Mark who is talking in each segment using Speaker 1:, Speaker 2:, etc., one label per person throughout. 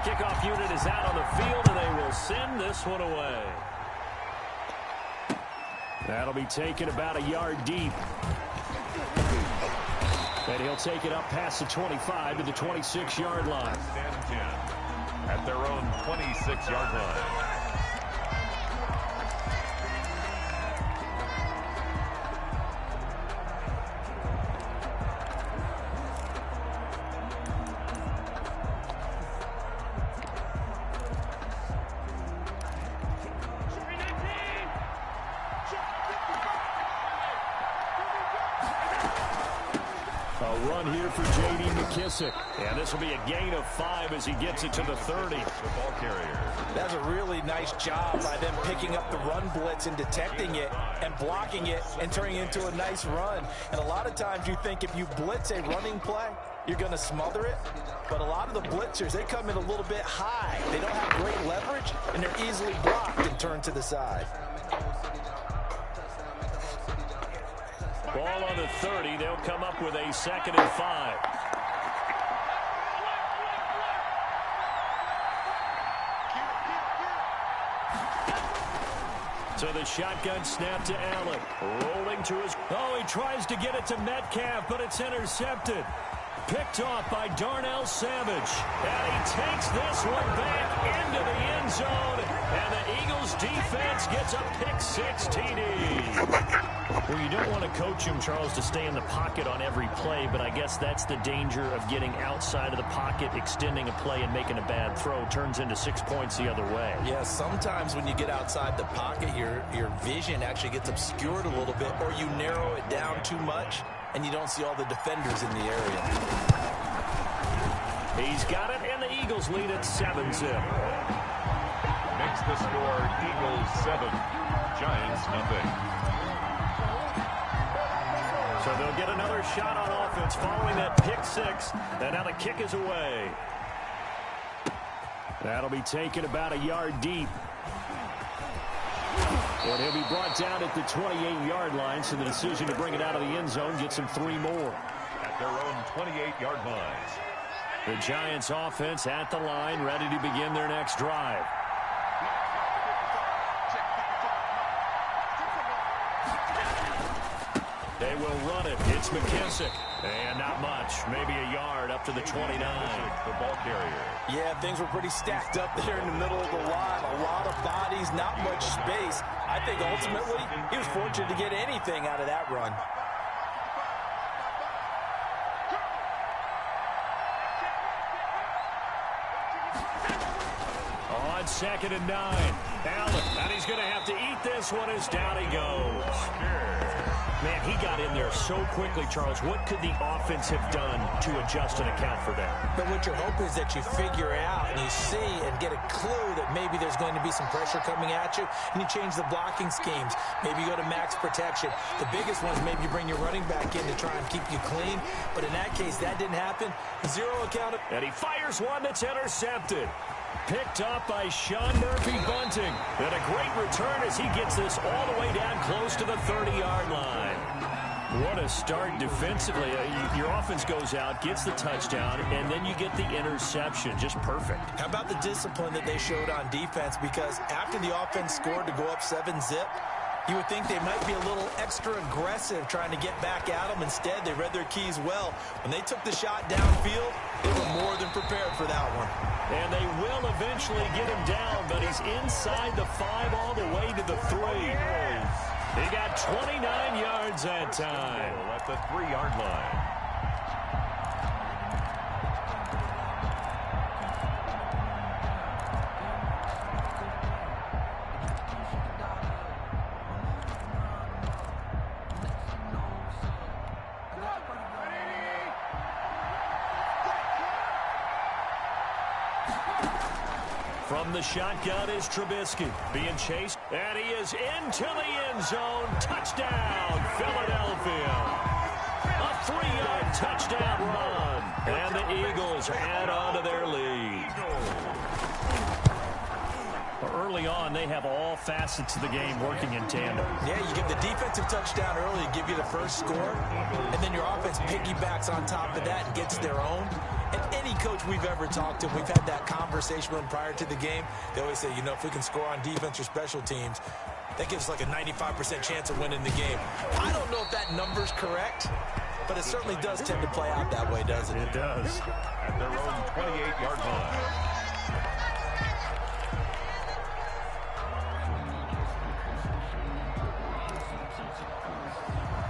Speaker 1: kickoff unit is out on the field, and they will send this one away. That'll be taken about a yard deep. And he'll take it up past the 25 to the 26-yard line.
Speaker 2: Stand 10 at their own 26-yard line.
Speaker 1: Run here for J.D. McKissick. And this will be a gain of 5 as he gets it to the 30.
Speaker 2: The ball carrier.
Speaker 3: That's a really nice job by them picking up the run blitz and detecting it and blocking it and turning it into a nice run. And a lot of times you think if you blitz a running play, you're going to smother it. But a lot of the blitzers, they come in a little bit high. They don't have great leverage, and they're easily blocked and turned to the side.
Speaker 1: Ball on the 30. They'll come up with a 2nd and 5. So the shotgun snap to Allen. Rolling to his... Oh, he tries to get it to Metcalf, but it's intercepted. Picked off by Darnell Savage. And he takes this one back into the end zone. And the Eagles defense gets a pick-6 TD. Well, you don't want to coach him, Charles, to stay in the pocket on every play, but I guess that's the danger of getting outside of the pocket, extending a play, and making a bad throw. Turns into 6 points the other way.
Speaker 3: Yeah, sometimes when you get outside the pocket, your vision actually gets obscured a little bit, or you narrow it down too much, and you don't see all the defenders in the area.
Speaker 1: He's got it, and the Eagles lead at 7-zip.
Speaker 2: Makes the score Eagles 7, Giants nothing.
Speaker 1: So they'll get another shot on offense following that pick-6. And now the kick is away. That'll be taken about a yard deep. And he'll be brought down at the 28-yard line, so the decision to bring it out of the end zone gets him 3 more.
Speaker 2: At their own 28-yard line.
Speaker 1: The Giants offense at the line, ready to begin their next drive. They will run it. It's McKissick. And not much. Maybe a yard up to the 29.
Speaker 2: The ball carrier.
Speaker 3: Yeah, things were pretty stacked up there in the middle of the line. A lot of bodies, not much space. I think ultimately he was fortunate to get anything out of that run.
Speaker 1: On 2nd and 9. Allen, and he's going to have to eat this one as down he goes. Man, he got in there so quickly, Charles. What could the offense have done to adjust and account for that?
Speaker 3: But what you're hoping is that you figure out and you see and get a clue that maybe there's going to be some pressure coming at you, and you change the blocking schemes. Maybe you go to max protection. The biggest one is maybe you bring your running back in to try and keep you clean. But in that case, that didn't happen. 0 account.
Speaker 1: And he fires one that's intercepted. Picked up by Sean Murphy-Bunting. And a great return as he gets this all the way down close to the 30-yard line. What a start defensively. Your offense goes out, gets the touchdown, and then you get the interception. Just perfect.
Speaker 3: How about the discipline that they showed on defense? Because after the offense scored to go up 7-zip, you would think they might be a little extra aggressive trying to get back at them. Instead, they read their keys well. When they took the shot downfield, they were more than prepared for that one.
Speaker 1: And they will eventually get him down, but he's inside the 5 all the way to the 3. He got 29 yards that time.
Speaker 2: At the 3-yard line.
Speaker 1: From the shotgun is Trubisky being chased, and he is into the end zone. Touchdown, Philadelphia. A 3-yard touchdown run, and the Eagles add on to their lead. Early on, they have all facets of the game working in tandem.
Speaker 3: Yeah, you give the defensive touchdown early and give you the first score, and then your offense piggybacks on top of that and gets their own. And any coach we've ever talked to, we've had that conversation with them prior to the game. They always say, you know, if we can score on defense or special teams, that gives us like a 95% chance of winning the game. I don't know if that number's correct, but it certainly does tend to play out that way, doesn't it?
Speaker 1: It does.
Speaker 2: At their own 28-yard line.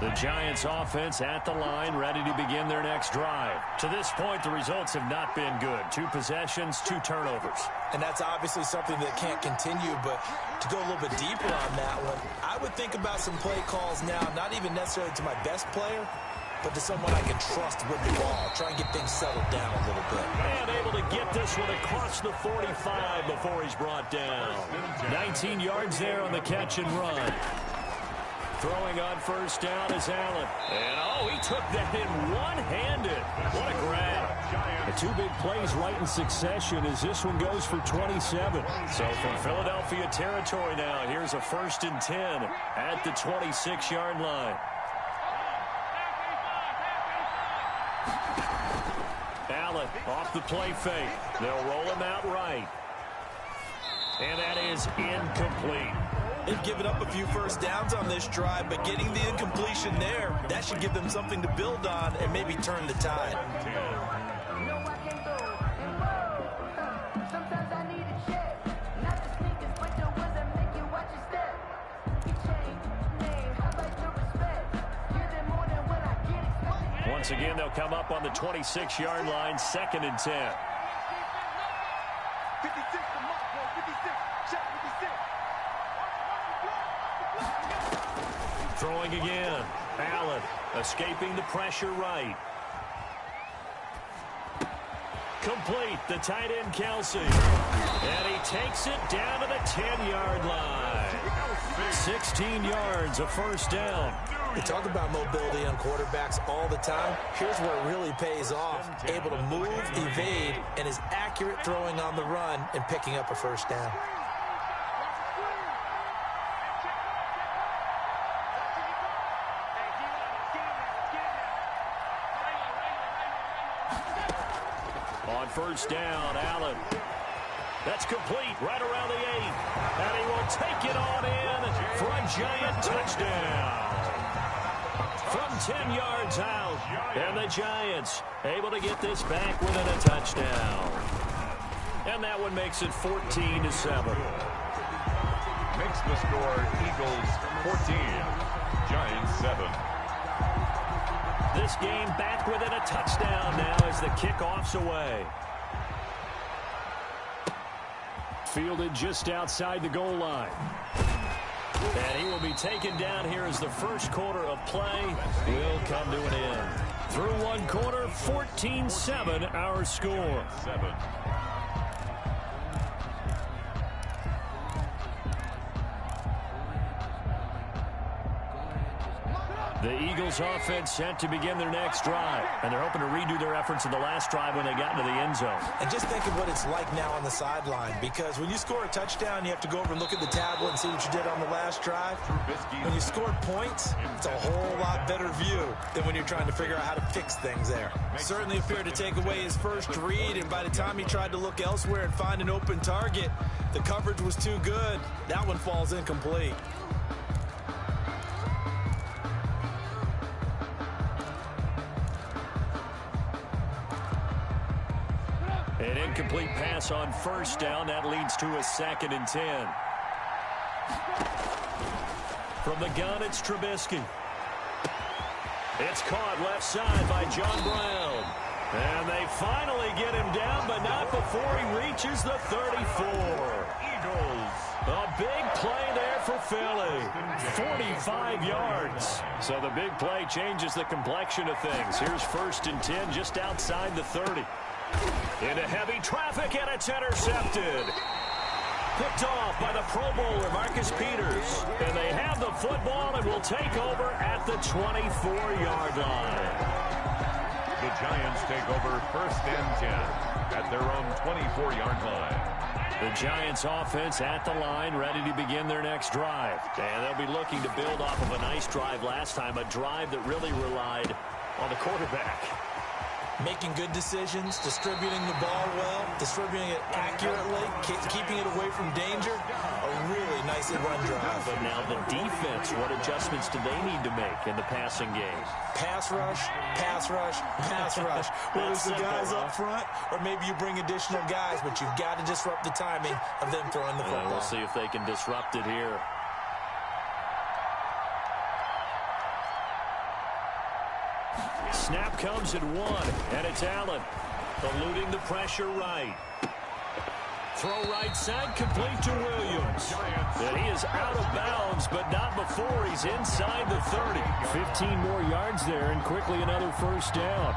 Speaker 1: The Giants offense at the line, ready to begin their next drive. To this point, the results have not been good. 2 possessions, 2 turnovers.
Speaker 3: And that's obviously something that can't continue, but to go a little bit deeper on that one, I would think about some play calls now, not even necessarily to my best player, but to someone I can trust with the ball. Try and get things settled down a little bit.
Speaker 1: And able to get this one across the 45 before he's brought down. 19 yards there on the catch and run. Throwing on first down is Allen. And, oh, he took that in one-handed. What a grab. The 2 big plays right in succession as this one goes for 27. So from Philadelphia territory now, here's a 1st and 10 at the 26-yard line. Allen off the play fake. They'll roll him out right. And that is incomplete.
Speaker 3: They've given up a few first downs on this drive, but getting the incompletion there, that should give them something to build on and maybe turn the tide.
Speaker 1: Once again, they'll come up on the 26-yard line, 2nd and 10. Throwing again. Allen escaping the pressure right. Complete. The tight end, Kelsey. And he takes it down to the 10-yard line. 16 yards, a first down.
Speaker 3: We talk about mobility on quarterbacks all the time. Here's where it really pays off. Able to move, evade, and is accurate throwing on the run and picking up a first down.
Speaker 1: On first down, Allen. That's complete right around the 8. And he will take it on in for a Giant touchdown. From 10 yards out. And the Giants able to get this back within a touchdown. And that one makes it 14-7.
Speaker 2: Makes the score Eagles 14, Giants 7.
Speaker 1: This game back within a touchdown now as the kickoff's away. Fielded just outside the goal line. And he will be taken down here as the first quarter of play will come to an end. Through one quarter, 14-7 our score.
Speaker 2: 7.
Speaker 1: The Eagles offense set to begin their next drive. And they're hoping to redo their efforts in the last drive when they got into the end zone.
Speaker 3: And just think of what it's like now on the sideline, because when you score a touchdown, you have to go over and look at the tablet and see what you did on the last drive. When you score points, it's a whole lot better view than when you're trying to figure out how to fix things there. Certainly appeared to take away his first read, and by the time he tried to look elsewhere and find an open target, the coverage was too good. That one falls incomplete.
Speaker 1: An incomplete pass on first down. That leads to a 2nd and 10. From the gun, it's Trubisky. It's caught left side by John Brown. And they finally get him down, but not before he reaches the 34.
Speaker 2: Eagles.
Speaker 1: A big play there for Philly. 45 yards. So the big play changes the complexion of things. Here's 1st and 10 just outside the 30. Into heavy traffic, and it's intercepted. Picked off by the Pro Bowler, Marcus Peters. And they have the football and will take over at the 24-yard line.
Speaker 2: The Giants take over 1st and 10 at their own 24-yard line.
Speaker 1: The Giants offense at the line, ready to begin their next drive. And they'll be looking to build off of a nice drive last time, a drive that really relied on the quarterback.
Speaker 3: Making good decisions, distributing the ball well, distributing it accurately, keeping it away from danger. A really nicely run drive.
Speaker 1: But now the defense, what adjustments do they need to make in the passing game?
Speaker 3: Pass rush, pass rush, pass rush. Whether it's the guys up front or maybe you bring additional guys, but you've got to disrupt the timing of them throwing the football.
Speaker 1: We'll see if they can disrupt it here. Snap comes at 1, and it's Allen. Eluding the pressure right. Throw right side, complete to Williams. And he is out of bounds, but not before he's inside the 30. 15 more yards there, and quickly another first down.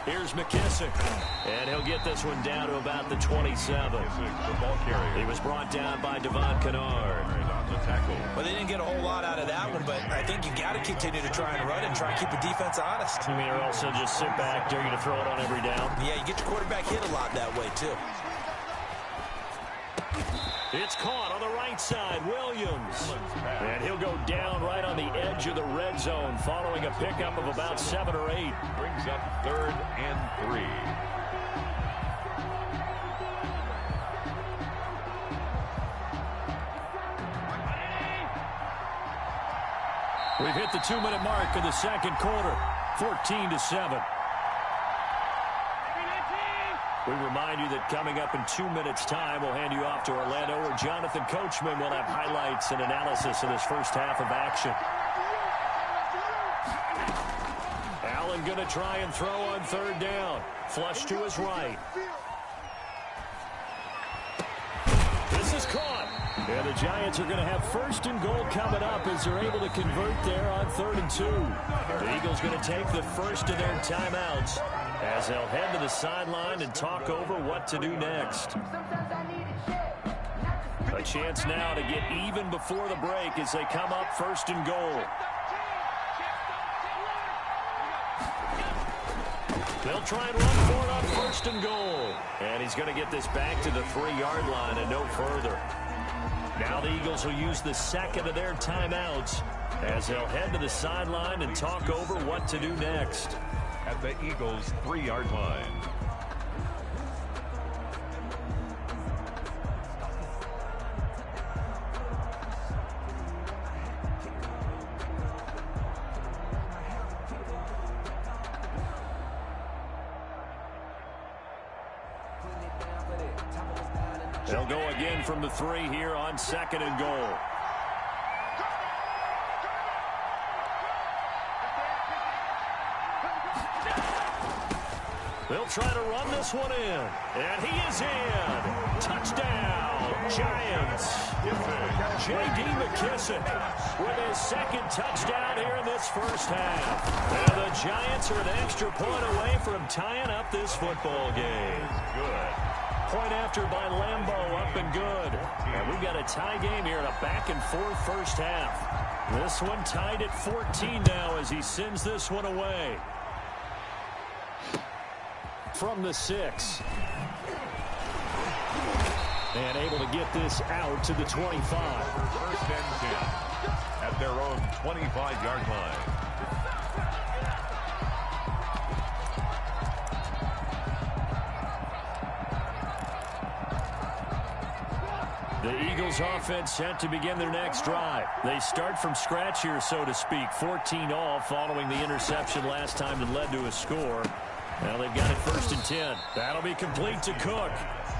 Speaker 1: Here's McKissick, and he'll get this one down to about the 27.
Speaker 2: The ball carrier.
Speaker 1: He was brought down by Devon Kennard.
Speaker 2: On the tackle.
Speaker 3: Well, they didn't get a whole lot out of that one, but I think you got to continue to try and run and try and keep the defense honest.
Speaker 1: I mean, or also just sit back, dare you to throw it on every down.
Speaker 3: Yeah, you get your quarterback hit a lot that way, too.
Speaker 1: It's caught on the right side, Williams. And he'll go down right on the edge of the red zone following a pickup of about 7 or 8.
Speaker 2: Brings up 3rd and 3.
Speaker 1: We've hit the 2-minute mark of the second quarter, 14-7. We remind you that coming up in 2 minutes' time, we'll hand you off to Orlando, where Jonathan Coachman will have highlights and analysis of this first half of action. Allen going to try and throw on 3rd down. Flush to his right. This is caught. And the Giants are going to have 1st and goal coming up as they're able to convert there on 3rd and 2. The Eagles going to take the first of their timeouts as they'll head to the sideline and talk over what to do next. A chance now to get even before the break as they come up 1st and goal. They'll try and run for it on 1st and goal. And he's going to get this back to the 3-yard line and no further. Now the Eagles will use the second of their timeouts as they'll head to the sideline and talk over what to do next.
Speaker 2: At the Eagles' 3-yard line.
Speaker 1: They'll go again from the 3 here on 2nd and goal. They'll try to run this one in. And he is in. Touchdown, Giants. J.D. McKissick with his 2nd touchdown here in this first half. And the Giants are an extra point away from tying up this football game.
Speaker 2: Good.
Speaker 1: Point after by Lambeau, up and good. And we've got a tie game here in a back-and-forth first half. This one tied at 14 now as he sends this one away. From the 6. And able to get this out to the 25.
Speaker 2: 1st and 10 at their own 25-yard line.
Speaker 1: The Eagles offense set to begin their next drive. They start from scratch here, so to speak. 14 all following the interception last time that led to a score. Now they've got it 1st and 10. That'll be complete to Cook.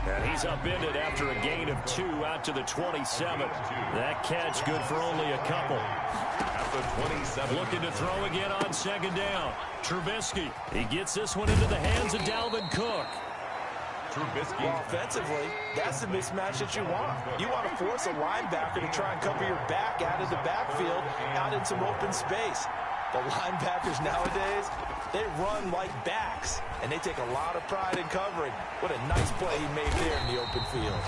Speaker 1: And he's upended after a gain of 2 out to the 27. That catch good for only a couple.
Speaker 2: At the 27.
Speaker 1: Looking to throw again on 2nd down. Trubisky. He gets this one into the hands of Dalvin Cook.
Speaker 2: Trubisky.
Speaker 3: Well, offensively, that's the mismatch that you want. You want to force a linebacker to try and cover your back out of the backfield, out in some open space. The linebackers nowadays, they run like backs, and they take a lot of pride in covering. What a nice play he made there in the open field.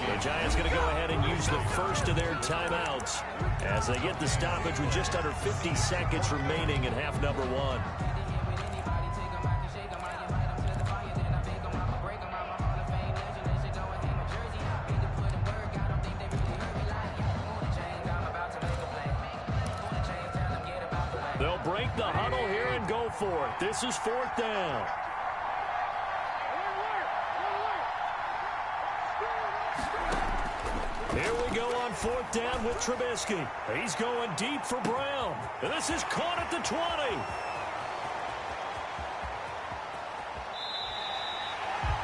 Speaker 1: The Giants going to go ahead and use the first of their timeouts as they get the stoppage with just under 50 seconds remaining in half number one. They'll break the huddle here and go for it. This is fourth down. Here we go on fourth down with Trubisky. He's going deep for Brown. And this is caught at the 20.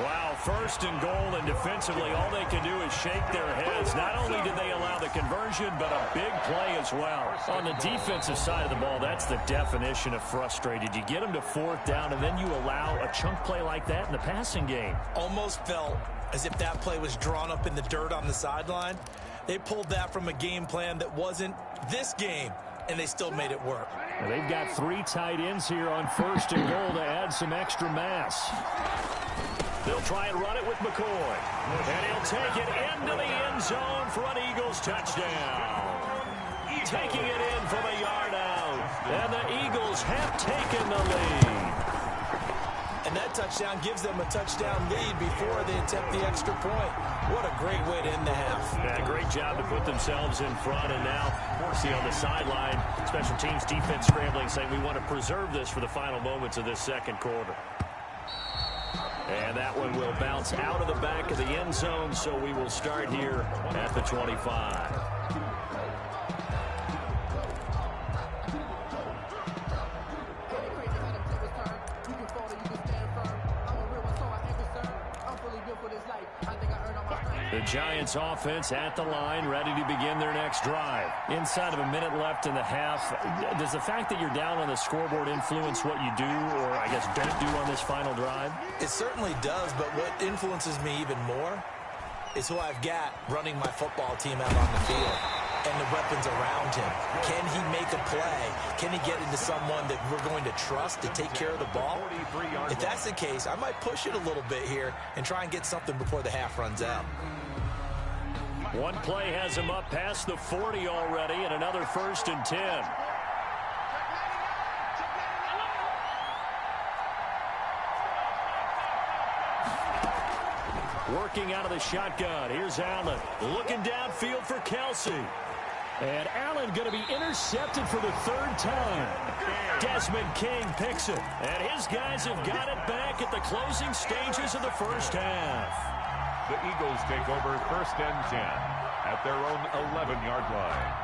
Speaker 1: Wow, first and goal, and defensively all they can do is shake their heads. Not only did they allow the conversion, but a big play as well. On the defensive side of the ball, that's the definition of frustrated. You get them to fourth down, and then you allow a chunk play like that in the passing game.
Speaker 3: Almost felt as if that play was drawn up in the dirt on the sideline. They pulled that from a game plan that wasn't this game, and they still made it work.
Speaker 1: Well, they've got three tight ends here on first and goal to add some extra mass. They'll try and run it with McCoy. And he'll take it into the end zone for an Eagles touchdown. Taking it in from a yard out. And the Eagles have taken the lead.
Speaker 3: And that touchdown gives them a touchdown lead before they attempt the extra point. What a great way to end the half.
Speaker 1: Yeah, great job to put themselves in front. And now, see on the sideline, special teams defense scrambling, saying we want to preserve this for the final moments of this second quarter. And that one will bounce out of the back of the end zone, so we will start here at the 25. The Giants offense at the line, ready to begin their next drive. Inside of a minute left in the half, does the fact that you're down on the scoreboard influence what you do, or I guess don't do on this final drive?
Speaker 3: It certainly does, but what influences me even more is who I've got running my football team out on the field and the weapons around him. Can he make a play? Can he get into someone that we're going to trust to take care of the ball? If that's the case, I might push it a little bit here and try and get something before the half runs out.
Speaker 1: One play has him up past the 40 already, and another 1st and 10. Working out of the shotgun. Here's Allen. Looking downfield for Kelsey. And Allen going to be intercepted for the third time. Desmond King picks it. And his guys have got it back at the closing stages of the first half.
Speaker 2: The Eagles take over 1st and 10 at their own 11-yard line.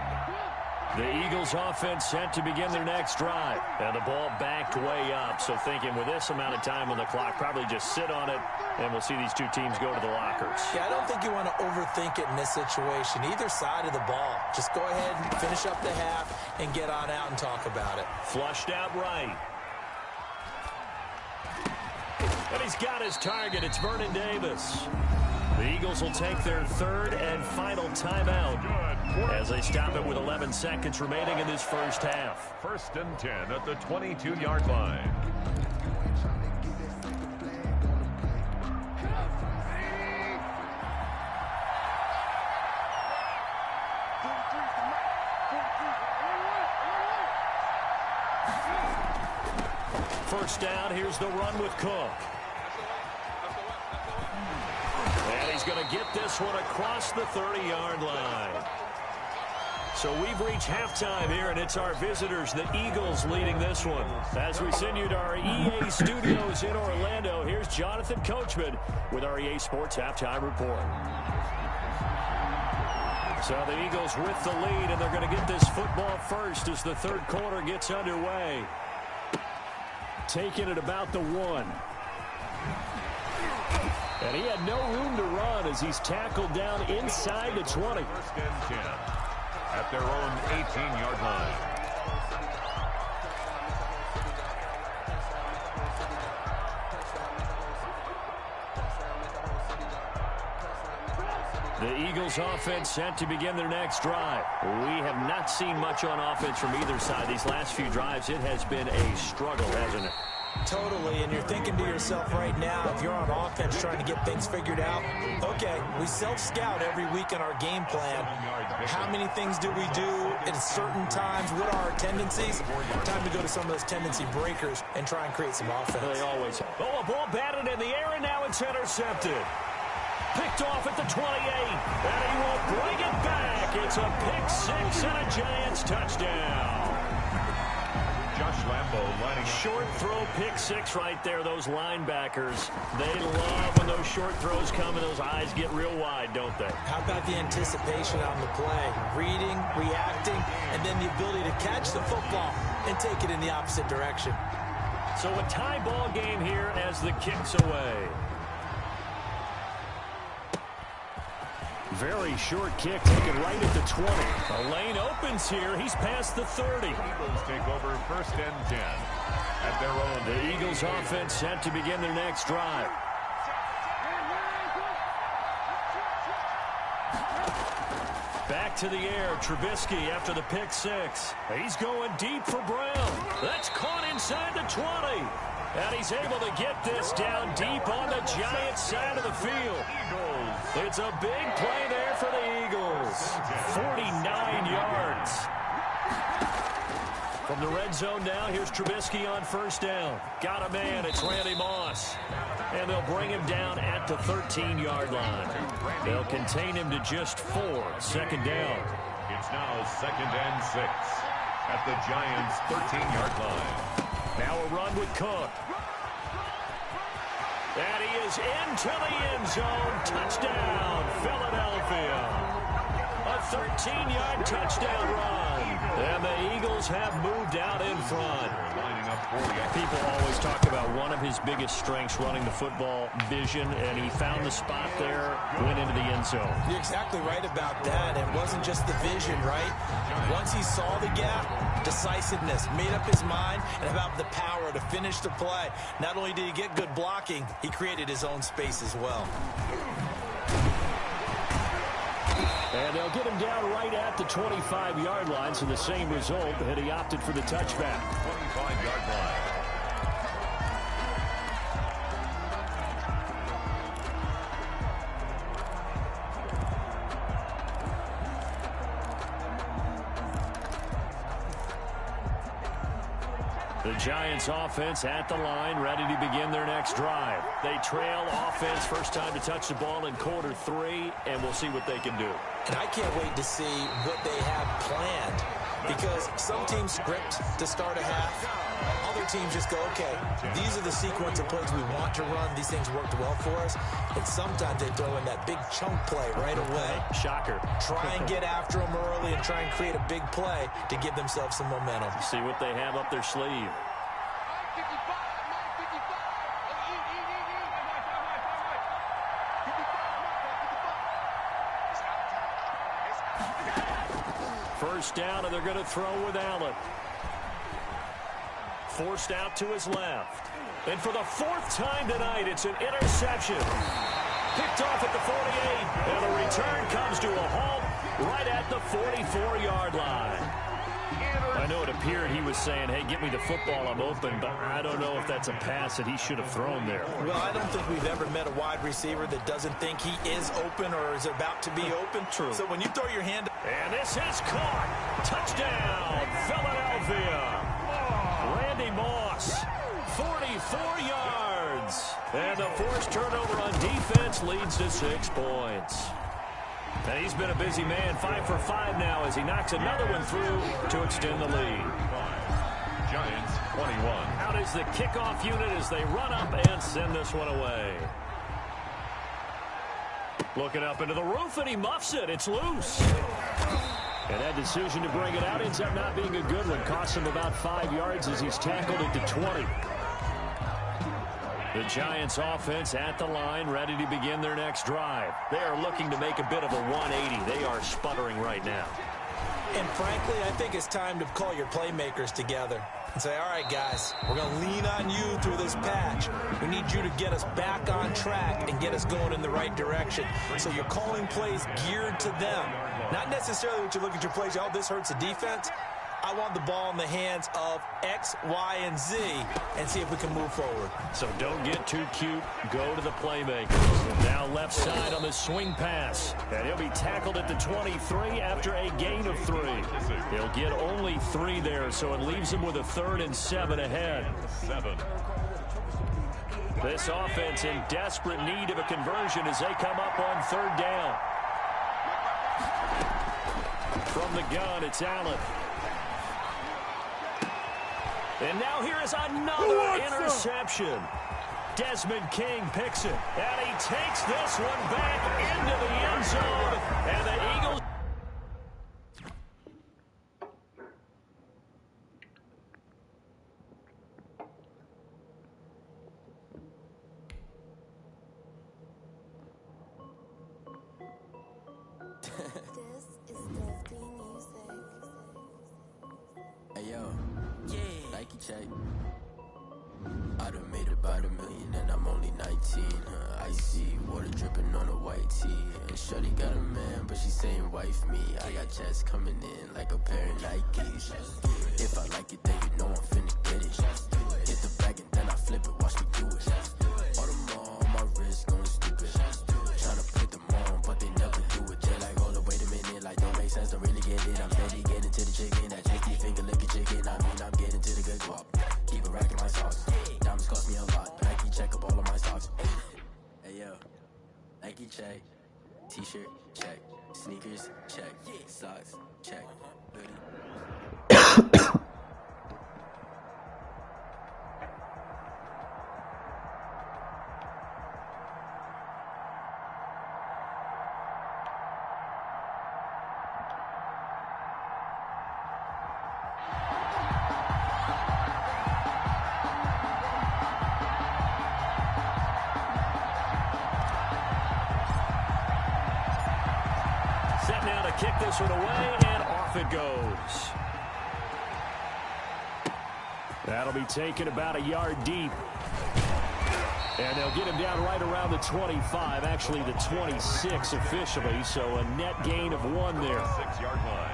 Speaker 1: The Eagles offense set to begin their next drive. And the ball backed way up. So thinking with this amount of time on the clock, probably just sit on it, and we'll see these two teams go to the lockers.
Speaker 3: Yeah, I don't think you want to overthink it in this situation. Either side of the ball. Just go ahead and finish up the half and get on out and talk about it.
Speaker 1: Flushed out right. And he's got his target. It's Vernon Davis. The Eagles will take their third and final timeout as they stop it with 11 seconds remaining in this first half.
Speaker 2: 1st and 10 at the 22-yard line.
Speaker 1: First down, here's the run with Cook. And he's going to get this one across the 30-yard line. So we've reached halftime here, and it's our visitors, the Eagles, leading this one. As we send you to our EA studios in Orlando, here's Jonathan Coachman with our EA Sports Halftime Report. So the Eagles with the lead, and they're going to get this football first as the third quarter gets underway. Taking it about the 1. And he had no room to run as he's tackled down inside the 20.
Speaker 2: 1st and 10 at their own 18-yard line.
Speaker 1: The Eagles offense set to begin their next drive. We have not seen much on offense from either side. These last few drives, it has been a struggle, hasn't it?
Speaker 3: Totally, and you're thinking to yourself right now, if you're on offense trying to get things figured out, okay, we self-scout every week in our game plan. How many things do we do at certain times? What are our tendencies? Time to go to some of those tendency breakers and try and create some offense.
Speaker 1: They always. Oh, a ball batted in the air, and now it's intercepted. Picked off at the 28, and he will bring it back. It's a pick six and a Giants touchdown.
Speaker 2: Josh Lambo lining up.
Speaker 1: Short throw pick six right there. Those linebackers, they love when those short throws come and those eyes get real wide, don't they?
Speaker 3: How about the anticipation on the play? Reading, reacting, and then the ability to catch the football and take it in the opposite direction.
Speaker 1: So a tie ball game here as the kick's away. Very short kick taken right at the 20. The lane opens here. He's past the 30.
Speaker 2: Eagles take over first and 10 at their own.
Speaker 1: The Eagles offense set to begin their next drive. Back to the air. Trubisky after the pick six. He's going deep for Brown. That's caught inside the 20. And he's able to get this down deep on the Giants side of the field. It's a big play there for the Eagles. 49 yards. From the red zone now, here's Trubisky on first down. Got a man, it's Randy Moss. And they'll bring him down at the 13-yard line. They'll contain him to just 4. Second down.
Speaker 2: It's now second and 6 at the Giants' 13-yard line.
Speaker 1: Now a run with Cook. And he is into the end zone. Touchdown, Philadelphia. A 13-yard touchdown run. And the Eagles have moved out in front. People always talk about one of his biggest strengths running the football, vision, and he found the spot there, went into the end zone.
Speaker 3: You're exactly right about that. It wasn't just the vision, right? Once he saw the gap, decisiveness, made up his mind, and about the power to finish the play. Not only did he get good blocking, he created his own space as well.
Speaker 1: And they'll get him down right at the 25-yard line, so the same result, and he opted for the touchback.
Speaker 2: 25-yard line.
Speaker 1: The Giants offense at the line, ready to begin their next drive. They trail offense, first time to touch the ball in quarter 3, and we'll see what they can do.
Speaker 3: And I can't wait to see what they have planned, because some teams script to start a half. Other teams just go, okay, these are the sequence of plays we want to run. These things worked well for us. And sometimes they throw in that big chunk play right away.
Speaker 1: Shocker.
Speaker 3: Try and get after them early and try and create a big play to give themselves some momentum.
Speaker 1: See what they have up their sleeve. First down, and they're going to throw with Allen. Forced out to his left. And for the 4th time tonight, it's an interception. Picked off at the 48, and the return comes to a halt right at the 44-yard line. I know it appeared he was saying, hey, get me the football, I'm open, but I don't know if that's a pass that he should have thrown there.
Speaker 3: Well, I don't think we've ever met a wide receiver that doesn't think he is open or is about to be open.
Speaker 1: True.
Speaker 3: So when you throw your hand...
Speaker 1: And this is caught. Touchdown, Philadelphia. Randy Moss, 44 yards. And the forced turnover on defense leads to 6 points. And he's been a busy man, 5 for 5 now as he knocks another one through to extend the lead.
Speaker 2: Giants 21.
Speaker 1: Out is the kickoff unit as they run up and send this one away. Looking up into the roof, and he muffs it. It's loose. And that decision to bring it out ends up not being a good one. Costs him about 5 yards as he's tackled it to 20. The Giants offense at the line, ready to begin their next drive. They are looking to make a bit of a 180. They are sputtering right now.
Speaker 3: And frankly, I think it's time to call your playmakers together. and say, all right, guys, we're going to lean on you through this patch. We need you to get us back on track and get us going in the right direction. So you're calling plays geared to them. Not necessarily what you look at your plays, oh, this hurts the defense. I want the ball in the hands of X, Y, and Z and see if we can move forward.
Speaker 1: So don't get too cute. Go to the playmakers. Now left side on the swing pass. And he'll be tackled at the 23 after a gain of 3. He'll get only 3 there, so it leaves him with a 3rd and 7 ahead. This offense in desperate need of a conversion as they come up on 3rd down. From the gun, it's Allen. And now here is another interception. Desmond King picks it, and he takes this one back into the end zone. And the Eagles...
Speaker 4: Check. I done made about $1 million and I'm only 19. Icy water dripping on a white tee. And shorty got a man, but she saying wife me. I got checks coming in like a pair of Nikes. If I like it, then you know I'm finna get it. Hit the bag and then I flip it, watch me do it. All on my wrist going stupid. Tryna put them on, but they never do it. They're like, hold up, wait a minute, like don't make sense, don't really get it. I'm steady getting to the chicken, that tricky finger licking chicken. I mean, I'm getting to the good guap. Keep a rack in my socks. Diamonds cost me a lot. Nike check up all of my socks. Hey yo, Nike check. T-shirt check. Sneakers check. Socks check. Hoodie.
Speaker 1: Kick this one away, and off it goes. That'll be taken about a yard deep. And they'll get him down right around the 25, actually the 26 officially, so a net gain of 1 there.
Speaker 2: 6-yard line.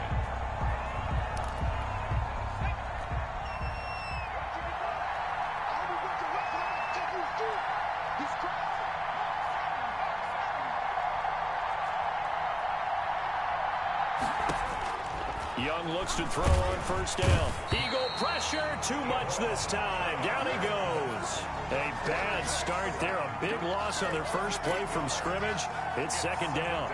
Speaker 1: Young looks to throw on 1st down. Eagle pressure, too much this time. Down he goes. A bad start there. A big loss on their first play from scrimmage. It's 2nd down.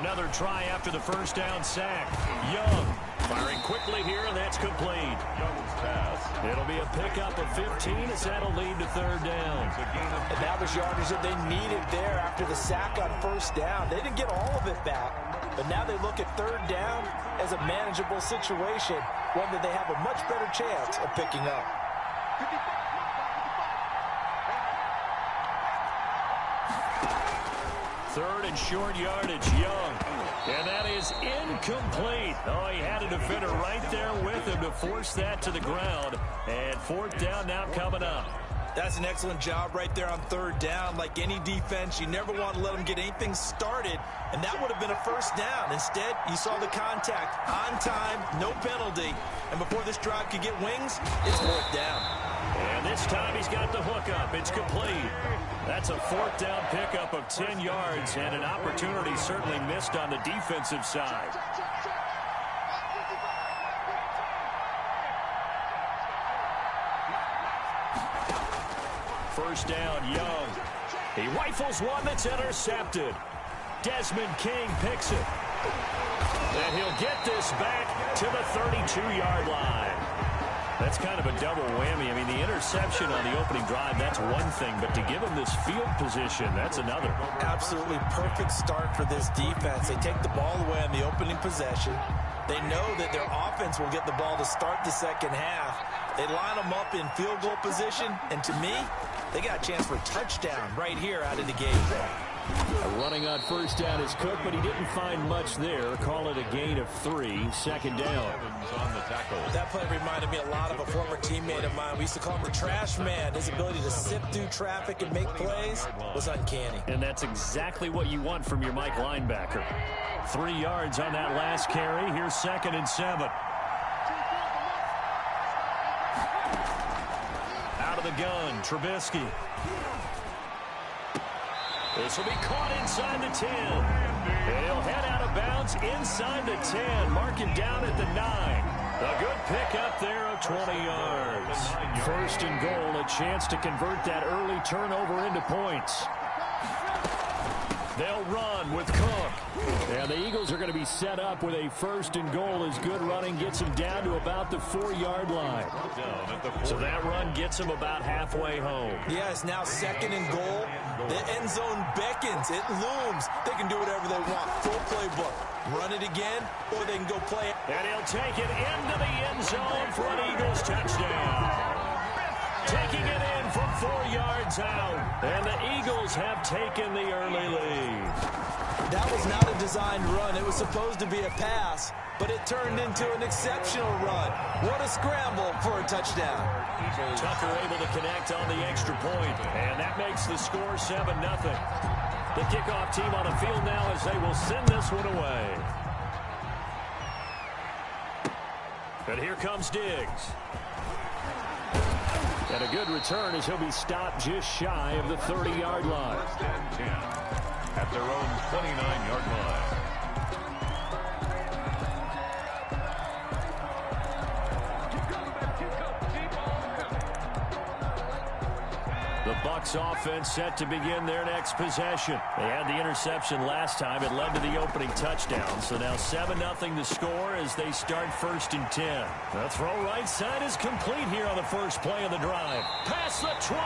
Speaker 1: Another try after the 1st down sack. Young firing quickly here, and that's complete.
Speaker 2: Young's pass.
Speaker 1: It'll be a pickup of 15 as that'll lead to 3rd down.
Speaker 3: And that was yardage that they needed there after the sack on 1st down. They didn't get all of it back, but now they look at 3rd down as a manageable situation, one that they have a much better chance of picking up.
Speaker 1: Third and short yardage, Young. And that is incomplete. Oh, he had a defender right there with him to force that to the ground. And 4th down now coming up.
Speaker 3: That's an excellent job right there on 3rd down. Like any defense, you never want to let them get anything started, and that would have been a 1st down. Instead, you saw the contact on time, no penalty, and before this drive could get wings, it's 4th down.
Speaker 1: And this time he's got the hook up. It's complete. That's a 4th down pickup of 10 yards, and an opportunity certainly missed on the defensive side. First down, Young. He rifles one that's intercepted. Desmond King picks it. And he'll get this back to the 32-yard line. That's kind of a double whammy. I mean, the interception on the opening drive, that's one thing, but to give him this field position, that's another.
Speaker 3: Absolutely perfect start for this defense. They take the ball away on the opening possession. They know that their offense will get the ball to start the 2nd half. They line them up in field goal position, and to me, they got a chance for a touchdown right here out of the gate.
Speaker 1: Running on first down is Cook, but he didn't find much there. Call it a gain of 3, second down.
Speaker 2: On the tackle.
Speaker 3: That play reminded me a lot of a former teammate of mine. We used to call him the trash man. His ability to sift through traffic and make plays was uncanny.
Speaker 1: And that's exactly what you want from your Mike linebacker. 3 yards on that last carry. Here's 2nd and 7. Out of the gun, Trubisky. This will be caught inside the 10. And he'll head out of bounds inside the 10. Mark him down at the 9. A good pickup there of 20 yards. 1st and goal, a chance to convert that early turnover into points. They'll run with Cook. And the Eagles are going to be set up with a 1st and goal as good running gets them down to about the 4-yard line. So that run gets them about halfway home.
Speaker 3: Yeah, it's now 2nd and goal. The end zone beckons. It looms. They can do whatever they want. Full playbook. Run it again, or they can go play it.
Speaker 1: And he'll take it into the end zone for an Eagles touchdown. Taking it in from 4 yards out. And the Eagles have taken the early lead.
Speaker 3: That was not a designed run. It was supposed to be a pass, but it turned into an exceptional run. What a scramble for a touchdown.
Speaker 1: Tucker able to connect on the extra point, and that makes the score 7-0. The kickoff team on the field now as they will send this one away. And here comes Diggs. And a good return as he'll be stopped just shy of the 30-yard line.
Speaker 2: 1st and 10 at their own 29-yard line.
Speaker 1: The Bucs offense set to begin their next possession. They had the interception last time. It led to the opening touchdown. So now 7-0 the score as they start 1st and 10. The throw right side is complete here on the first play of the drive. Past the 20.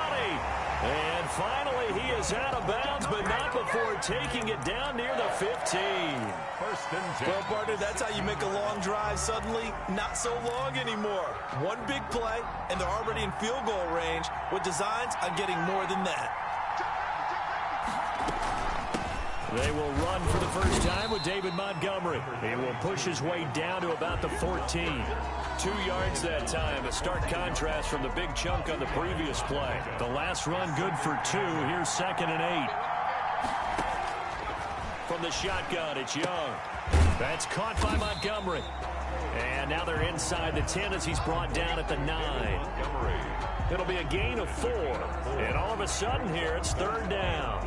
Speaker 1: And finally he is out of bounds, but not before taking it down near the 15.
Speaker 2: 1st and 10.
Speaker 3: Well, partner, that's how you make a long drive suddenly not so long anymore. One big play, and they're already in field goal range with designs on getting more than that.
Speaker 1: They will run for the first time with David Montgomery. He will push his way down to about the 14. 2 yards that time, a stark contrast from the big chunk on the previous play. The last run good for 2. Here's 2nd and 8. From the shotgun, it's Young. That's caught by Montgomery. And now they're inside the 10 as he's brought down at the 9. It'll be a gain of 4. And all of a sudden here, it's 3rd down.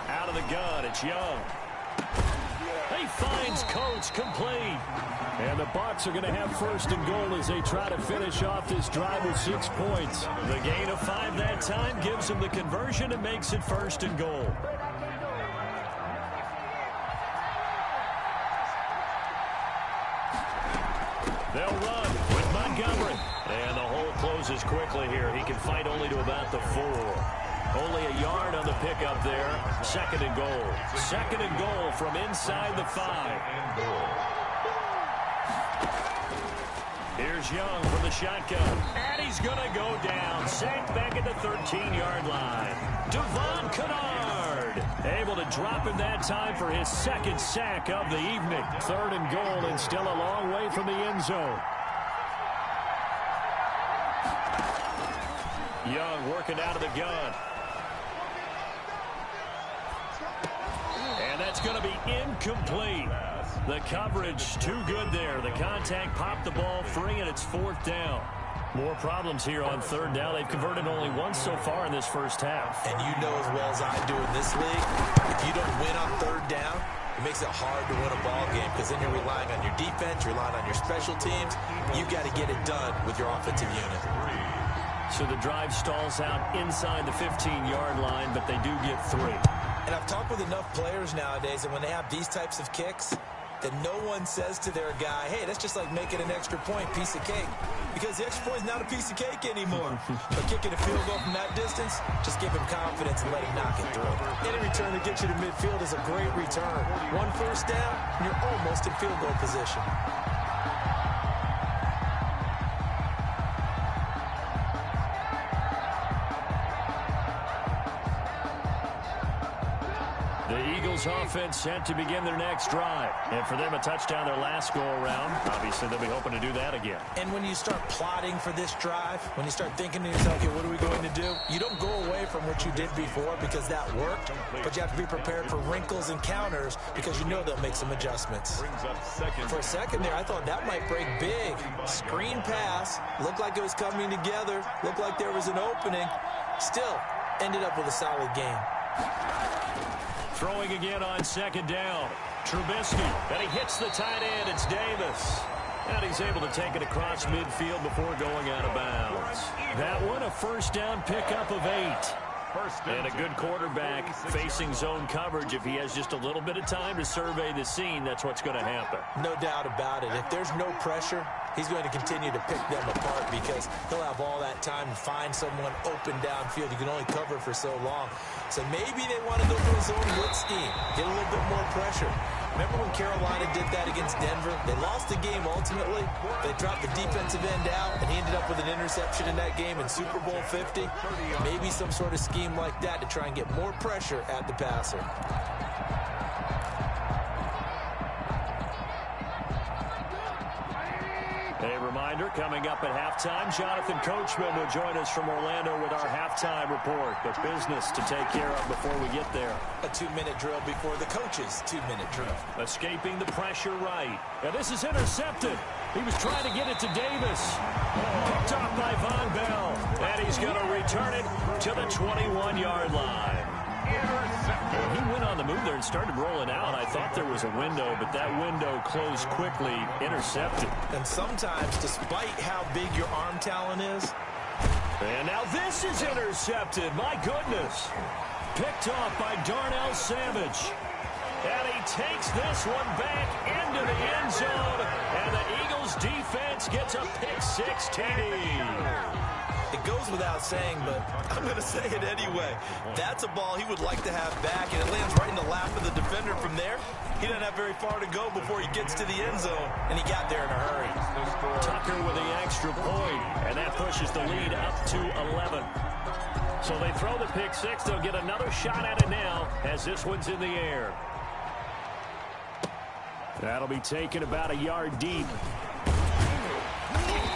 Speaker 1: Out of the gun, it's Young. He finds Coates complete. And the Bucs are going to have 1st and goal as they try to finish off this drive with 6 points. The gain of 5 that time gives them the conversion and makes it 1st and goal. They'll run with Montgomery. And the hole closes quickly here. He can fight only to about the 4. Only a yard on the pickup there. 2nd and goal. 2nd and goal from inside the 5. Here's Young from the shotgun. And he's going to go down. Sacked back at the 13-yard line. Devon Kennard able to drop him that time for his 2nd sack of the evening. 3rd and goal and still a long way from the end zone. Young working out of the gun. And that's going to be incomplete. The coverage too good there. The contact popped the ball free, and it's 4th down. More problems here on 3rd down. They've converted only once so far in this first half.
Speaker 3: And you know as well as I do in this league, if you don't win on 3rd down, it makes it hard to win a ball game because then you're relying on your defense, you're relying on your special teams. You've got to get it done with your offensive unit.
Speaker 1: So the drive stalls out inside the 15-yard line, but they do get 3.
Speaker 3: And I've talked with enough players nowadays, and when they have these types of kicks, that no one says to their guy, hey, that's just like making an extra point, piece of cake. Because the extra point is not a piece of cake anymore. But kicking a field goal from that distance, just give him confidence and let him knock it through. Any return that gets you to midfield is a great return. 1 first down, and you're almost in field goal position.
Speaker 1: The Eagles offense set to begin their next drive. And for them, a touchdown their last go-around. Obviously, they'll be hoping to do that again.
Speaker 3: And when you start plotting for this drive, when you start thinking to yourself, okay, what are we going to do? You don't go away from what you did before because that worked, but you have to be prepared for wrinkles and counters because you know they'll make some adjustments. For a second there, I thought that might break big. Screen pass, looked like it was coming together, looked like there was an opening. Still, ended up with a solid game.
Speaker 1: Throwing again on second down. Trubisky, and he hits the tight end. It's Davis. And he's able to take it across midfield before going out of bounds. That one, a first down pickup of 8. And a good quarterback facing zone coverage. If he has just a little bit of time to survey the scene, that's what's going to happen.
Speaker 3: No doubt about it. If there's no pressure, he's going to continue to pick them apart because he'll have all that time to find someone open downfield. You can only cover for so long. So maybe they want to go to a zone blitz scheme, get a little bit more pressure. Remember when Carolina did that against Denver? They lost the game ultimately. They dropped the defensive end out, and he ended up with an interception in that game in Super Bowl 50. Maybe some sort of scheme like that to try and get more pressure at the passer.
Speaker 1: A reminder, coming up at halftime, Jonathan Coachman will join us from Orlando with our halftime report. But business to take care of before we get there.
Speaker 3: A 2-minute drill before the coach's 2-minute drill.
Speaker 1: Escaping the pressure right. And this is intercepted. He was trying to get it to Davis. Picked off by Von Bell. And he's going to return it to the 21-yard line. He went on the move there and started rolling out. I thought there was a window, but that window closed quickly, intercepted.
Speaker 3: And sometimes, despite how big your arm talent is.
Speaker 1: And now this is intercepted. My goodness. Picked off by Darnell Savage. And he takes this one back into the end zone. And the Eagles defense gets a pick-6 TD.
Speaker 3: It goes without saying, but I'm going to say it anyway. That's a ball he would like to have back, and it lands right in the lap of the defender from there. He doesn't have very far to go before he gets to the end zone, and he got there in a hurry.
Speaker 1: Tucker with the extra point, and that pushes the lead up to 11. So they throw the pick-6. They'll get another shot at it now as this one's in the air. That'll be taken about a yard deep.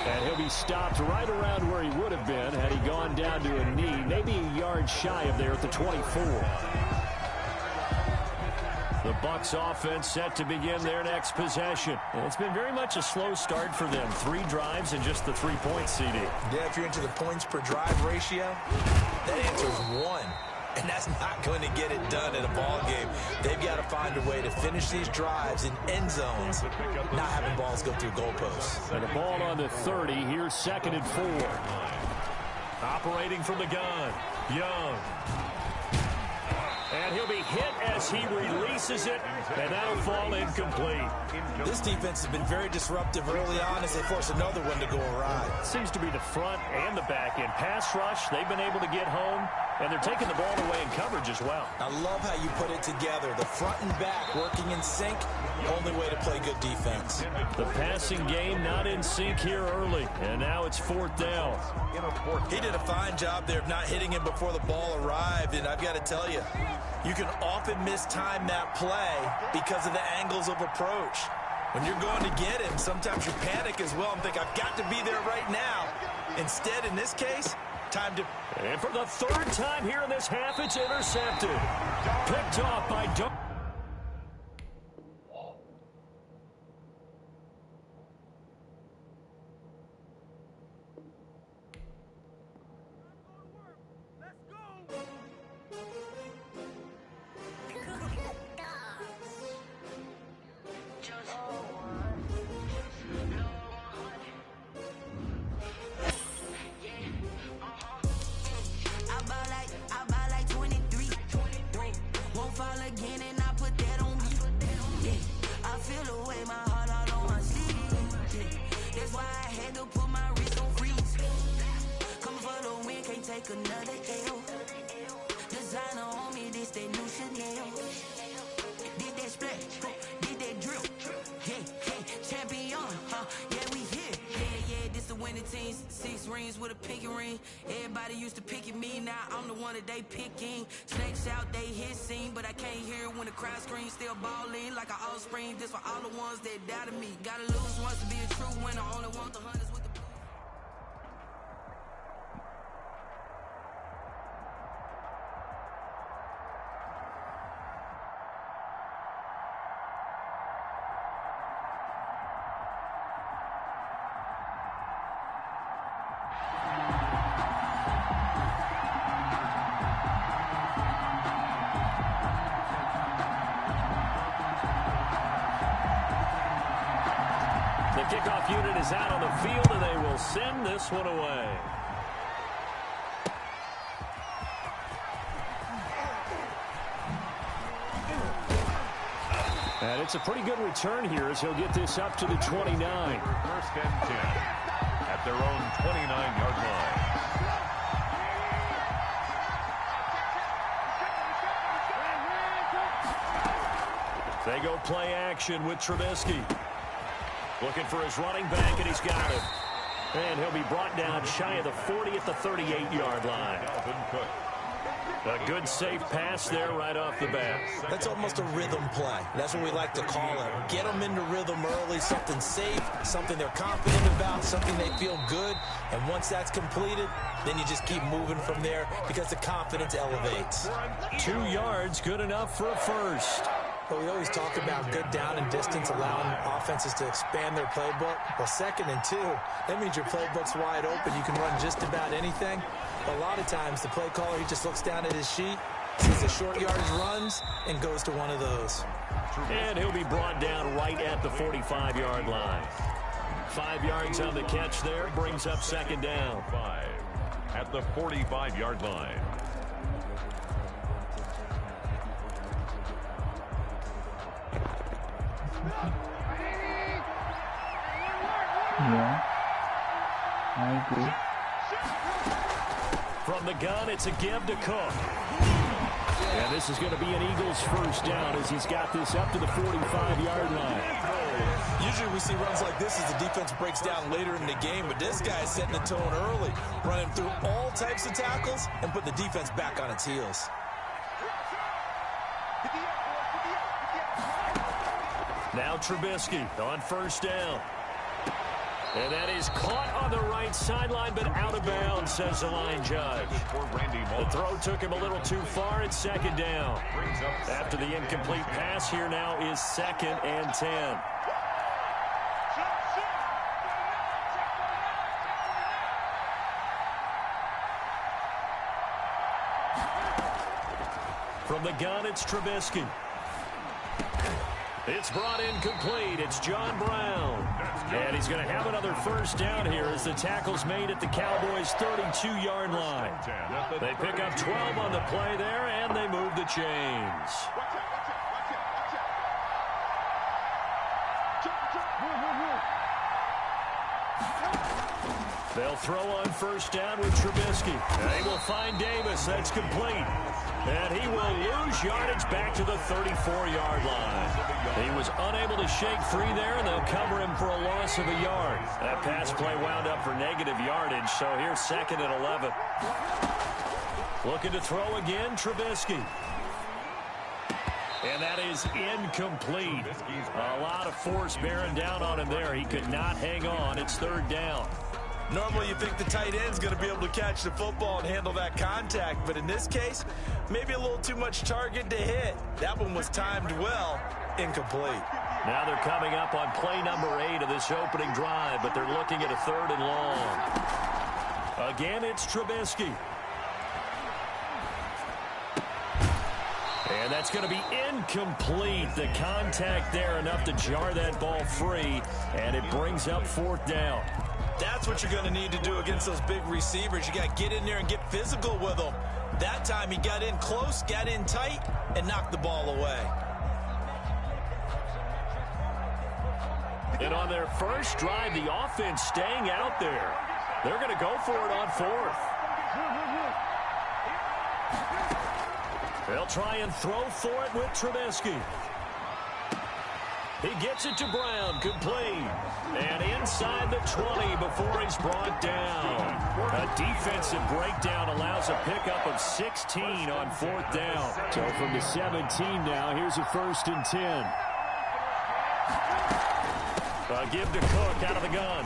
Speaker 1: And he'll be stopped right around where he would have been had he gone down to a knee, maybe a yard shy of there at the 24. The Bucs offense set to begin their next possession. And it's been very much a slow start for them. 3 drives and just the 3 points, CD.
Speaker 3: Yeah, if you're into the points per drive ratio, that answer is 1. And that's not going to get it done in a ball game. They've got to find a way to finish these drives in end zones, not having balls go through goalposts.
Speaker 1: And a ball on the 30. Here's 2nd and 4. Operating from the gun. Young. And he'll be hit as he releases it, and that'll fall incomplete.
Speaker 3: This defense has been very disruptive early on as they force another one to go awry.
Speaker 1: Seems to be the front and the back end. Pass rush, they've been able to get home, and they're taking the ball away in coverage as well.
Speaker 3: I love how you put it together. The front and back working in sync, only way to play good defense.
Speaker 1: The passing game not in sync here early, and now it's 4th down.
Speaker 3: He did a fine job there of not hitting him before the ball arrived, and I've got to tell you, you can often mistime that play because of the angles of approach. When you're going to get him, sometimes you panic as well and think, I've got to be there right now. Instead, in this case, time to...
Speaker 1: And for the 3rd time here in this half, it's intercepted. Picked off by...
Speaker 5: with a pinky ring. Everybody used to pick at me, now I'm the one that they picking. Snakes out, they hissing, but I can't hear it when the crowd screams. Still balling like an offspring. This for all the ones that doubted me. Gotta lose once to be a true winner. Only want the hunters with the blue.
Speaker 1: The kickoff unit is out on the field, and they will send this one away. And it's a pretty good return here as he'll get this up to the 29.
Speaker 2: First and 10 at their own 29-yard line.
Speaker 1: They go play action with Trubisky. Looking for his running back, and he's got it. And he'll be brought down shy of the 40 at the 38-yard line. A good, safe pass there right off the bat.
Speaker 3: That's almost a rhythm play. That's what we like to call it. Get them into rhythm early, something safe, something they're confident about, something they feel good. And once that's completed, then you just keep moving from there because the confidence elevates.
Speaker 1: 2 yards, good enough for a first.
Speaker 3: But we always talk about good down and distance, allowing offenses to expand their playbook. Well, 2nd and 2, that means your playbook's wide open. You can run just about anything. But a lot of times, the play caller, he just looks down at his sheet, sees the short yardage runs, and goes to one of those.
Speaker 1: And he'll be brought down right at the 45-yard line. 5 yards on the catch there, brings up 2nd down.
Speaker 2: 5 at the 45-yard line.
Speaker 6: Yeah, I agree.
Speaker 1: From the gun, it's a give to Cook. And this is going to be an Eagles first down as he's got this up to the 45-yard line.
Speaker 3: Usually we see runs like this as the defense breaks down later in the game, but this guy is setting the tone early, running through all types of tackles and put the defense back on its heels.
Speaker 1: Now Trubisky on first down. And that is caught on the right sideline, but out of bounds, says the line judge. The throw took him a little too far. It's 2nd down. After the incomplete pass, here now is 2nd and 10. From the gun, it's Trubisky. It's brought in complete. It's John Brown. And he's going to have another first down here as the tackle's made at the Cowboys' 32-yard line. They pick up 12 on the play there, and they move the chains. They'll throw on first down with Trubisky. They will find Davis. That's complete. And he will lose yardage back to the 34-yard line. He was unable to shake free there, and they'll cover him for a loss of a yard. That pass play wound up for negative yardage, so here's 2nd and 11. Looking to throw again, Trubisky. And that is incomplete. A lot of force bearing down on him there. He could not hang on. It's 3rd down.
Speaker 3: Normally you think the tight end's going to be able to catch the football and handle that contact, but in this case, maybe a little too much target to hit. That one was timed well, incomplete.
Speaker 1: Now they're coming up on play number 8 of this opening drive, but they're looking at a 3rd and long. Again, it's Trubisky. And that's going to be incomplete. The contact there enough to jar that ball free, and it brings up 4th down.
Speaker 3: That's what you're going to need to do against those big receivers. You got to get in there and get physical with them. That time he got in close, got in tight, and knocked the ball away.
Speaker 1: And on their first drive, the offense staying out there. They're going to go for it on 4th. They'll try and throw for it with Trubisky. He gets it to Brown, complete. And inside the 20 before he's brought down. A defensive breakdown allows a pickup of 16 on 4th down. So from the 17 now, here's a 1st and 10. Give to Cook out of the gun.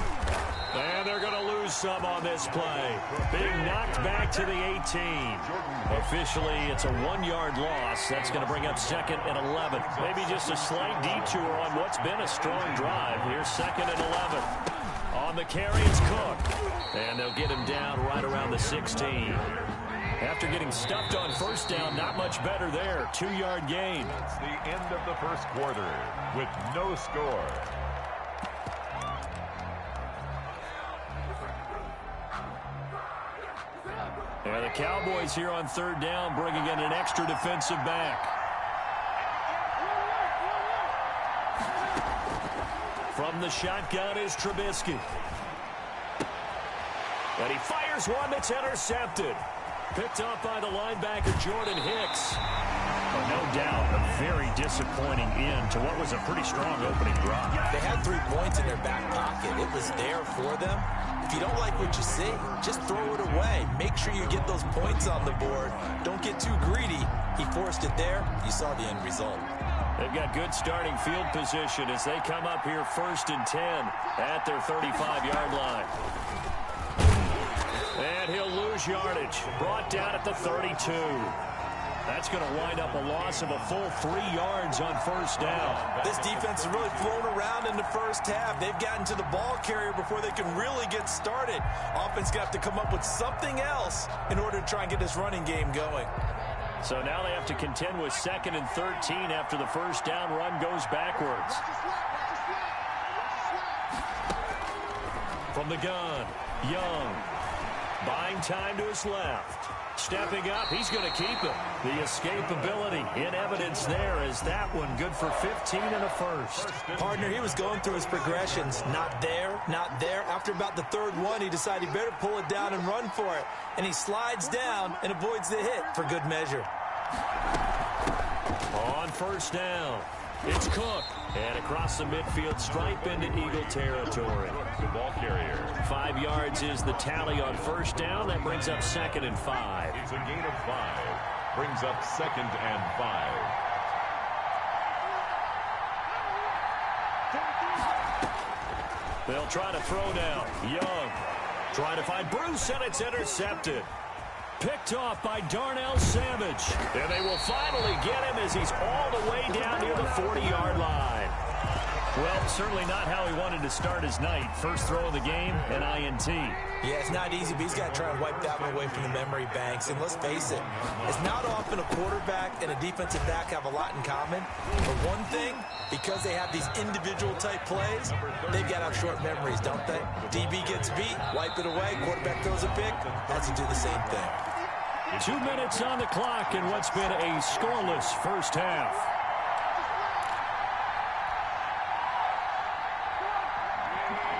Speaker 1: And they're going to lose some on this play. Being knocked back to the 18. Officially, it's a 1-yard loss. That's going to bring up 2nd and 11. Maybe just a slight detour on what's been a strong drive. Here's 2nd and 11. On the carry, it's Cook. And they'll get him down right around the 16. After getting stuffed on 1st down, not much better there. 2-yard gain.
Speaker 2: It's the end of the 1st quarter with no score.
Speaker 1: Yeah, the Cowboys here on 3rd down, bringing in an extra defensive back. From the shotgun is Trubisky. And he fires one that's intercepted. Picked up by the linebacker, Jordan Hicks. Oh, no doubt, a very disappointing end to what was a pretty strong opening drive.
Speaker 3: They had 3 points in their back pocket. It was there for them. If you don't like what you see, just throw it away. Make sure you get those points on the board. Don't get too greedy. He forced it there. You saw the end result.
Speaker 1: They've got good starting field position as they come up here 1st and 10 at their 35-yard line. And he'll lose yardage. Brought down at the 32. That's going to wind up a loss of a full 3 yards on 1st down.
Speaker 3: This defense has really flown around in the 1st half. They've gotten to the ball carrier before they can really get started. Offense going to have to come up with something else in order to try and get this running game going.
Speaker 1: So now they have to contend with 2nd and 13 after the 1st down run goes backwards. From the gun, Young. Buying time to his left. Stepping up, he's going to keep it. The escapability in evidence there as that one good for 15 and a 1st.
Speaker 3: Partner, he was going through his progressions. Not there, not there. After about the 3rd one, he decided he better pull it down and run for it. And he slides down and avoids the hit for good measure.
Speaker 1: On 1st down, it's Cook. And across the midfield stripe into Eagle territory.
Speaker 2: The ball carrier.
Speaker 1: 5 yards is the tally on 1st down. That brings up 2nd and 5.
Speaker 2: It's a gain of 5. Brings up 2nd and 5.
Speaker 1: They'll try to throw now. Young trying to find Bruce, and it's intercepted. Picked off by Darnell Savage. And they will finally get him as he's all the way down near the 40-yard line. Well, certainly not how he wanted to start his night. First throw of the game, an INT.
Speaker 3: Yeah, it's not easy, but he's got to try and wipe that one away from the memory banks. And let's face it, it's not often a quarterback and a defensive back have a lot in common. But one thing, because they have these individual type plays, they've got to have short memories, don't they? DB gets beat, wipe it away, quarterback throws a pick, has to do the same thing.
Speaker 1: 2 minutes on the clock in what's been a scoreless 1st half.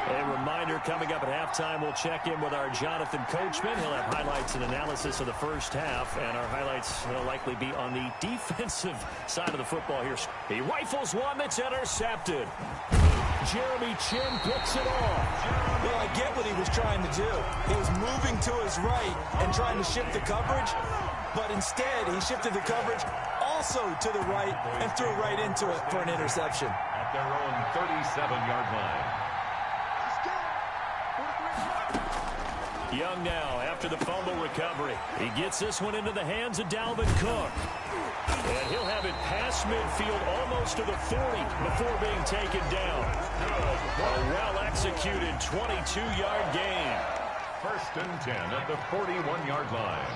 Speaker 1: A reminder, coming up at halftime, we'll check in with our Jonathan Coachman. He'll have highlights and analysis of the 1st half, and our highlights will likely be on the defensive side of the football here. He rifles one that's intercepted. Jeremy Chin picks it off.
Speaker 3: Well, I get what he was trying to do. He was moving to his right and trying to shift the coverage, but instead he shifted the coverage also to the right and threw right into it for an interception.
Speaker 2: At their own 37-yard line.
Speaker 1: Young now after the fumble recovery. He gets this one into the hands of Dalvin Cook. And he'll have it past midfield almost to the 40 before being taken down. A well-executed 22-yard gain.
Speaker 2: 1st and 10 at the 41-yard line.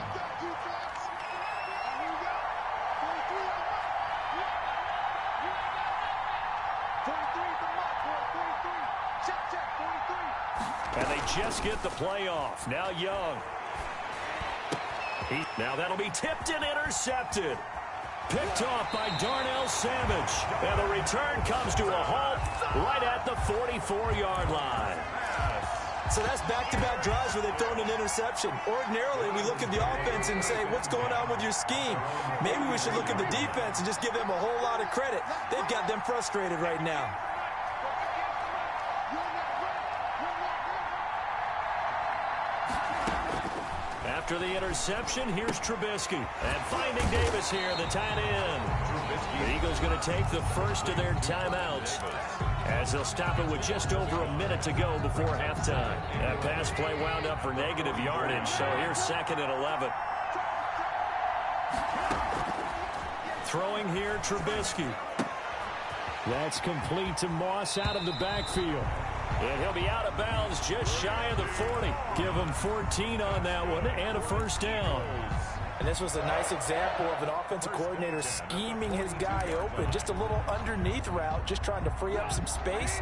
Speaker 1: And they just get the play off. Now Young. Now that'll be tipped and intercepted. Picked off by Darnell Savage. And the return comes to a halt right at the 44-yard line.
Speaker 3: So that's back-to-back drives where they've thrown an interception. Ordinarily, we look at the offense and say, what's going on with your scheme? Maybe we should look at the defense and just give them a whole lot of credit. They've got them frustrated right now.
Speaker 1: After the interception, here's Trubisky. And finding Davis here, the tight end. The Eagles going to take the first of their timeouts as they'll stop it with just over a minute to go before halftime. That pass play wound up for negative yardage, so here's 2nd and 11. Throwing here, Trubisky. That's complete to Moss out of the backfield. And he'll be out of bounds just shy of the 40. Give him 14 on that one and a first down.
Speaker 3: And this was a nice example of an offensive coordinator scheming his guy open. Just a little underneath route, just trying to free up some space,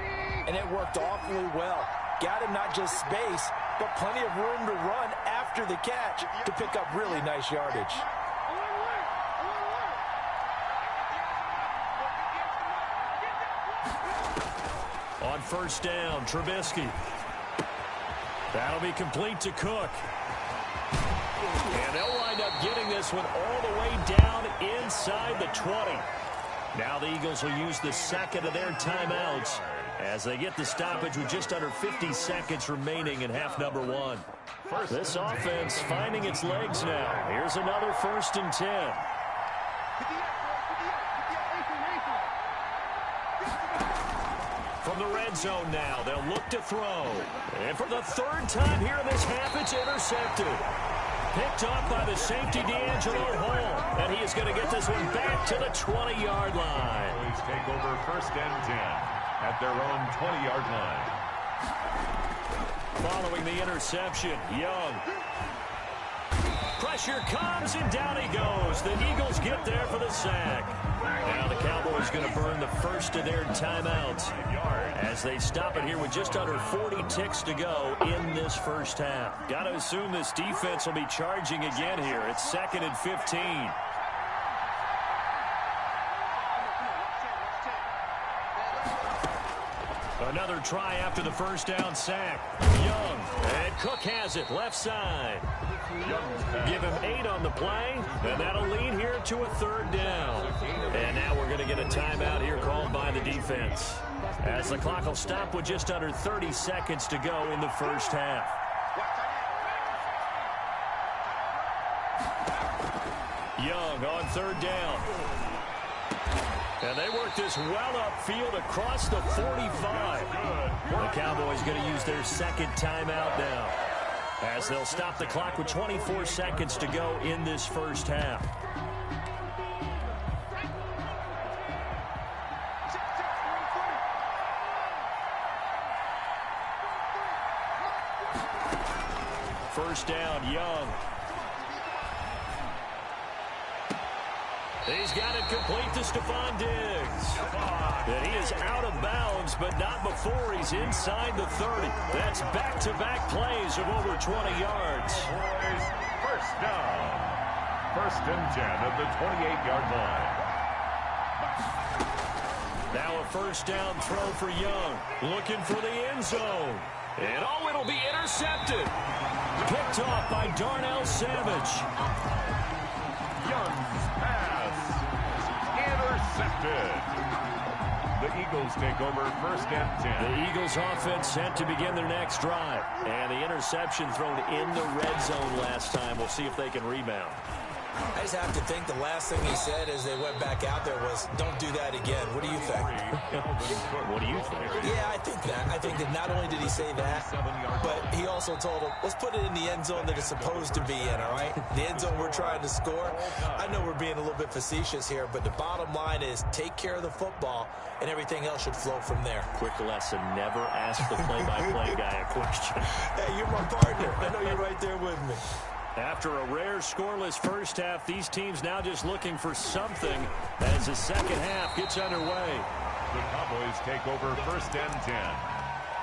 Speaker 3: and it worked awfully well. Got him not just space, but plenty of room to run after the catch to pick up really nice yardage.
Speaker 1: On first down, Trubisky. That'll be complete to Cook. And they'll wind up getting this one all the way down inside the 20. Now the Eagles will use the second of their timeouts as they get the stoppage with just under 50 seconds remaining in half number 1. This offense finding its legs now. Here's another 1st and 10. From the red zone now, they'll look to throw. And for the 3rd time here in this half, it's intercepted. Picked off by the safety, D'Angelo Hall. And he is going to get this one back to the 20-yard line.
Speaker 2: Boys take over 1st and 10 at their own 20-yard line.
Speaker 1: Following the interception, Young. Pressure comes, and down he goes. The Eagles get there for the sack. Now the Cowboys going to burn the first of their timeouts as they stop it here with just under 40 ticks to go in this first half. Got to assume this defense will be charging again here. It's 2nd and 15. Another try after the first down sack. Young, and Cook has it left side. Give him 8 on the play, and that'll lead here to a 3rd down. And now we're going to get a timeout here called by the defense as the clock will stop with just under 30 seconds to go in the first half. Young on 3rd down. And they work this well upfield across the 45. The Cowboys going to use their 2nd timeout now as they'll stop the clock with 24 seconds to go in this first half. First down, Young. He's got it complete to Stephon Diggs. And he is out of bounds, but not before he's inside the 30. That's back-to-back plays of over 20 yards.
Speaker 2: Boys, first down. 1st and 10 at the 28-yard line.
Speaker 1: Now a first down throw for Young. Looking for the end zone. And oh, it'll be intercepted. Picked off by Darnell Savage.
Speaker 2: Young's pass intercepted. The Eagles take over 1st and 10.
Speaker 1: The Eagles offense set to begin their next drive. And the interception thrown in the red zone last time. We'll see if they can rebound.
Speaker 3: I just have to think the last thing he said as they went back out there was, don't do that again. What do you think?
Speaker 1: What do you think?
Speaker 3: Yeah, I think that. I think that not only did he say that, but he also told him, let's put it in the end zone that it's supposed to be in, all right? The end zone we're trying to score. I know we're being a little bit facetious here, but the bottom line is take care of the football, and everything else should flow from there.
Speaker 1: Quick lesson, never ask the play-by-play guy a question.
Speaker 3: Hey, you're my partner. I know you're right there with me.
Speaker 1: After a rare scoreless first half, these teams now just looking for something as the second half gets underway.
Speaker 2: The Cowboys take over 1st and 10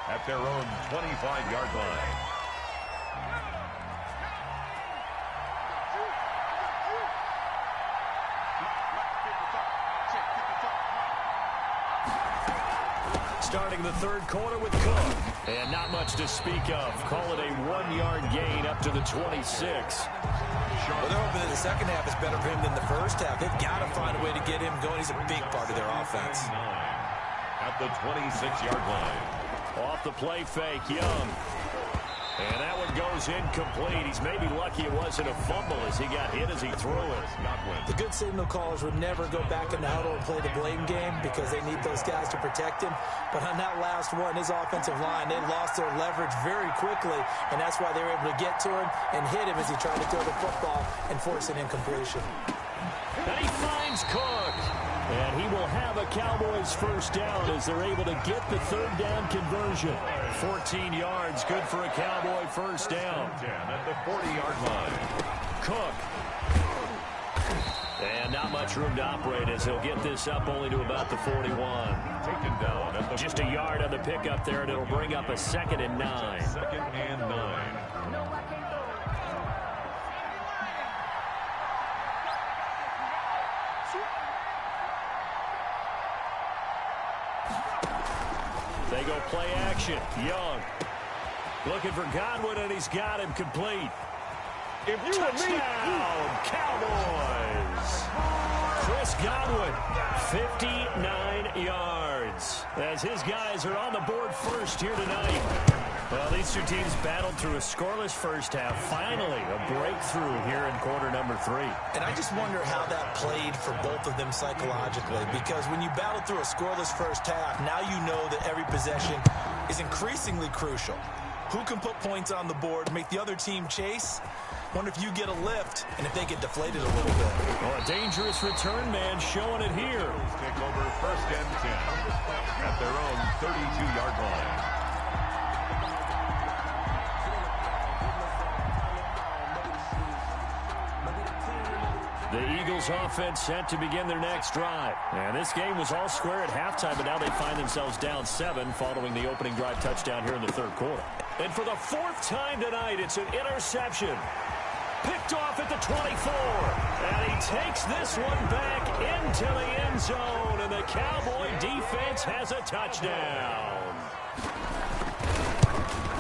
Speaker 2: at their own 25-yard line.
Speaker 1: starting the third quarter with Cook. And not much to speak of. Call it a 1-yard gain up to the 26.
Speaker 3: Well, they're hoping that the second half is better for him than the first half. They've got to find a way to get him going. He's a big part of their offense.
Speaker 2: At the 26-yard line.
Speaker 1: Off the play fake, Young. And that one goes incomplete. He's maybe lucky it wasn't a fumble as he got hit as he threw it.
Speaker 3: The good signal callers would never go back in the huddle and play the blame game because they need those guys to protect him. But on that last one, his offensive line, they lost their leverage very quickly, and that's why they were able to get to him and hit him as he tried to throw the football and force an incompletion.
Speaker 1: And he finds Cook. And he will have a Cowboys first down as they're able to get the third down conversion. 14 yards, good for a Cowboy first down.
Speaker 2: 10 at the 40-yard line.
Speaker 1: Cook. And not much room to operate as he'll get this up only to about the 41.
Speaker 2: Taken down at the
Speaker 1: Just a yard on the pickup there, and it'll bring up a 2nd and 9.
Speaker 2: 2nd and 9.
Speaker 1: They go play action. Young looking for Godwin, and he's got him complete.
Speaker 2: If you
Speaker 1: Touchdown, Cowboys. Chris Godwin, 59 yards. As his guys are on the board first here tonight. Well, these two teams battled through a scoreless first half. Finally, a breakthrough here in quarter number 3.
Speaker 3: And I just wonder how that played for both of them psychologically, because when you battle through a scoreless first half, now you know that every possession is increasingly crucial. Who can put points on the board, make the other team chase? Wonder if you get a lift and if they get deflated a little bit.
Speaker 1: Oh, a dangerous return man showing it here.
Speaker 2: Take over 1st and 10 at their own 32-yard line.
Speaker 1: The Eagles offense set to begin their next drive. And this game was all square at halftime, but now they find themselves down 7 following the opening drive touchdown here in the third quarter. And for the 4th time tonight, it's an interception. Picked off at the 24. And he takes this one back into the end zone. And the Cowboy defense has a touchdown.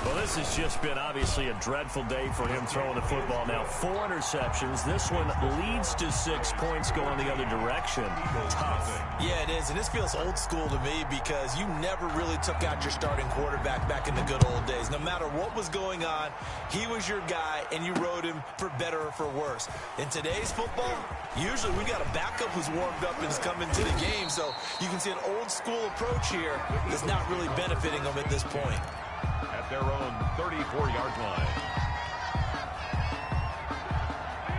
Speaker 1: Well, this has just been obviously a dreadful day for him throwing the football. Now 4 interceptions. This one leads to 6 points going the other direction. Tough.
Speaker 3: Yeah, it is. And this feels old school to me because you never really took out your starting quarterback back in the good old days. No matter what was going on, he was your guy, and you rode him for better or for worse. In today's football, usually we got a backup who's warmed up and is coming to the game. So you can see an old school approach here that's not really benefiting them at this point.
Speaker 2: At their own 34-yard line.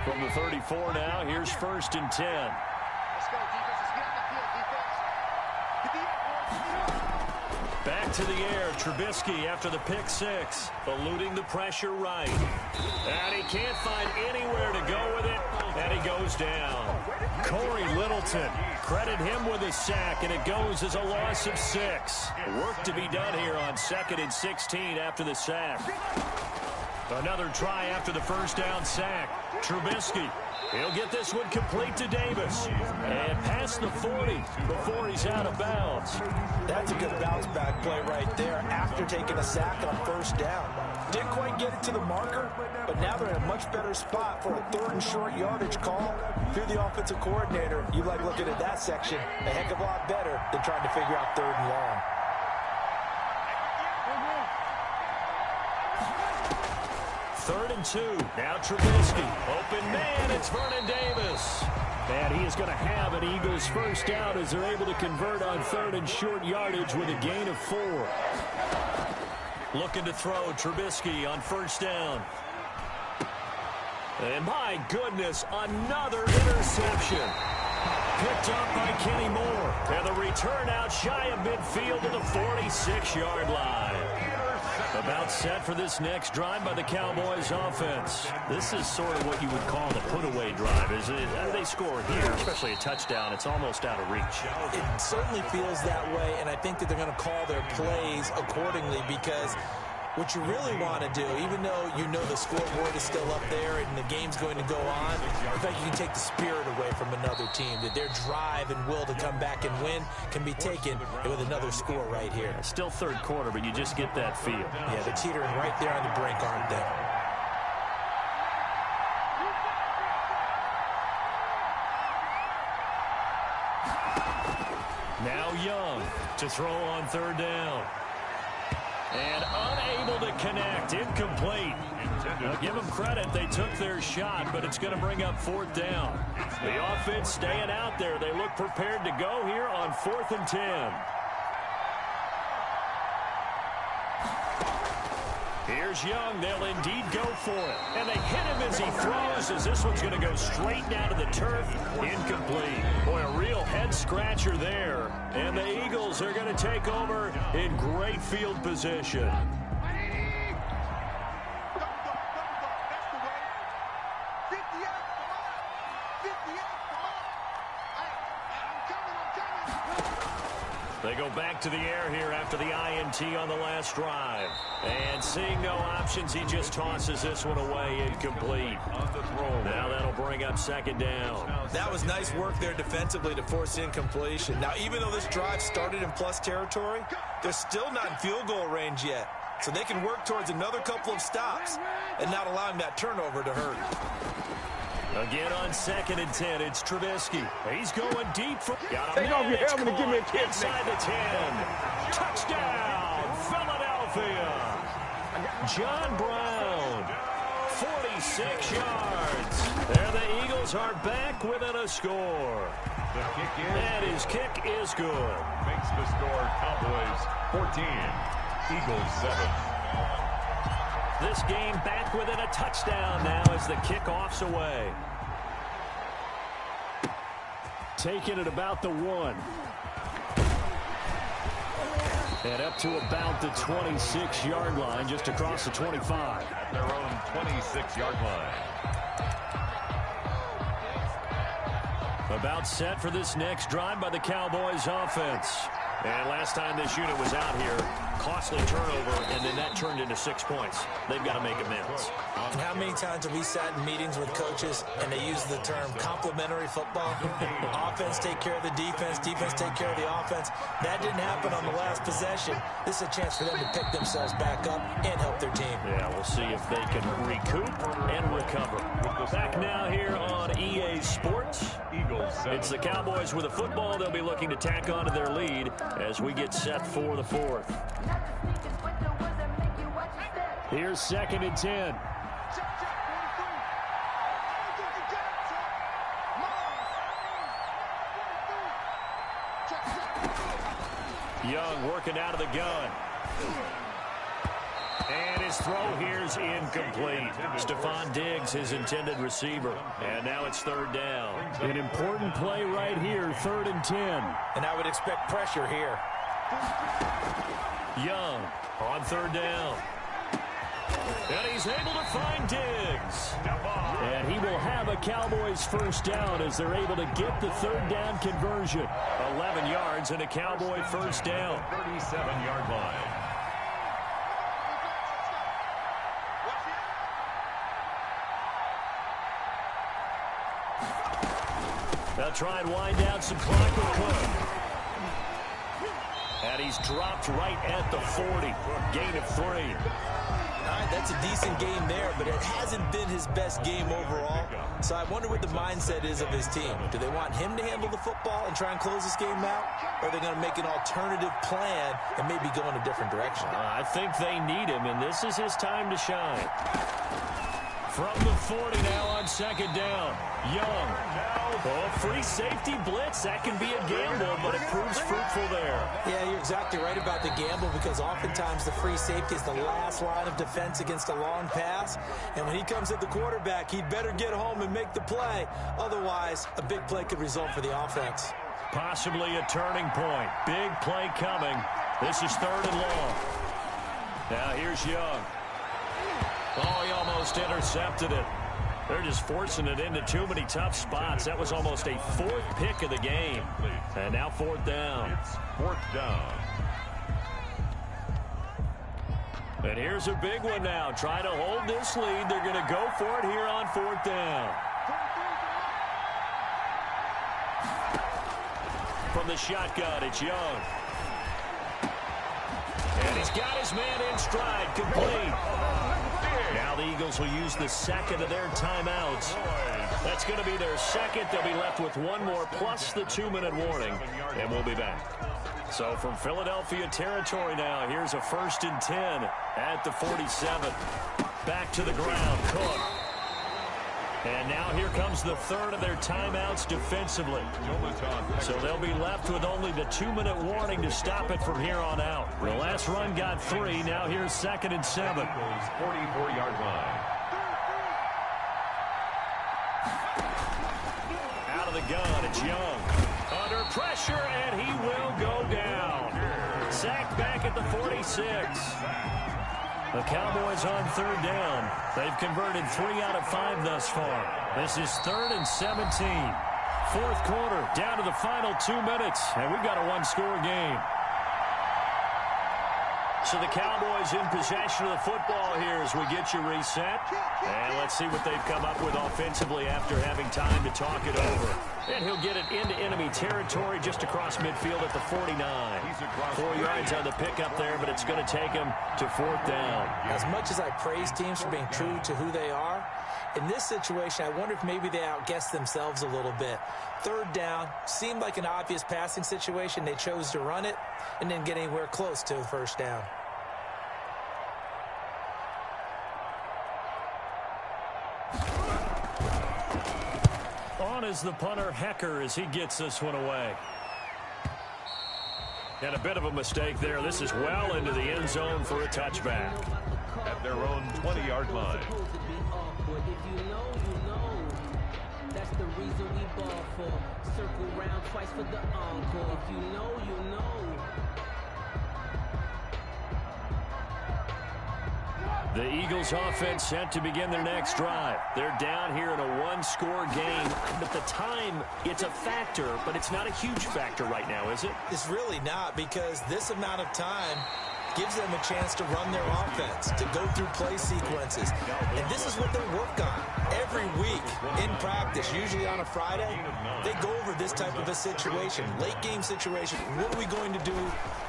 Speaker 1: From the 34 now, here's 1st and 10.
Speaker 7: Let's go, defense. Let's get on the field, defense.
Speaker 1: Back to the air, Trubisky after the pick 6, eluding the pressure right. And he can't find anywhere to go with it, and he goes down. Corey Littleton, credit him with a sack, and it goes as a loss of 6. Work to be done here on 2nd and 16 after the sack. Another try after the first down sack. Trubisky, he'll get this one complete to Davis. And past the 40 before he's out of bounds.
Speaker 3: That's a good bounce back play right there after taking a sack on 1st down. Didn't quite get it to the marker, but now they're in a much better spot for a 3rd and short yardage call. If you're the offensive coordinator, you like looking at that section a heck of a lot better than trying to figure out 3rd and long.
Speaker 1: Third and 2. Now Trubisky. Open man, it's Vernon Davis. And he is going to have an Eagles first down as they're able to convert on 3rd and short yardage with a gain of 4. Looking to throw Trubisky on 1st down. And my goodness, another interception. Picked up by Kenny Moore. And the return out shy of midfield to the 46-yard line. About set for this next drive by the Cowboys offense. This is sort of what you would call the put-away drive. They score here, especially a touchdown, it's almost out of reach.
Speaker 3: It certainly feels that way, and I think that they're going to call their plays accordingly because What you really want to do, even though you know the scoreboard is still up there and the game's going to go on, in fact, you can take the spirit away from another team, that their drive and will to come back and win can be taken with another score right here.
Speaker 1: Still third quarter, but you just get that feel.
Speaker 3: Yeah, they're teetering right there on the brink, aren't they?
Speaker 1: Now Young to throw on third down. And unable to connect. Incomplete. Now give them credit. They took their shot, but it's going to bring up fourth down. The offense staying out there. They look prepared to go here on 4th and 10. Here's Young. They'll indeed go for it. And they hit him as he throws, as this one's going to go straight down to the turf. Incomplete. Boy, a real head-scratcher there. And the Eagles are going to take over in great field position. They go back to the air here after the INT on the last drive. And seeing no options, he just tosses this one away, incomplete. Now that'll bring up second down.
Speaker 3: That was nice work there defensively to force incompletion. Now, even though this drive started in plus territory, they're still not in field goal range yet. So they can work towards another couple of stops and not allowing that turnover to hurt.
Speaker 1: Again on 2nd and 10, it's Trubisky. He's going deep.
Speaker 8: Take off your helmet and give me a kick.
Speaker 1: Inside the 10. Touchdown, Philadelphia. John Brown, 46 yards. There the Eagles are back within a score. And his kick is good.
Speaker 2: Makes the score Cowboys 14, Eagles 7.
Speaker 1: This game back within a touchdown now as the kickoff's away. Taking it about the 1. And up to about the 26-yard line, just across the 25.
Speaker 2: At their own 26-yard line.
Speaker 1: About set for this next drive by the Cowboys offense. And last time this unit was out here, costly turnover, and then that turned into 6 points. They've got to make amends.
Speaker 3: And how many times have we sat in meetings with coaches and they use the term complementary football? Offense take care of the defense, defense take care of the offense. That didn't happen on the last possession. This is a chance for them to pick themselves back up and help their team.
Speaker 1: Yeah, we'll see if they can recoup and recover. Back now here on EA Sports. It's the Cowboys with a football. They'll be looking to tack onto their lead as we get set for the 4th. Here's 2nd and 10. Young working out of the gun. And his throw here's incomplete. Stephon Diggs, his intended receiver. And now it's 3rd down. An important play right here, 3rd and 10.
Speaker 3: And I would expect pressure here.
Speaker 1: Young on 3rd down. And he's able to find Diggs. And he will have a Cowboys first down as they're able to get the 3rd down conversion. 11 yards and a Cowboy first down.
Speaker 2: 37-yard line.
Speaker 1: They'll try and wind down some clock with Cook. And he's dropped right at the 40. Gain of 3.
Speaker 3: All right, that's a decent game there, but it hasn't been his best game overall. So I wonder what the mindset is of his team. Do they want him to handle the football and try and close this game out? Or are they going to make an alternative plan and maybe go in a different direction?
Speaker 1: I think they need him, and this is his time to shine. From the 40 now on 2nd down. Young. Oh, free safety blitz. That can be a gamble, but it proves fruitful there.
Speaker 3: Yeah, you're exactly right about the gamble because oftentimes the free safety is the last line of defense against a long pass. And when he comes at the quarterback, he'd better get home and make the play. Otherwise, a big play could result for the offense.
Speaker 1: Possibly a turning point. Big play coming. This is 3rd and long. Now here's Young. Oh, he almost intercepted it. They're just forcing it into too many tough spots. That was almost a 4th pick of the game. And now 4th down.
Speaker 2: It's 4th down.
Speaker 1: And here's a big one now. Trying to hold this lead. They're going to go for it here on 4th down. From the shotgun, it's Young. And he's got his man in stride, complete. Now the Eagles will use the second of their timeouts. That's going to be their second. They'll be left with one more plus the 2-minute warning, and we'll be back. So from Philadelphia territory now, here's a 1st and 10 at the 47. Back to the ground, Cook. And now here comes the third of their timeouts defensively. So they'll be left with only the 2-minute warning to stop it from here on out. The last run got 3. Now here's 2nd and 7.
Speaker 2: 44-yard line.
Speaker 1: Out of the gun, it's Young. Under pressure, and he will go down. Sacked back at the 46. The Cowboys on 3rd down. They've converted 3 out of 5 thus far. This is 3rd and 17. 4th quarter, down to the final 2 minutes, and we've got a one-score game. So the Cowboys in possession of the football here as we get you reset. And let's see what they've come up with offensively after having time to talk it over. And he'll get it into enemy territory just across midfield at the 49. 4 yards on the pickup there, but it's going to take him to 4th down.
Speaker 3: As much as I praise teams for being true to who they are, in this situation, I wonder if maybe they outguessed themselves a little bit. 3rd down, seemed like an obvious passing situation. They chose to run it and didn't get anywhere close to the 1st down.
Speaker 1: On is the punter, Hecker, as he gets this one away. And a bit of a mistake there. This is well into the end zone for a touchback.
Speaker 2: At their own 20-yard line.
Speaker 9: That's the reason we ball for. Circle round twice for the encore. If you know, you know.
Speaker 1: The Eagles offense set to begin their next drive. They're down here in a one-score game. But the time, it's a factor, but it's not a huge factor right now, is it?
Speaker 3: It's really not, because this amount of time gives them a chance to run their offense, to go through play sequences. And this is what they work on every week in practice, usually on a Friday. They go over this type of a situation, late game situation. What are we going to do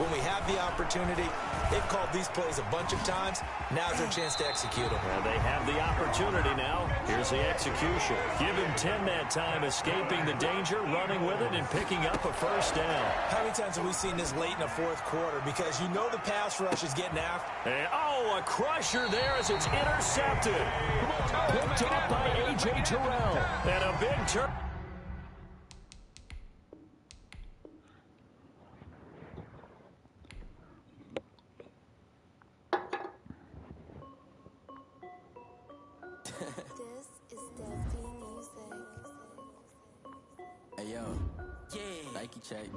Speaker 3: when we have the opportunity? They've called these plays a bunch of times. Now's their chance to execute them.
Speaker 1: Well, they have the opportunity now. Here's the execution. Give him 10 that time, escaping the danger, running with it, and picking up a 1st down.
Speaker 3: How many times have we seen this late in the 4th quarter? Because you know the pass rush is getting after.
Speaker 1: And, oh, a crusher there as it's intercepted. Picked off by A.J. Terrell. And a big turn.
Speaker 4: Hey yo, Nike check.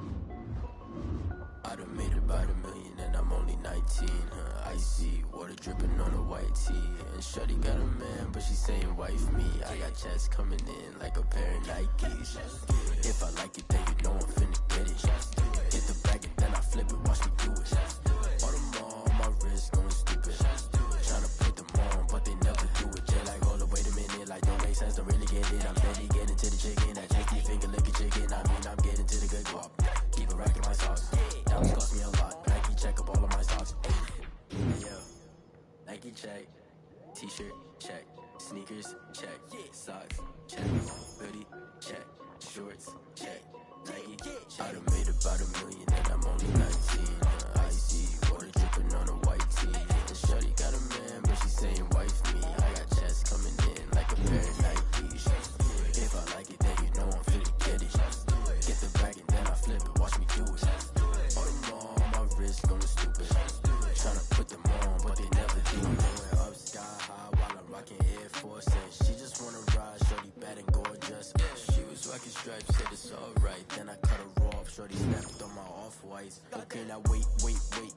Speaker 4: I done made about $1 million and I'm only 19. Icy water dripping on a white tee. And shorty got a man, but she saying wife me. I got checks coming in like a pair of Nikes. If I like it, then you know I'm finna get it. Hit the bag and then I flip it, watch me do it. All them on my wrist going stupid. Tryna put them on, but they never do it. Just like, hold up, wait a minute, like don't make sense, don't really get it. I'm steady getting to the chicken, that tricky finger licking chicken. I mean, I'm getting to the good guap. Keep it racking my sauce. Diamonds cost me a lot. Nike check up all of my socks. Hey, yo, Nike check. T-shirt check. Sneakers check. Socks check. Hoodie check. Shorts check. Nike. I done made about $1 million and I'm only 19. Icy water dripping on a white tee. And shorty got a man, but she saying wife me. I got checks coming in like a pair of Nikes. If I like it, then you know I'm finna get it. Get the bag and then I flip it, watch me do it. All them on my wrist going stupid. Tryna put them on, but they never do. I'm going up sky high while I'm rocking Air Force. And she just wanna ride, shorty bad and gorgeous. She was rocking stripes, said it's alright. Then I cut her off, off. Shorty snapped on my off-whites. Okay, now wait.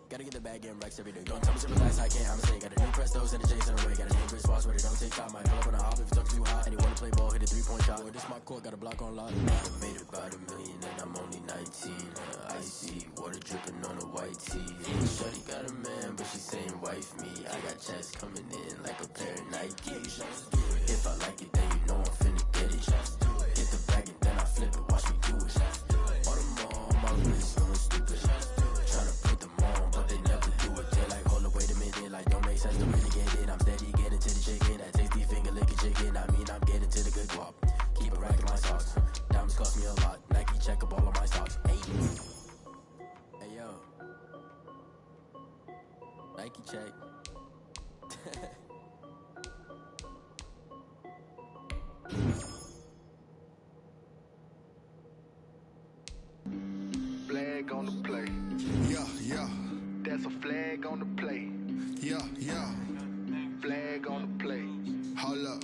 Speaker 4: Gotta get the bag and racks every day. Don't tell me to relax, I can't, I'ma say. Got a new Prestos and a J's in the way. Got a new Chris Boss where they don't take time. Might pull up on a hop if it talks too hot. And you wanna play ball, hit a 3-point shot. Boy, this my court, got a block on lock. I made about $1 million and I'm only 19. Icy, water dripping on a white tee. Shorty got a man, but she saying wife me. I got checks coming in like a pair of Nikes. If I like it, then you know I'm finna get it. Hit the bag and then I flip it, watch me do it. On them all, my wrist going stupid. Tryna put them on, but they never do it. They like, hold up, wait a minute, like don't make sense, don't really get it. I'm steady getting to the chicken, that tasty finger licking chicken. I mean, I'm getting to the good guap. Keep a rack in my socks. Diamonds cost me a lot. Nike check up all of my stocks. Hey yo, Nike check.
Speaker 10: Flag on the play. Yeah. That's a flag on the play. Yeah. Flag on the play. Hold up.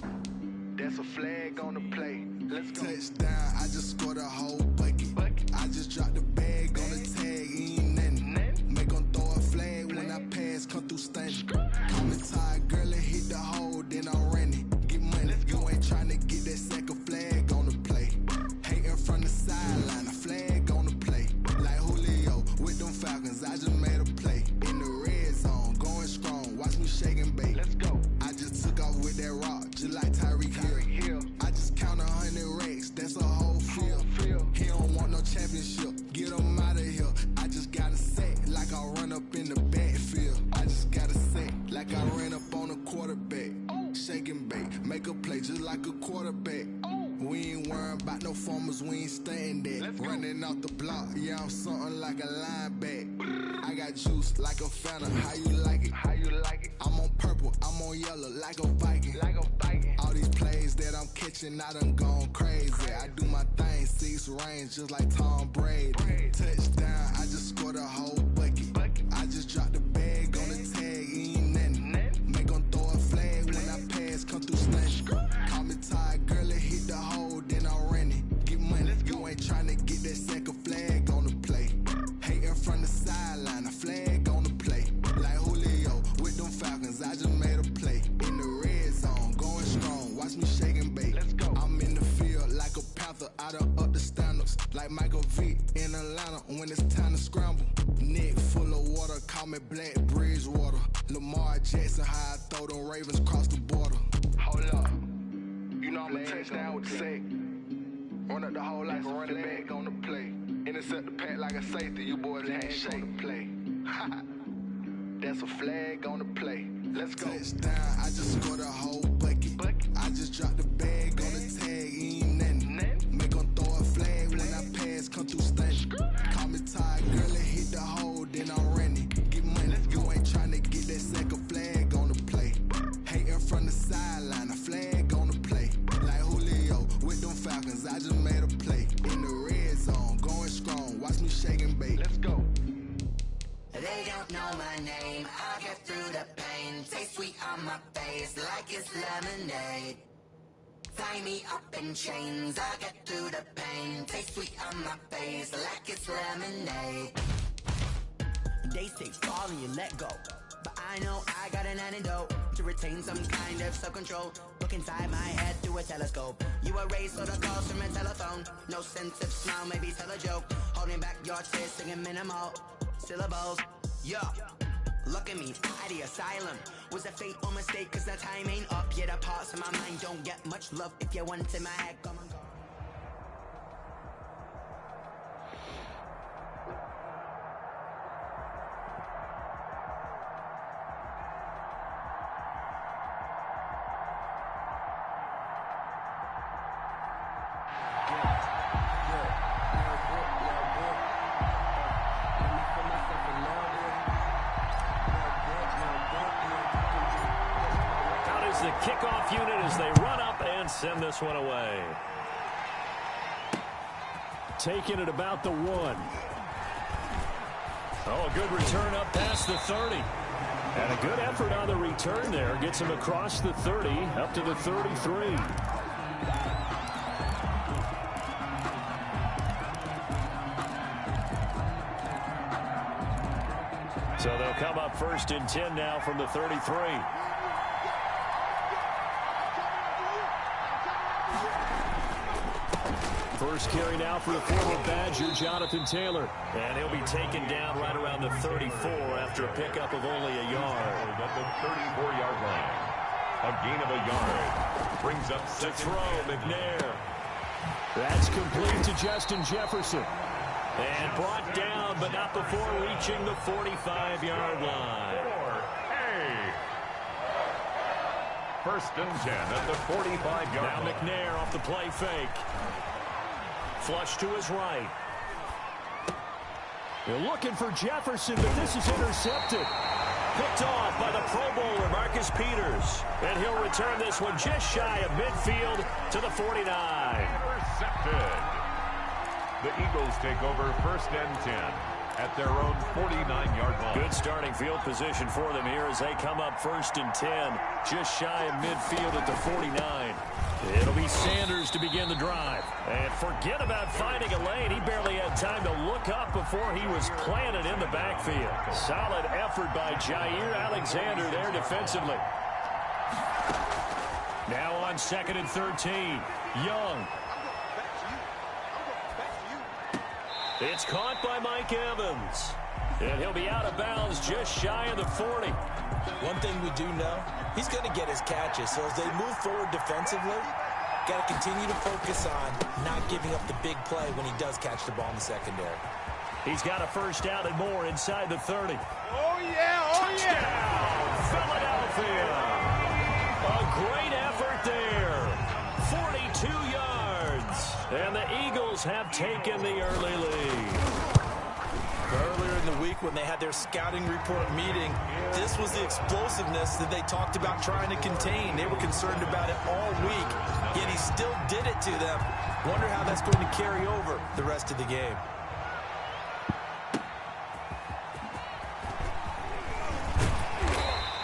Speaker 10: That's a flag on the play. Let's go. Touchdown, I just scored a whole bucket. I just dropped the bag on the tag, ain't nothing. Make 'em throw a flag when I pass, come through stunning. Call me tired, girl, and hit the hole, then I'm running. Get money, you ain't tryna get that second flag on the play. Hating from the sideline, a flag on the play. Like Julio with them Falcons, I just made a play. In the red zone, going strong, watch me shake and bake. Let's go. I just took off with that rock, just like Tyreek Hill. I just count 100 racks, that's a whole field. He don't want no championship, get him out of here. I just got a set, like I run up in the backfield. I just got a set, like I ran up on a quarterback. Shake and bake, make a play just like a quarterback. We ain't worrying about no formers, we ain't staying there. Running off the block, yeah, I'm something like a linebacker. I got juice like a Fanta, how you like it? I'm on purple, I'm on yellow, like a Viking. All these plays that I'm catching, I done gone crazy. I do my thing, 6 range, just like Tom Brady. Touchdown, I just scored a whole bucket. I just dropped the bag on the tag, ain't nothing. Make 'em throw a flag when I pass, come through stunning. Call me tired, girl, and hit the hole, then I'm running. Get money, you ain't tryna get that second flag on the play. Hating from the sideline, a flag on the play. Like Julio with them Falcons, I just made a play. In the red zone, going strong, watch me shake and bake. Let's go. I'm in the field like a Panther, I done up the standards. Like Michael Vick in Atlanta when it's time to scramble. Neck full of water, call me Black Bridgewater. Lamar Jackson, how I throw them Ravens across the border. Hold up. You know I'm a touchdown with the sack. Run up the hole like a running back on the play. Intercept the pack like a safety, you boys ain't shake the play. That's a flag on the play. Let's go. Touchdown, I just scored a whole bucket. I just dropped the bag on the tag, ain't nothing. Make 'em throw a flag when I pass, come through stunning. Call me tired, girl, and hit the hole, then I'm running. Get money, you ain't tryna get that second flag on the play. Hating from the sideline, a flag on the play. Like Julio with them Falcons, I just made a play. In the red zone, going strong, watch me shake and bake. Let's go.
Speaker 5: They don't know my name, I get through the pain. Taste sweet on my face like it's lemonade. Tie me up in chains, I get through the pain. Taste sweet on my face like it's lemonade. They say fall and you let go, but I know I got an antidote to retain some kind of self-control. Look inside my head through a telescope. You erase all the calls from a telephone. No sense of smile, maybe tell a joke. Holding back your tears, singing minimal syllables. Yeah, look at me, at the asylum. Was a fate or mistake, cause the time ain't up yet. The parts of my mind don't get much love. If you want in my head, come on, go.
Speaker 1: The kickoff unit as they run up and send this one away. Taking it about the 1. Oh, a good return up past the 30. And a good effort on the return there. Gets him across the 30, up to the 33. So they'll come up 1st and 10 now from the 33. First carry now for the former Badger, Jonathan Taylor. And he'll be taken down right around the 34 after a pickup of only a yard.
Speaker 2: At the 34-yard line. A gain of a yard. Brings up
Speaker 1: to throw, McNair. That's complete to Justin Jefferson. And brought down, but not before reaching the 45-yard line.
Speaker 2: Hey! 1st and 10 at the 45-yard line.
Speaker 1: Now McNair off the play fake. Flush to his right. They're looking for Jefferson, but this is intercepted. Picked off by the Pro Bowler, Marcus Peters. And he'll return this one just shy of midfield to the 49.
Speaker 2: Intercepted. The Eagles take over 1st and 10 at their own 49-yard line.
Speaker 1: Good starting field position for them here as they come up 1st and 10, just shy of midfield at the 49. It'll be Sanders to begin the drive. And forget about finding a lane. He barely had time to look up before he was planted in the backfield. Solid effort by Jair Alexander there defensively. Now on 2nd and 13. Young. It's caught by Mike Evans. And he'll be out of bounds just shy of the 40.
Speaker 3: One thing we do know, he's going to get his catches. So as they move forward defensively, got to continue to focus on not giving up the big play when he does catch the ball in the secondary.
Speaker 1: He's got a 1st down and more inside the 30.
Speaker 8: Oh, yeah, oh,
Speaker 1: Touchdown, Philadelphia. A great effort there. 42 yards. And the Eagles have taken the early lead.
Speaker 3: Earlier in the week when they had their scouting report meeting, this was the explosiveness that they talked about trying to contain. They were concerned about it all week, yet he still did it to them. Wonder how that's going to carry over the rest of the game.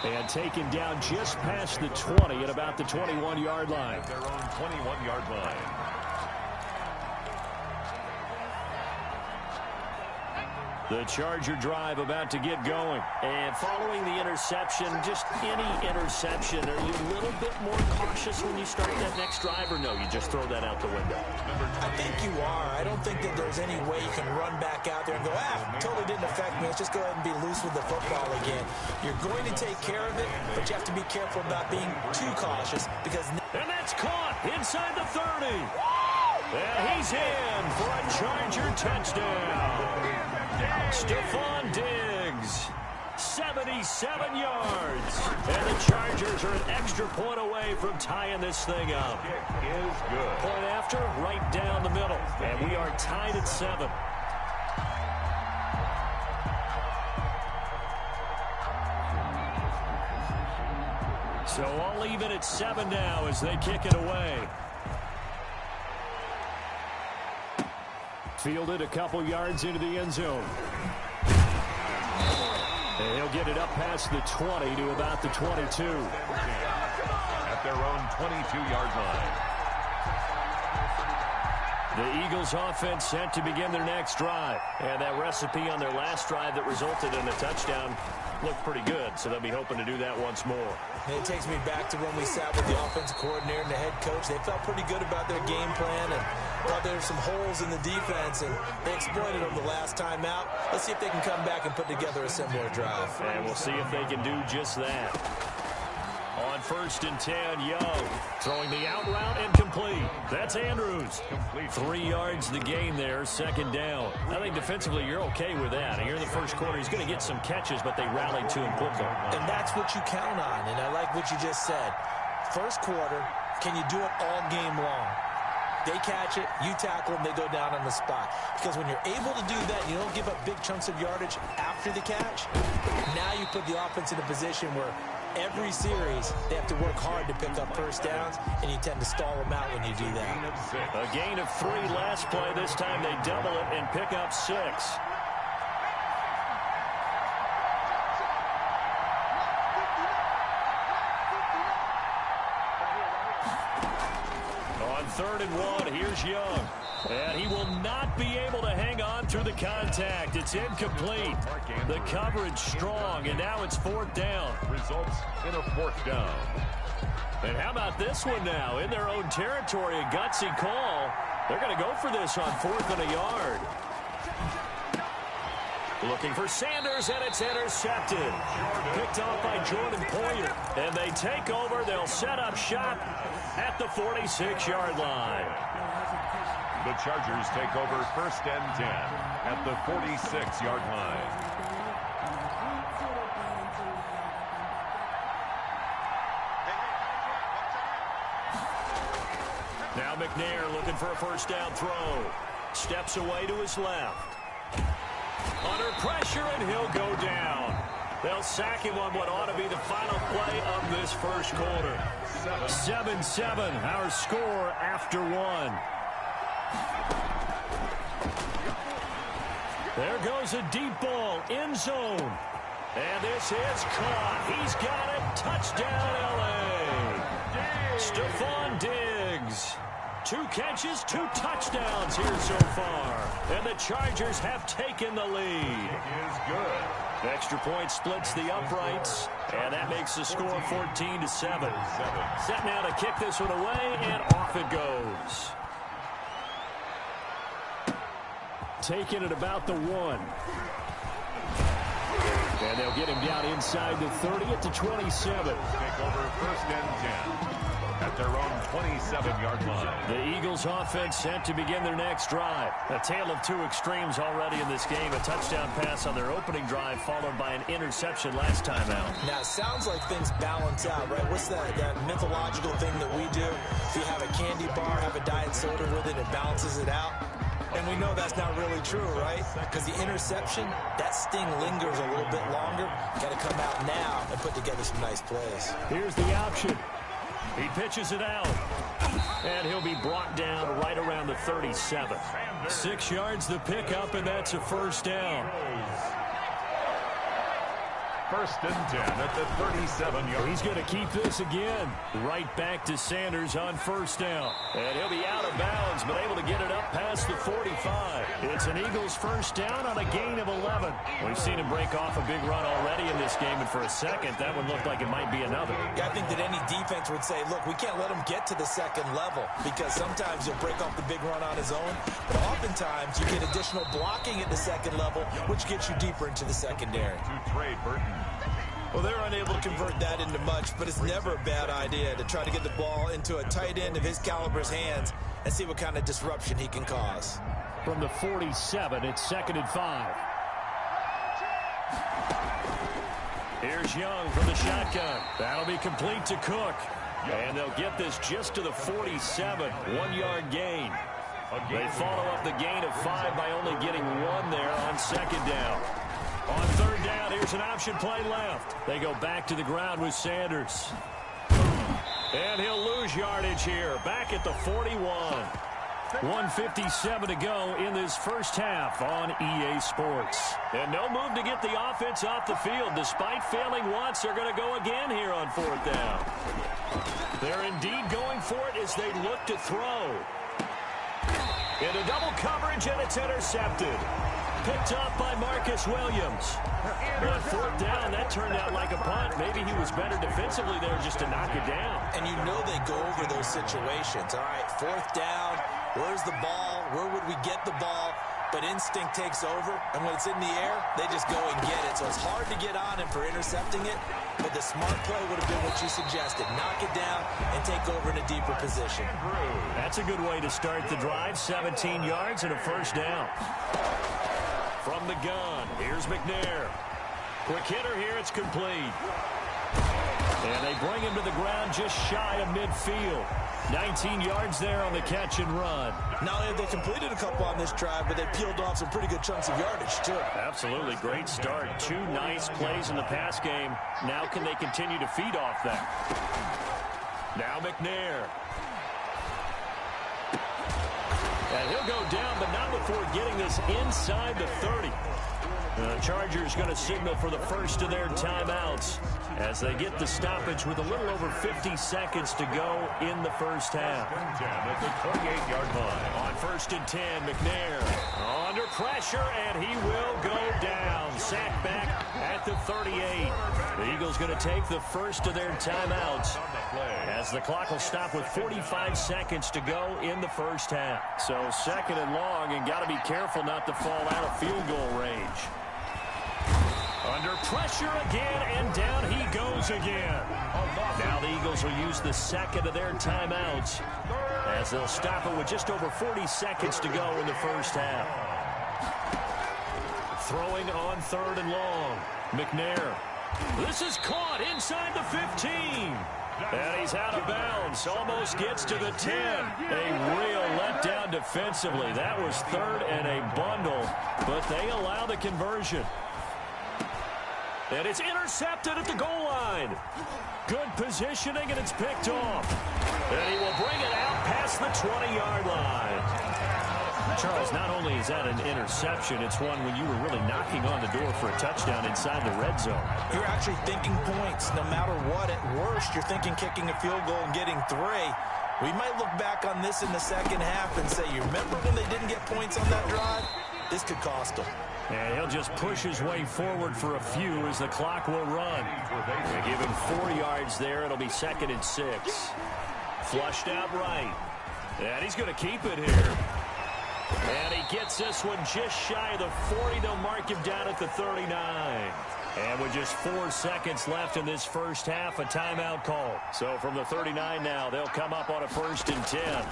Speaker 1: And taken down just past the 20 at about the 21-yard line.
Speaker 2: Their own 21-yard line.
Speaker 1: The Charger drive about to get going. And following the interception, just any interception, are you a little bit more cautious when you start that next drive, or no, you just throw that out the window?
Speaker 3: I think you are. I don't think that there's any way you can run back out there and go, totally didn't affect me. Let's just go ahead and be loose with the football again. You're going to take care of it, but you have to be careful about being too cautious because...
Speaker 1: And that's caught inside the 30. And he's in for a Charger touchdown. Stephon Diggs, 77 yards. And the Chargers are an extra point away from tying this thing up.
Speaker 2: Kick is good.
Speaker 1: Point after, right down the middle. And we are tied at 7. So all even at 7 now as they kick it away. Fielded a couple yards into the end zone. And he'll get it up past the 20 to about the 22.
Speaker 2: At their own 22-yard line.
Speaker 1: The Eagles offense set to begin their next drive. And that recipe on their last drive that resulted in a touchdown looked pretty good, so they'll be hoping to do that once more.
Speaker 3: And it takes me back to when we sat with the offensive coordinator and the head coach. They felt pretty good about their game plan and thought there were some holes in the defense, and they exploited them the last time out. Let's see if they can come back and put together a similar drive.
Speaker 1: And we'll see if they can do just that. On 1st and 10, Young throwing the out route incomplete. That's Andrews. 3 yards the gain there, 2nd down. I think defensively you're okay with that. Here in the first quarter, he's going to get some catches, but they rallied to him quickly.
Speaker 3: And that's what you count on, and I like what you just said. First quarter, can you do it all game long? They catch it, you tackle them, they go down on the spot. Because when you're able to do that, you don't give up big chunks of yardage after the catch. Now you put the offense in a position where every series, they have to work hard to pick up first downs, and you tend to stall them out when you do that.
Speaker 1: A gain of 3 last play. This time they double it and pick up 6. On 3rd and 1, here's Young. And he will not be able to hang on through the contact. It's incomplete. The coverage strong, and now it's 4th down.
Speaker 2: Results in a 4th down.
Speaker 1: And how about this one now? In their own territory, a gutsy call. They're going to go for this on 4th and a yard. Looking for Sanders, and it's intercepted. Picked off by Jordan Poyer. And they take over. They'll set up shop at the 46-yard line.
Speaker 2: The Chargers take over 1st and 10 at the 46-yard line.
Speaker 1: Now McNair looking for a 1st down throw. Steps away to his left. Under pressure, and he'll go down. They'll sack him on what ought to be the final play of this first quarter. 7-7, our score after 1. There goes a deep ball, end zone. And this is caught. He's got it. Touchdown, L.A. Stephon Diggs. 2 catches, 2 touchdowns here so far. And the Chargers have taken the lead.
Speaker 2: It is good.
Speaker 1: Extra point splits the uprights, and that makes the score 14-7. Set now to kick this one away, and off it goes. Taking it about the 1. And they'll get him down inside the 30 at the 27.
Speaker 2: Take over 1st and 10 at their own 27-yard line.
Speaker 1: The Eagles offense set to begin their next drive. A tale of 2 extremes already in this game. A touchdown pass on their opening drive followed by an interception last time out.
Speaker 3: Now, it sounds like things balance out, right? What's that mythological thing that we do? If you have a candy bar, have a diet soda with it, it balances it out. And we know that's not really true, right? Because the interception, that sting lingers a little bit longer. Got to come out now and put together some nice plays.
Speaker 1: Here's the option. He pitches it out. And he'll be brought down right around the 37. 6 yards the pickup, and that's a 1st down.
Speaker 2: 1st and 10 at the 37-yard.
Speaker 1: He's going to keep this again. Right back to Sanders on 1st down. And he'll be out of bounds, but able to get it up past the 45. It's an Eagles 1st down on a gain of 11. We've seen him break off a big run already in this game, and for a second, that one looked like it might be another.
Speaker 3: Yeah, I think that any defense would say, look, we can't let him get to the 2nd level, because sometimes he'll break off the big run on his own, but oftentimes you get additional blocking at the 2nd level, which gets you deeper into the secondary.
Speaker 2: To Trey Burton.
Speaker 3: Well, they're unable to convert that into much, but it's never a bad idea to try to get the ball into a tight end of his caliber's hands and see what kind of disruption he can cause.
Speaker 1: From the 47, it's 2nd and 5. Here's Young from the shotgun. That'll be complete to Cook. And they'll get this just to the 47, 1-yard gain. They follow up the gain of 5 by only getting 1 there on 2nd down. On 3rd down, here's an option play left. They go back to the ground with Sanders. And he'll lose yardage here. Back at the 41. 1:57 to go in this first half on EA Sports. And no move to get the offense off the field. Despite failing once, they're going to go again here on 4th down. They're indeed going for it as they look to throw. Into double coverage, and it's intercepted. Picked up by Marcus Williams. On 4th down, that turned out like a punt. Maybe he was better defensively there just to knock it down.
Speaker 3: And you know they go over those situations. All right, 4th down, where's the ball? Where would we get the ball? But instinct takes over, and when it's in the air, they just go and get it. So it's hard to get on him for intercepting it, but the smart play would have been what you suggested. Knock it down and take over in a deeper position.
Speaker 1: That's a good way to start the drive. 17 yards and a 1st down. From the gun, here's McNair. Quick hitter here, it's complete. And they bring him to the ground just shy of midfield. 19 yards there on the catch and run.
Speaker 3: Not only have they completed a couple on this drive, but they peeled off some pretty good chunks of yardage, too.
Speaker 1: Absolutely, great start. 2 nice plays in the pass game. Now can they continue to feed off that? Now McNair. And he'll go down, but not before getting this inside the 30. The Chargers going to signal for the first of their timeouts as they get the stoppage with a little over 50 seconds to go in the first half.
Speaker 2: At the 28-yard line.
Speaker 1: On 1st 1st and 10. McNair under pressure, and he will go down. Sacked back at the 38. The Eagles going to take the first of their timeouts as the clock will stop with 45 seconds to go in the first half. So 2nd and long, and got to be careful not to fall out of field goal range. Under pressure again, and down he goes again. Now the Eagles will use the 2nd of their timeouts as they'll stop it with just over 40 seconds to go in the first half. Throwing on 3rd and long. McNair. This is caught inside the 15. And he's out of bounds. Almost gets to the 10. A real letdown defensively. That was 3rd and a bundle, but they allow the conversion. And it's intercepted at the goal line. Good positioning, and it's picked off. And he will bring it out past the 20-yard line. Charles, not only is that an interception, it's one when you were really knocking on the door for a touchdown inside the red zone.
Speaker 3: You're actually thinking points no matter what. At worst, you're thinking kicking a field goal and getting 3. We might look back on this in the second half and say, you remember when they didn't get points on that drive? This could cost them.
Speaker 1: And he'll just push his way forward for a few as the clock will run. They give him 4 yards there. It'll be 2nd and 6. Flushed out right. And he's going to keep it here. And he gets this one just shy of the 40. They'll mark him down at the 39. And with just 4 seconds left in this first half, a timeout call. So from the 39 now, they'll come up on a 1st and 10.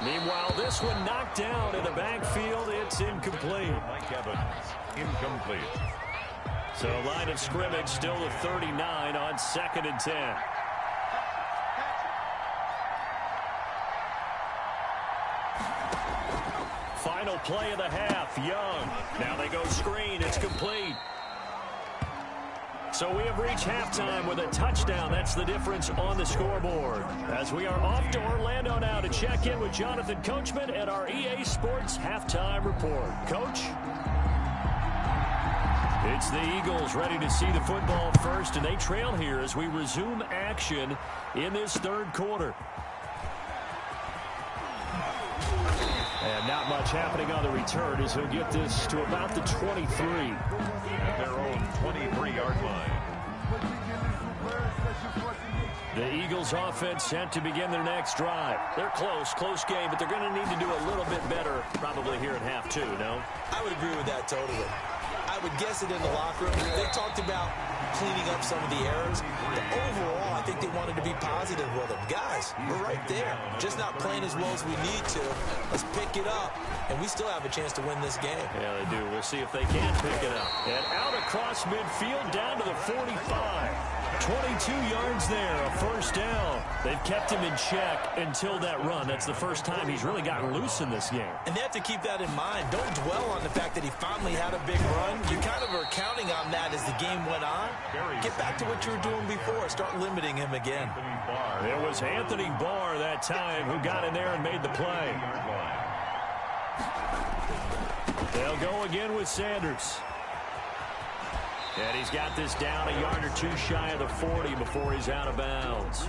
Speaker 1: Meanwhile, this one knocked down in the backfield. It's incomplete.
Speaker 2: Mike Evans, incomplete.
Speaker 1: So line of scrimmage still the 39 on 2nd and 10. Final play of the half, Young. Now they go screen. It's complete. So we have reached halftime with a touchdown. That's the difference on the scoreboard. As we are off to Orlando now to check in with Jonathan Coachman at our EA Sports Halftime Report. Coach? It's the Eagles ready to see the football first, and they trail here as we resume action in this 3rd quarter. And not much happening on the return as he'll get this to about the 23.
Speaker 2: At their own 23-yard line.
Speaker 1: The Eagles offense set to begin their next drive. They're close game, but they're going to need to do a little bit better probably here in half 2, no?
Speaker 3: I would agree with that totally. I would guess it in the locker room. They talked about cleaning up some of the errors. But overall, I think they wanted to be positive with them. Guys, we're right there. Just not playing as well as we need to. Let's pick it up, and we still have a chance to win this game.
Speaker 1: Yeah, they do. We'll see if they can pick it up. And out across midfield, down to the 45. 22 yards there, a 1st down. They've kept him in check until that run. That's the first time he's really gotten loose in this game.
Speaker 3: And they have to keep that in mind. Don't dwell on the fact that he finally had a big run. You kind of are counting on that as the game went on. Get back to what you were doing before. Start limiting him again.
Speaker 1: It was Anthony Barr that time who got in there and made the play. They'll go again with Sanders. And he's got this down a yard or 2 shy of the 40 before he's out of bounds.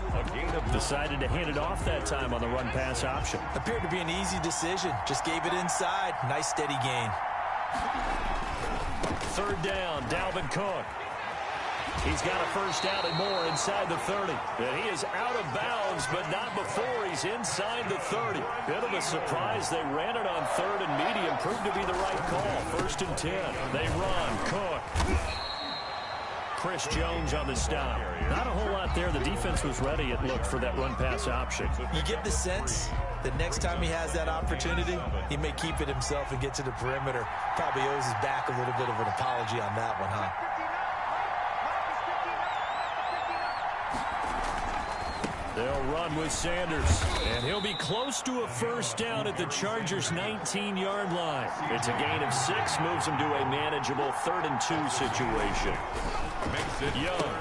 Speaker 1: Decided to hand it off that time on the run-pass option.
Speaker 3: Appeared to be an easy decision. Just gave it inside. Nice steady gain.
Speaker 1: 3rd down, Dalvin Cook. He's got a 1st down and more inside the 30. And he is out of bounds, but not before he's inside the 30. Bit of a surprise. They ran it on 3rd and medium. Proved to be the right call. 1st and 10. They run. Cook. Chris Jones on the stop. Not a whole lot there. The defense was ready, it looked, for that run-pass option.
Speaker 3: You get the sense that next time he has that opportunity, he may keep it himself and get to the perimeter. Probably owes his back a little bit of an apology on that one, huh?
Speaker 1: They'll run with Sanders, and he'll be close to a 1st down at the Chargers' 19-yard line. It's a gain of 6, moves him to a manageable 3rd and 2 situation. Young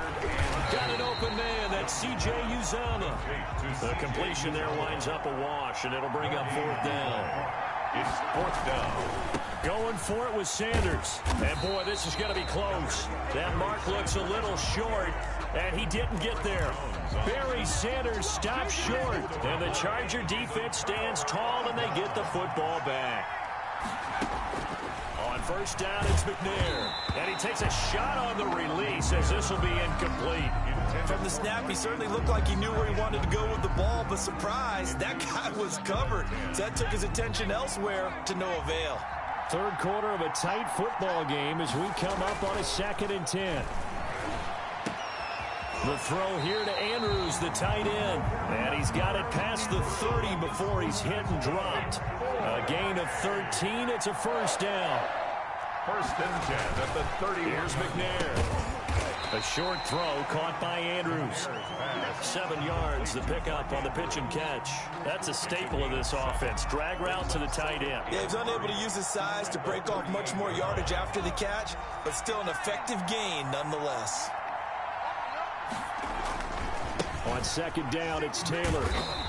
Speaker 1: got an open man. That's C.J. Uzomah. The completion there winds up a wash, and it'll bring up 4th down.
Speaker 2: It's 4th down.
Speaker 1: Going for it with Sanders. And, boy, this is going to be close. That mark looks a little short, and he didn't get there. Barry Sanders stops short, and the Charger defense stands tall, and they get the football back. On 1st down, it's McNair. And he takes a shot on the release as this will be incomplete.
Speaker 3: From the snap, he certainly looked like he knew where he wanted to go with the ball, but surprise, that guy was covered. So that took his attention elsewhere to no avail.
Speaker 1: 3rd quarter of a tight football game as we come up on a 2nd and 10. The throw here to Andrews, the tight end. And he's got it past the 30 before he's hit and dropped. A gain of 13. It's a 1st down.
Speaker 2: 1st and 10 at the 30.
Speaker 1: Here's McNair. A short throw caught by Andrews. 7 yards, the pickup on the pitch and catch. That's a staple of this offense. Drag route to the tight end.
Speaker 3: Yeah, he's unable to use his size to break off much more yardage after the catch, but still an effective gain nonetheless.
Speaker 1: On 2nd down, it's Taylor.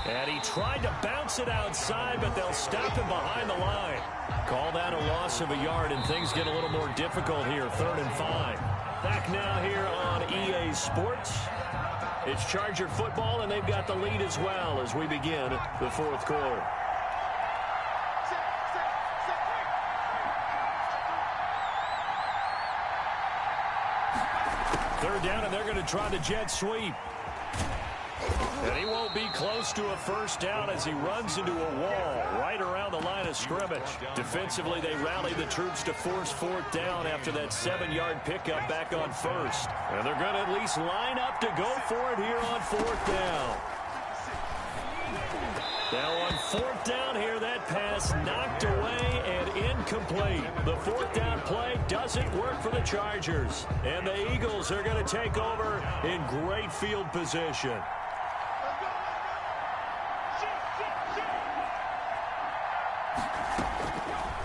Speaker 1: And he tried to bounce it outside, but they'll stop him behind the line. Call that a loss of a yard, and things get a little more difficult here. 3rd and 5. Back now here on EA Sports. It's Charger football, and they've got the lead as well as we begin the 4th quarter. Third down, and they're going to try the jet sweep. And he won't be close to a 1st down as he runs into a wall right around the line of scrimmage. Defensively, they rally the troops to force 4th down after that 7-yard pickup back on 1st. And they're going to at least line up to go for it here on 4th down. Now on 4th down here, that pass knocked away and incomplete. The 4th down play doesn't work for the Chargers. And the Eagles are going to take over in great field position.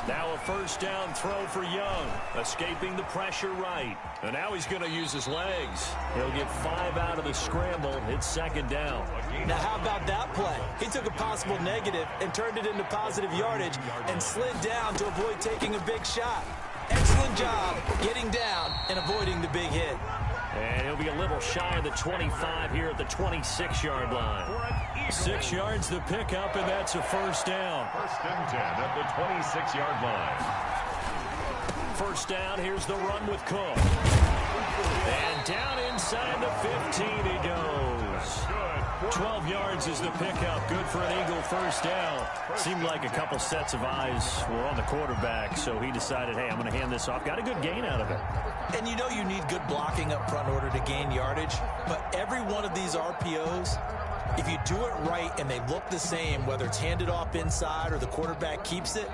Speaker 1: Now a 1st down throw for Young, escaping the pressure right. And now he's going to use his legs. He'll get 5 out of the scramble. It's 2nd down.
Speaker 3: Now how about that play? He took a possible negative and turned it into positive yardage and slid down to avoid taking a big shot. Excellent job getting down and avoiding the big hit.
Speaker 1: And he'll be a little shy of the 25 here at the 26-yard line. 6 yards the pickup, and that's a 1st down.
Speaker 2: 1st and 10 at the 26-yard line.
Speaker 1: 1st down, here's the run with Cook. And down inside the 15 he goes. 12 yards is the pickup. Good for an Eagle 1st down. Seemed like a couple sets of eyes were on the quarterback, so he decided, hey, I'm going to hand this off. Got a good gain out of it.
Speaker 3: And you know you need good blocking up front in order to gain yardage, but every one of these RPOs, if you do it right and they look the same, whether it's handed off inside or the quarterback keeps it,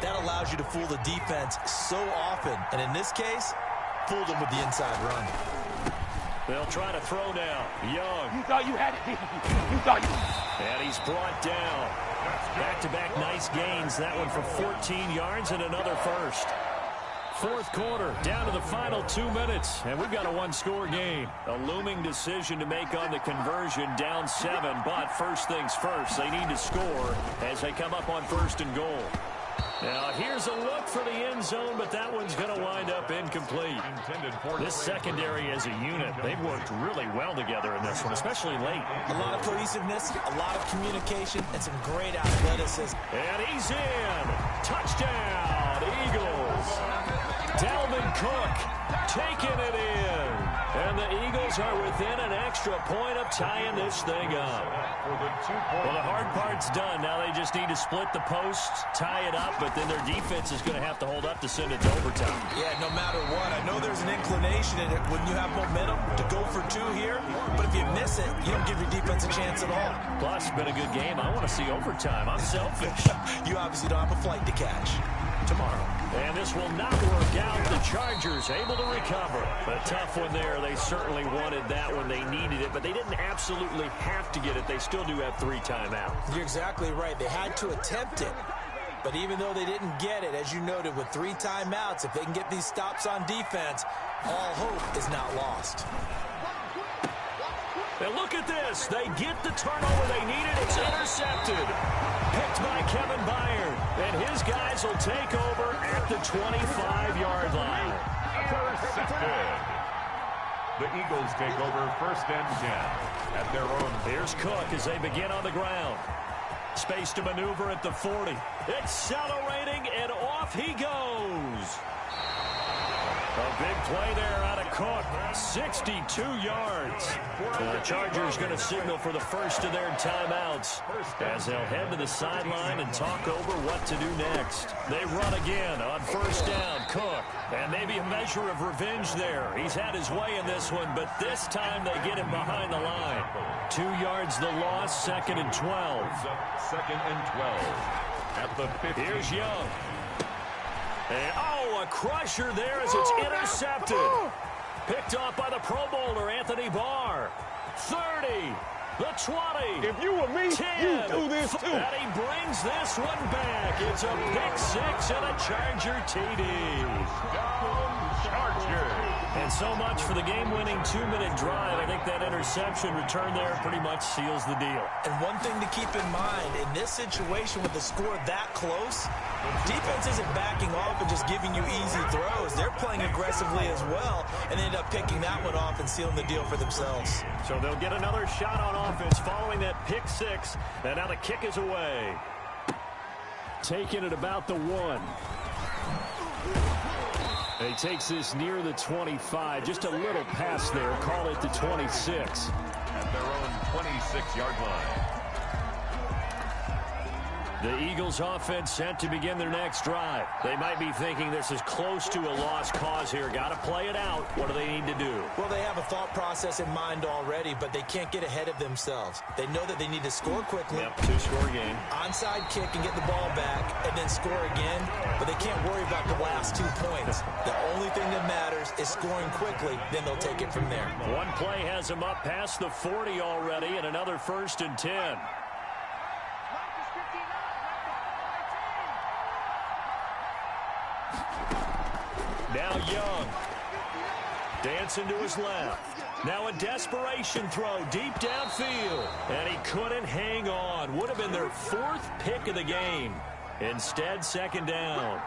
Speaker 3: that allows you to fool the defense so often. And in this case, fooled them with the inside run.
Speaker 1: They'll try to throw now. Young.
Speaker 8: You thought you had it, you thought you...
Speaker 1: And he's brought down. Back-to-back nice gains. That one for 14 yards and another 1st. 4th quarter, down to the final 2 minutes, and we've got a 1-score game. A looming decision to make on the conversion, down 7, but first things first, they need to score as they come up on 1st and goal. Now, here's a look for the end zone, but that one's going to wind up incomplete. This secondary as a unit, they've worked really well together in this one, especially late.
Speaker 3: A lot of cohesiveness, a lot of communication, and some great athleticism.
Speaker 1: And he's in. Touchdown, Eagles. Dalvin Cook taking it in. And the Eagles are within an extra point of tying this thing up. Well, the hard part's done. Now they just need to split the posts, tie it up, but then their defense is going to have to hold up to send it to overtime.
Speaker 3: Yeah, no matter what. I know there's an inclination in it when you have momentum to go for 2 here, but if you miss it, you don't give your defense a chance at all.
Speaker 1: Plus, it's been a good game. I want to see overtime. I'm selfish.
Speaker 3: You obviously don't have a flight to catch tomorrow.
Speaker 1: And this will not work out. The Chargers able to recover. A tough one there. They certainly wanted that one. They needed it, but they didn't absolutely have to get it. They still do have 3 timeouts.
Speaker 3: You're exactly right. They had to attempt it. But even though they didn't get it, as you noted, with 3 timeouts, if they can get these stops on defense, all hope is not lost.
Speaker 1: And look at this. They get the turnover they needed. It's intercepted. Picked by Kevin Byard. And his guys will take over at the 25-yard line.
Speaker 2: Intercepted. The Eagles take over 1st and 10 at their own.
Speaker 1: Here's Cook as they begin on the ground. Space to maneuver at the 40. Accelerating, and off he goes. A big play there out of Cook. 62 yards. The Chargers going to signal for the first of their timeouts as they'll head to the sideline and talk over what to do next. They run again on 1st down. Cook. And maybe a measure of revenge there. He's had his way in this one, but this time they get him behind the line. 2 yards the loss, 2nd and 12.
Speaker 2: 2nd and 12 at the 50.
Speaker 1: Here's Young. And, a crusher there as it's intercepted. Picked off by the Pro Bowler, Anthony Barr. 30, the 20.
Speaker 8: If you were me,
Speaker 1: 10,
Speaker 8: you do this too.
Speaker 1: And he brings this one back. It's a pick 6 and a Charger TD.
Speaker 2: Chargers.
Speaker 1: And so much for the game-winning 2-minute drive. I think that interception return there pretty much seals the deal.
Speaker 3: And one thing to keep in mind, in this situation with the score that close, defense isn't backing off and just giving you easy throws. They're playing aggressively as well, and they end up picking that one off and sealing the deal for themselves.
Speaker 1: So they'll get another shot on offense following that pick 6, and now the kick is away. Taking it about the 1. He takes this near the 25. Just a little pass there. Call it the 26.
Speaker 2: At their own 26-yard line.
Speaker 1: The Eagles offense set to begin their next drive. They might be thinking this is close to a lost cause here. Got to play it out. What do they need to do?
Speaker 3: Well, they have a thought process in mind already, but they can't get ahead of themselves. They know that they need to score quickly.
Speaker 1: Yep, 2-score game.
Speaker 3: Onside kick and get the ball back and then score again, but they can't worry about the last 2 points. The only thing that matters is scoring quickly, then they'll take it from there.
Speaker 1: One play has them up past the 40 already, and another 1st and 10. Now Young. Dancing to his left. Now a desperation throw deep downfield. And he couldn't hang on. Would have been their 4th pick of the game. Instead, 2nd down.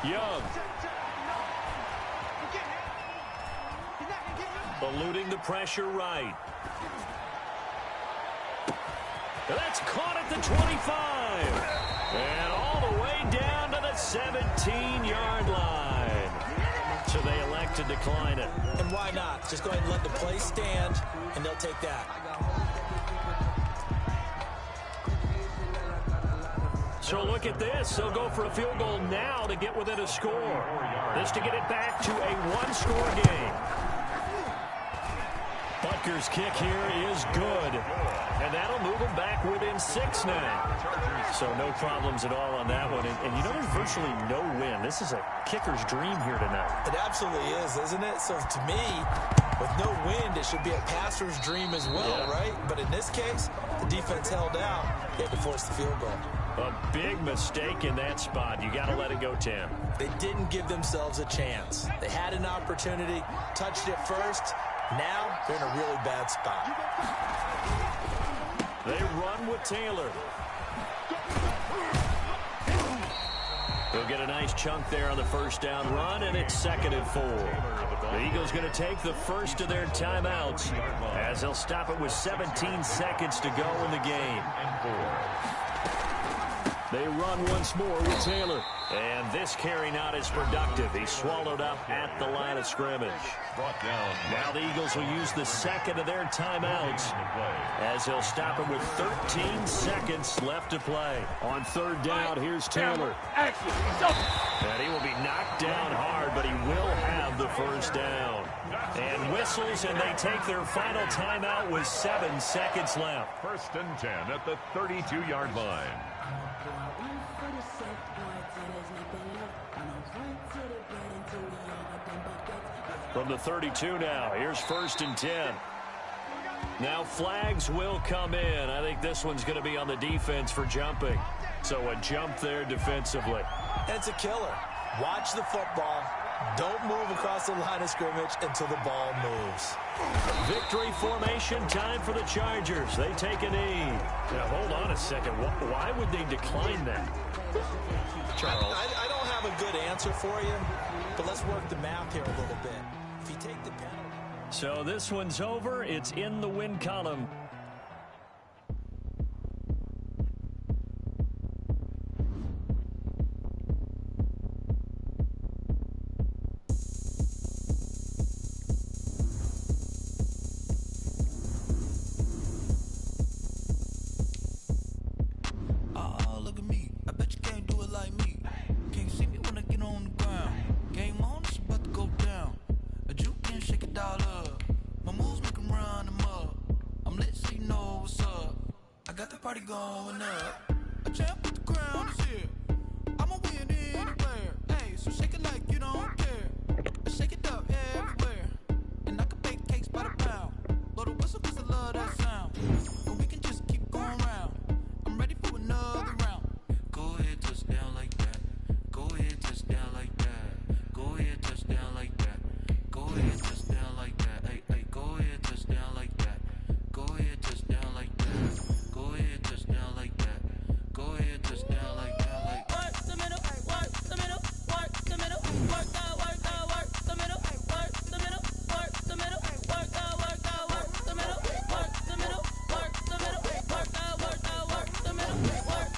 Speaker 1: Young. Eluding the pressure right. That's caught at the 25. And all the way down to the 17-yard line. So they elect to decline it.
Speaker 3: And why not? Just go ahead and let the play stand, and they'll take that.
Speaker 1: So look at this. They'll go for a field goal now to get within a score. This to get it back to a 1-score game. Butker's kick here is good. And that'll move them back within 6 now. So no problems at all on that one. And you know there's virtually no win. This is a kicker's dream here tonight.
Speaker 3: It absolutely is, isn't it? So to me, with no wind, it should be a passer's dream as well, right? But in this case, the defense held out. They had to force the field goal.
Speaker 1: A big mistake in that spot. You got to let it go 10.
Speaker 3: They didn't give themselves a chance. They had an opportunity, touched it first. Now they're in a really bad spot.
Speaker 1: They run with Taylor. They'll get a nice chunk there on the 1st down run, and it's 2nd and 4. The Eagles going to take the first of their timeouts as they'll stop it with 17 seconds to go in the game. They run once more with Taylor. And this carry not as productive. He's swallowed up at the line of scrimmage. Now the Eagles will use the 2nd of their timeouts as they'll stop it with 13 seconds left to play. On 3rd down, here's Taylor. And he will be knocked down hard, but he will have the 1st down. And whistles, and they take their final timeout with 7 seconds left.
Speaker 2: 1st and 10 at the 32-yard line.
Speaker 1: From the 32 now, here's 1st and 10. Now flags will come in. I think this one's going to be on the defense for jumping. So a jump there defensively.
Speaker 3: And it's a killer. Watch the football. Don't move across the line of scrimmage until the ball moves.
Speaker 1: Victory formation time for the Chargers. They take a knee. Now, hold on a second. Why would they decline that? Charles.
Speaker 3: I don't have a good answer for you, but let's work the math here a little bit. If you take the penalty.
Speaker 1: So this one's over. It's in the win column.
Speaker 11: Going up, a champ with the crown is here. I'ma win anywhere. Hey, so shake it like you don't care. Shake it up everywhere. And I can bake cakes by the pound. Blow the whistle 'cause I love that sound. But we can just keep going round. I'm ready for another round. Go ahead, touch down like that. Go ahead, touch down like that. Go ahead, touch down like that. Go ahead, touch down like that. Hey, hey, go ahead, touch down like that. Go ahead, touch down like that. Go ahead, touch down like that. Go ahead, touch down like that. Like work the middle, work the middle, work the middle, work the middle, work the middle, work the middle, work the middle, work the middle, work the middle, work the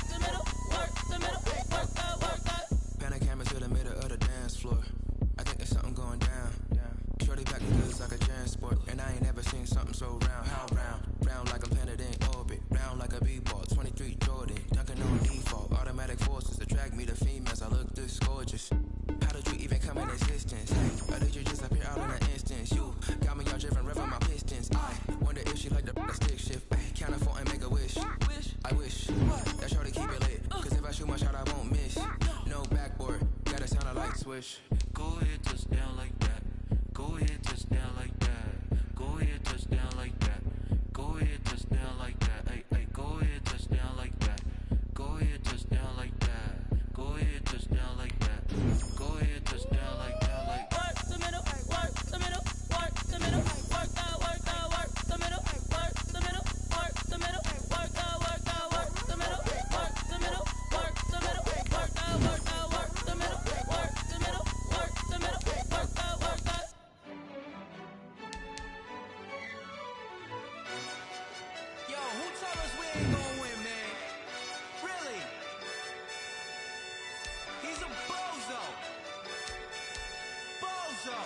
Speaker 11: middle, work the middle, work the middle, work the. Pan a camera to the middle of the dance floor. I think there's something going down. Shorty back and goods like a transport, and I ain't ever seen something so round. How round? Round like a planet in orbit, round like a b-ball. 23 Jordan, dunking on default. Automatic forces attract me to females. I look this gorgeous. How did you even come in existence? Hey, or did you just appear out in an instance? You got me all driven, revving my pistons. I wonder if she like the stick shift. Hey, count a four and make a wish. I wish that shorty keep it lit. 'Cause if I shoot my shot, I won't miss. No backboard, gotta sound a light switch. Go ahead, touch down like that. Go ahead, touch down like that. Go ahead, touch down like that. Go ahead, touch down like that. Hey, hey, go ahead, touch down like that. Go ahead, touch down like that. Go ahead, touch down like that. Go ahead, touch down like that. Like work the middle, work the middle, work the middle, work the middle, work the middle, work the middle, work the middle, work the middle, work the middle, work the middle, work the middle, work the middle, work the middle, work the middle, work the. Yo, who told us we ain't gonna win, man? Really? He's a bozo. Bozo.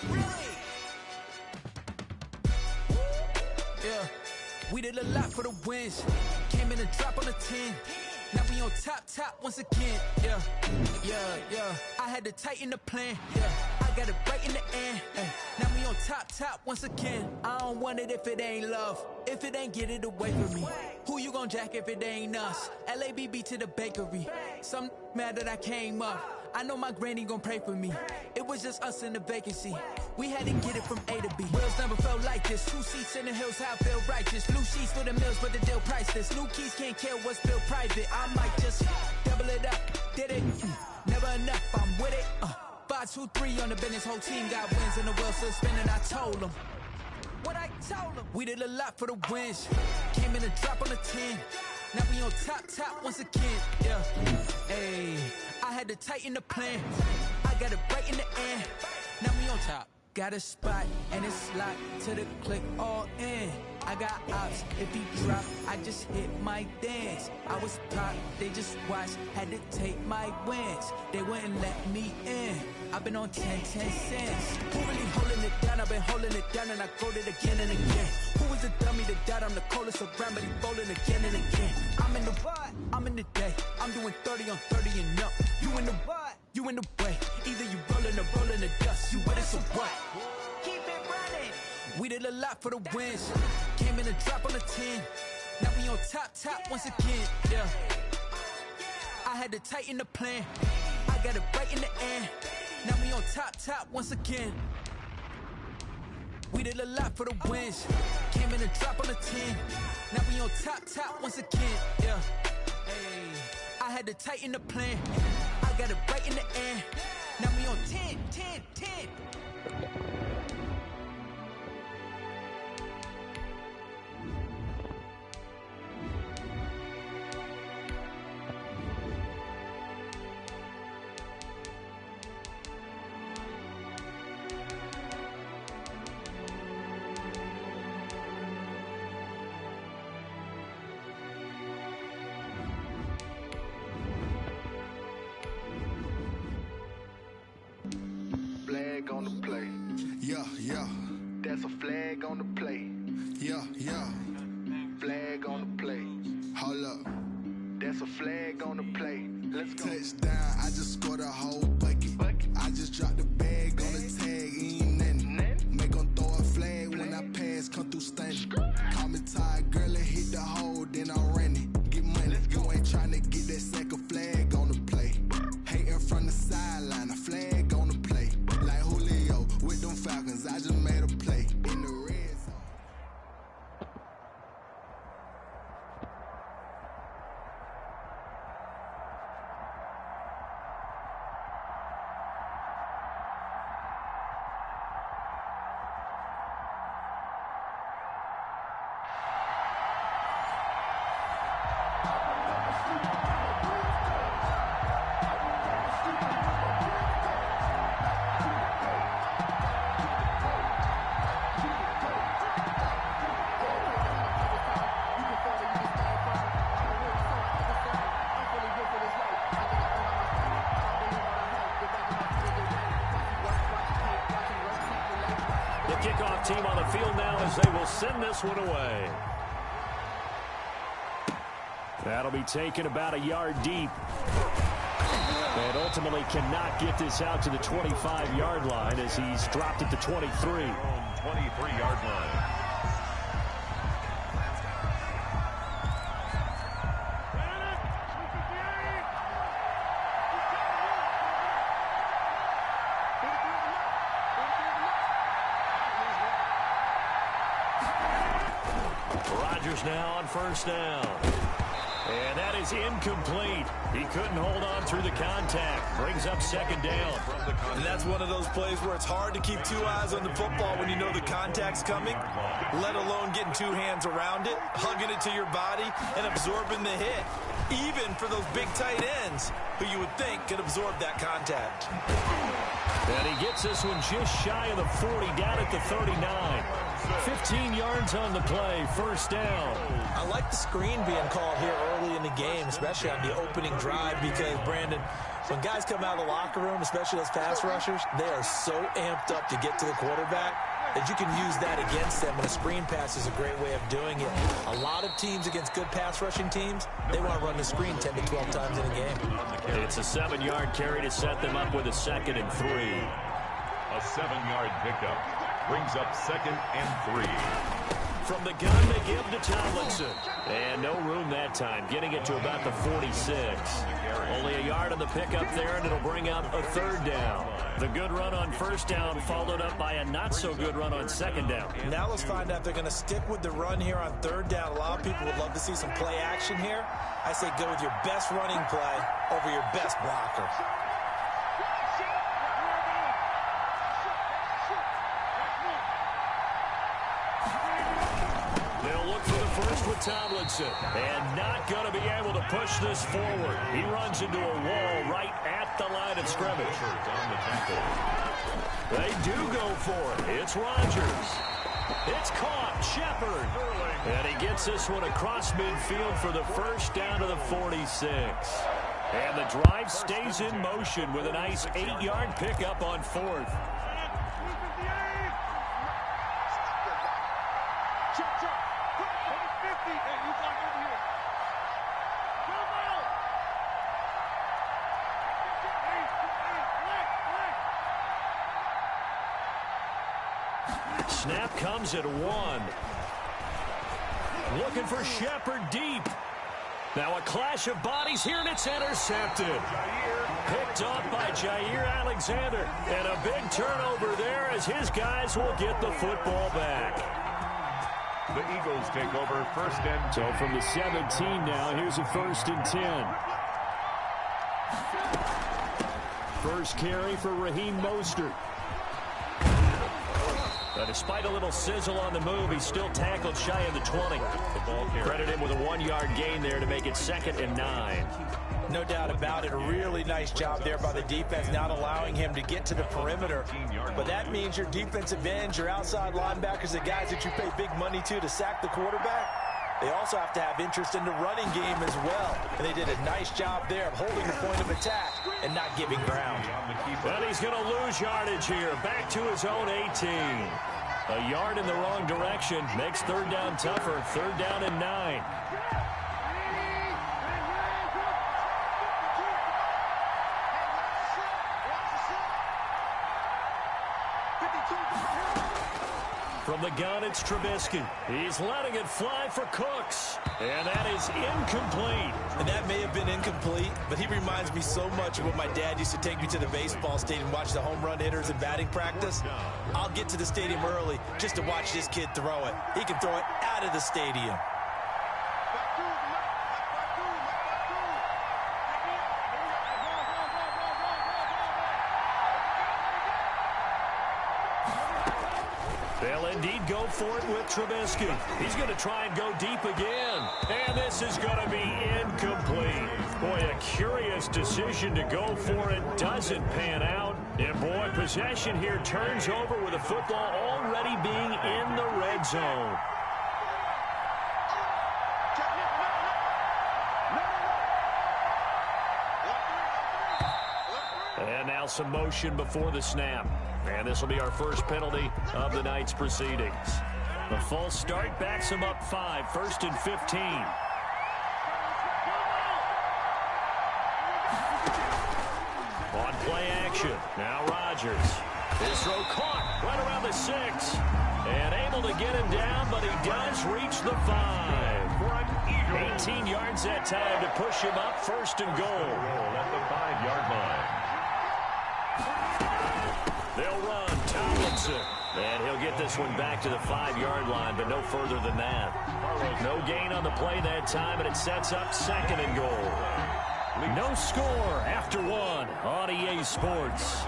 Speaker 11: Really? Yeah, we did a lot for the wins. Came in and drop on the 10. Now we on top once again. Yeah. I had to tighten the plan. Yeah, I got it right in the end. Now we on top once again. I don't want it if it ain't love. If it ain't, get it away from me. Who you gon' jack if it ain't us? LABB to the bakery. Some mad that I came up. I know my granny gon' pray for me. It was just us in the vacancy. We had to get it from A to B. Wheels never felt like this. 2 seats in the hills, how I feel righteous. Blue sheets for the mills, but the deal priceless. New keys can't kill what's built private. I might just double it up. Did it? Never enough, I'm with it. 5, 2, 3 on the business. Whole team got wins and the wheels still spinning. I told them what I told them. We did a lot for the wins. Came in and drop on the 10. Now we on top once again. Yeah. Hey, I had to tighten the plan. I got it right in the end. Now we on top. Got a spot and it's locked to the click all in. I got ops, if he drop, I just hit my dance. I was pop, they just watched, had to take my wins. They wouldn't let me in. I've been on 10 cents. Who really holding it down? I've been holding it down and I go it again and again. Who was the dummy that died? I'm the coldest around, but he bowling again and again. I'm in the what? I'm in the day. I'm doing 30 on 30 and up. You in the what? You in the way. Either you rolling or rolling the dust. You with it, so what? Keep it running. We did a lot for the wins. Came in and drop on the 10. Now we on top once again. Yeah. I had to tighten the plan. I got it right in the end. Now we on top once again. We did a lot for the wins. Came in and drop on the 10. Now we on top once again. Yeah. Hey, I had to tighten the plan. I got it right in the end. Now we on 10, 10, 10.
Speaker 10: Flag on the play. Yeah, yeah. That's a flag on the play. Yeah, yeah. Flag on the play. Hold up. That's a flag on the play. Let's go. Touchdown, I just scored a whole bucket. I just dropped the bag on the tag, ain't nothing. Make 'em throw a flag when I pass, come through stunning. Call me tired, girl, and hit the hole, then I'm running. Get money, you ain't tryna get that second flag on the play. Hating from the sideline, a flag on the play. Like Julio with them Falcons, I just made a play in the red zone.
Speaker 1: Kickoff team on the field now as they will send this one away. That'll be taken about a yard deep. And ultimately cannot get this out to the 25-yard line as he's dropped at the 23.
Speaker 2: 23-yard line.
Speaker 1: Now on first down. And that is incomplete. He couldn't hold on through the contact. Brings up second down.
Speaker 3: And that's one of those plays where it's hard to keep two eyes on the football when you know the contact's coming, let alone getting two hands around it, hugging it to your body, and absorbing the hit. Even for those big tight ends who you would think could absorb that contact.
Speaker 1: And he gets this one just shy of the 40, down at the 39. 15 yards on the play, first down.
Speaker 3: I like the screen being called here early in the game, especially on the opening drive, because, Brandon, when guys come out of the locker room, especially those pass rushers, they are so amped up to get to the quarterback that you can use that against them, and a screen pass is a great way of doing it. A lot of teams against good pass rushing teams, they want to run the screen 10 to 12 times in a game.
Speaker 1: It's a 7-yard carry to set them up with a 2nd and 3.
Speaker 2: A 7-yard pickup brings up 2nd and 3.
Speaker 1: From the gun, they give to Tomlinson. And no room that time, getting it to about the 46. Only a yard on the pickup there, and it'll bring up a 3rd down. The good run on first down followed up by a not-so-good run on 2nd down.
Speaker 3: Now let's find out if they're going to stick with the run here on 3rd down. A lot of people would love to see some play action here. I say go with your best running play over your best blocker.
Speaker 1: First with Tomlinson, and not going to be able to push this forward. He runs into a wall right at the line of scrimmage. They do go for it. It's Rodgers. It's caught. Shepard. And he gets this one across midfield for the first down to the 46. And the drive stays in motion with a nice 8-yard pickup on 4th. Snap comes at 1. Looking for Shepard deep. Now a clash of bodies here, and it's intercepted. Picked off by Jair Alexander. And a big turnover there as his guys will get the football back.
Speaker 2: The Eagles take over 1st and 10.
Speaker 1: So from the 17 now, here's a 1st and 10. first carry for Raheem Mostert. Despite a little sizzle on the move, he's still tackled shy of the 20. Credit him with a 1-yard gain there to make it 2nd and 9.
Speaker 3: No doubt about it. A really nice job there by the defense, not allowing him to get to the perimeter. But that means your defensive ends, your outside linebackers, the guys that you pay big money to sack the quarterback, they also have to have interest in the running game as well. And they did a nice job there of holding the point of attack and not giving ground.
Speaker 1: But he's going to lose yardage here. Back to his own 18. A yard in the wrong direction makes 3rd down tougher. 3rd down and 9. From the gun, it's Trubisky. He's letting it fly for Cooks. And that is incomplete.
Speaker 3: And that may have been incomplete, but he reminds me so much of when my dad used to take me to the baseball stadium and watch the home run hitters in batting practice. I'll get to the stadium early just to watch this kid throw it. He can throw it out of the stadium.
Speaker 1: They'll indeed go for it with Trubisky. He's going to try and go deep again. And this is going to be incomplete. Boy, a curious decision to go for it. Doesn't pan out. And boy, possession here turns over with the football already being in the red zone. And now some motion before the snap. And this will be our first penalty of the night's proceedings. The false start backs him up 5, 1st and 15. On play action, now Rodgers. His throw caught right around the 6. And able to get him down, but he does reach the 5. 18 yards that time to push him up, 1st and goal.
Speaker 2: At the 5-yard line.
Speaker 1: They'll run Tomlinson. And he'll get this one back to the 5-yard line, but no further than that. No gain on the play that time, and it sets up 2nd and goal. No score after 1 on EA Sports.